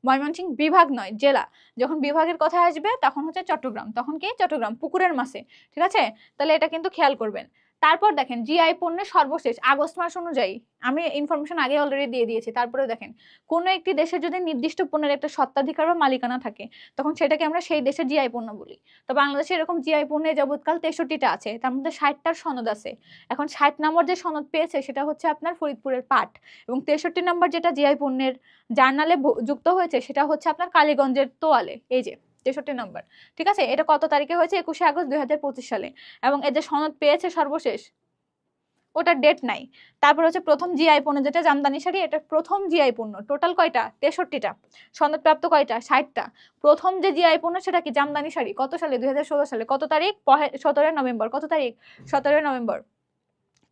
ময়মনসিংহ বিভাগ নয়, জেলা। যখন বিভাগের কথা আসবে তখন হচ্ছে চট্টগ্রাম, তখন কি চট্টগ্রাম পুকুরের মাছে, ঠিক আছে। তাহলে এটা কিন্তু খেয়াল করবেন। তারপর দেখেন জিআই পণ্যের সর্বশেষ আগস্ট মাস অনুযায়ী, আমি ইনফরমেশন আগে অলরেডি দিয়ে দিয়েছি, তারপরে দেখেন কোনো একটি দেশে যদি নির্দিষ্ট পণ্যের একটা স্বত্বাধিকার বা মালিকানা থাকে, তখন সেটাকে আমরা সেই দেশের জিআই পণ্য বলি। তো বাংলাদেশে এরকম জিআই পণ্যে যাবৎকাল 63টা আছে, তার মধ্যে 60টার সনদ আছে। এখন 60 নম্বর যে সনদ পেয়েছে সেটা হচ্ছে আপনার ফরিদপুরের পাট, এবং 63 নম্বর যেটা জিআই পণ্যের জার্নালে যুক্ত হয়েছে সেটা হচ্ছে আপনার কালীগঞ্জের তোয়ালে, এই যে 63 নম্বর, ঠিক আছে। এটা কত তারিখে হয়েছে? 21শে আগস্ট 2025 সালে। এবং এদের সনদ পেয়েছে সর্বশেষ, ওটার ডেট নাই। তারপর হচ্ছে প্রথম জিআই পণ্য যেটা জামদানি শাড়ি, এটা প্রথম জিআই পণ্য। টোটাল কয়টা? 63টা। সনদপ্রাপ্ত কয়টা? 60টা। প্রথম যে জিআই পণ্য সেটা কি? জামদানি শাড়ি। কত সালে? 2016 সালে। কত তারিখ? 17 নভেম্বর। কত তারিখ? 17 নভেম্বর।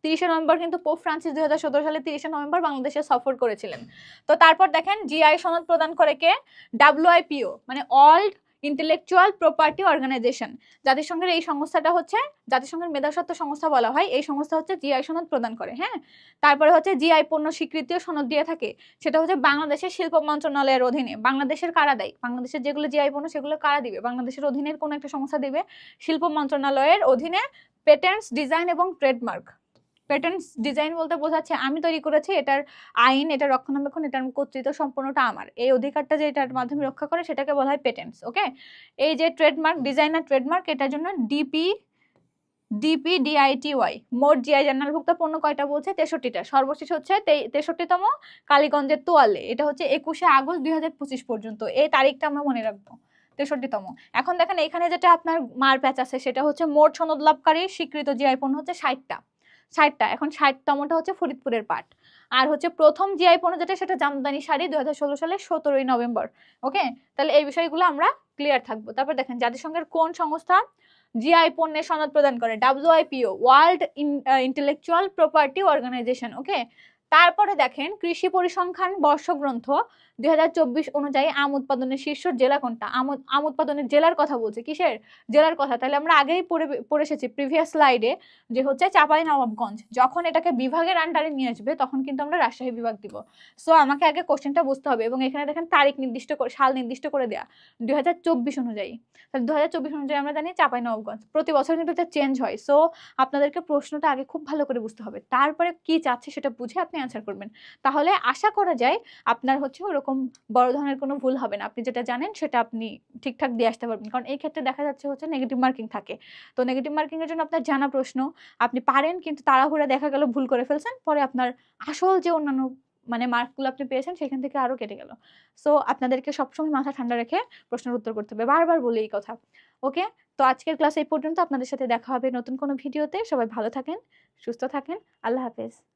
30শে নভেম্বর কিন্তু পোপ ফ্রান্সিস 2017 সালে 30শে নভেম্বর বাংলাদেশে সফর করেছিলেন। তো তারপর দেখেন জিআই সনদ প্রদান করে কে? ডাব্লিউআইপিও, মানে ওয়ার্ল্ড ইন্টেলেকচুয়াল প্রপার্টি অর্গানাইজেশন। জাতিসংঘের এই সংস্থাটা হচ্ছে, জাতিসংঘের মেধাস্বত্ব সংস্থা বলা হয়, এই সংস্থা হচ্ছে জিআই সনদ প্রদান করে, হ্যাঁ। তারপরে হচ্ছে জিআই পণ্য স্বীকৃতিও সনদ দিয়ে থাকে, সেটা হচ্ছে বাংলাদেশের শিল্প মন্ত্রণালয়ের অধীনে। বাংলাদেশের কারা দেয়? বাংলাদেশের যেগুলো জিআই পণ্য সেগুলো কারা দিবে? বাংলাদেশের অধীনের কোন একটা সংস্থা দিবে, শিল্প মন্ত্রণালয়ের অধীনে। পেটেন্টস, ডিজাইন এবং ট্রেডমার্ক। প্যাটার্নস ডিজাইন বলতে বোঝাচ্ছে আমি তৈরি করেছি, এটার আইন, এটা রক্ষণাবেক্ষণ, এটার কর্তৃত্ব সম্পূর্ণটা আমার। এই অধিকারটা যে এটার মাধ্যমে রক্ষা করে সেটাকে বলা হয় পেটেন্টস, ওকে। এই যে ট্রেডমার্ক, ডিজাইন আর ট্রেডমার্ক, এটার জন্য ডিপিডিআইটিওয়াই। মোট জিআই জার্নালভুক্ত পণ্য কয়টা বলছে? 63টা। সর্বশেষ হচ্ছে 63তম কালীগঞ্জের তোয়ালে, এটা হচ্ছে 21শে আগস্ট 2025 পর্যন্ত। এই তারিখটা আমরা মনে রাখবো, 63তম। এখন দেখেন এখানে যেটা আপনার মার প্যাচ আছে সেটা হচ্ছে মোট সনদ লাভকারী স্বীকৃত জিআই পণ্য হচ্ছে 60টা। এখন 60তমটা হচ্ছে ফরিদপুরের পাট। আর হচ্ছে প্রথম জিআই পণ্য যেটা সেটা জামদানি শাড়ি 2016 সালের 17 নভেম্বর, ওকে। তাহলে এই বিষয়গুলো আমরা ক্লিয়ার থাকবো। তারপর দেখেন জাতিসংঘের কোন সংস্থা জিআই পণ্যের সনদ প্রদান করে? WIPO, world intellectual property organisation, okay. তারপরে দেখেন কৃষি পরিসংখ্যান বর্ষগ্রন্থ 2024 অনুযায়ী আম উৎপাদনের শীর্ষ জেলা কোনটা? আম উৎপাদনের জেলার কথা বলছে, কিসের জেলার কথা? তাহলে আমরা আগেই পড়ে এসেছি প্রিভিয়াস স্লাইডে, যে হচ্ছে চাঁপাইনবাবগঞ্জ। যখন এটাকে বিভাগের আন্ডারে নিয়ে আসবে তখন কিন্তু আমরা রাজশাহী বিভাগ দিব। সো আমাকে আগে কোশ্চেনটা বুঝতে হবে, এবং এখানে দেখেন তারিখ নির্দিষ্ট করে, সাল নির্দিষ্ট করে দেয়া 2024 অনুযায়ী। তাহলে 2024 অনুযায়ী আমরা জানি চাঁপাইনবাবগঞ্জ। প্রতি বছর কিন্তু এটা চেঞ্জ হয়। সো আপনাদেরকে প্রশ্নটা আগে খুব ভালো করে বুঝতে হবে, তারপরে কি চাচ্ছে সেটা বুঝে আপনি অ্যান্সার করবেন। তাহলে আশা করা যায় আপনার হচ্ছে ওরকম বড় ধরনের কোনো ভুল হবে না, আপনি যেটা জানেন সেটা আপনি ঠিকঠাক দিয়ে আসতে পারবেন। কারণ এই ক্ষেত্রে দেখা যাচ্ছে হচ্ছে নেগেটিভ মার্কিং থাকে। তো নেগেটিভ মার্কিং এর জন্য আপনার জানা প্রশ্ন আপনি পারেন, কিন্তু তাড়াহুড়া দেখা গেল ভুল করে ফেলছেন, পরে আপনার আসল যে অন্যান্য মানে মার্কগুলো আপনি পেয়েছেন সেখান থেকে আরো কেটে গেল। সো আপনাদেরকে সবসময় মাথা ঠান্ডা রেখে প্রশ্নের উত্তর করতে হবে। বারবার বলি এই কথা। ওকে? তো আজকের ক্লাস এই পর্যন্ত। আপনাদের সাথে দেখা হবে নতুন কোনো ভিডিওতে। সবাই ভালো থাকেন, সুস্থ থাকেন। আল্লাহ হাফেজ।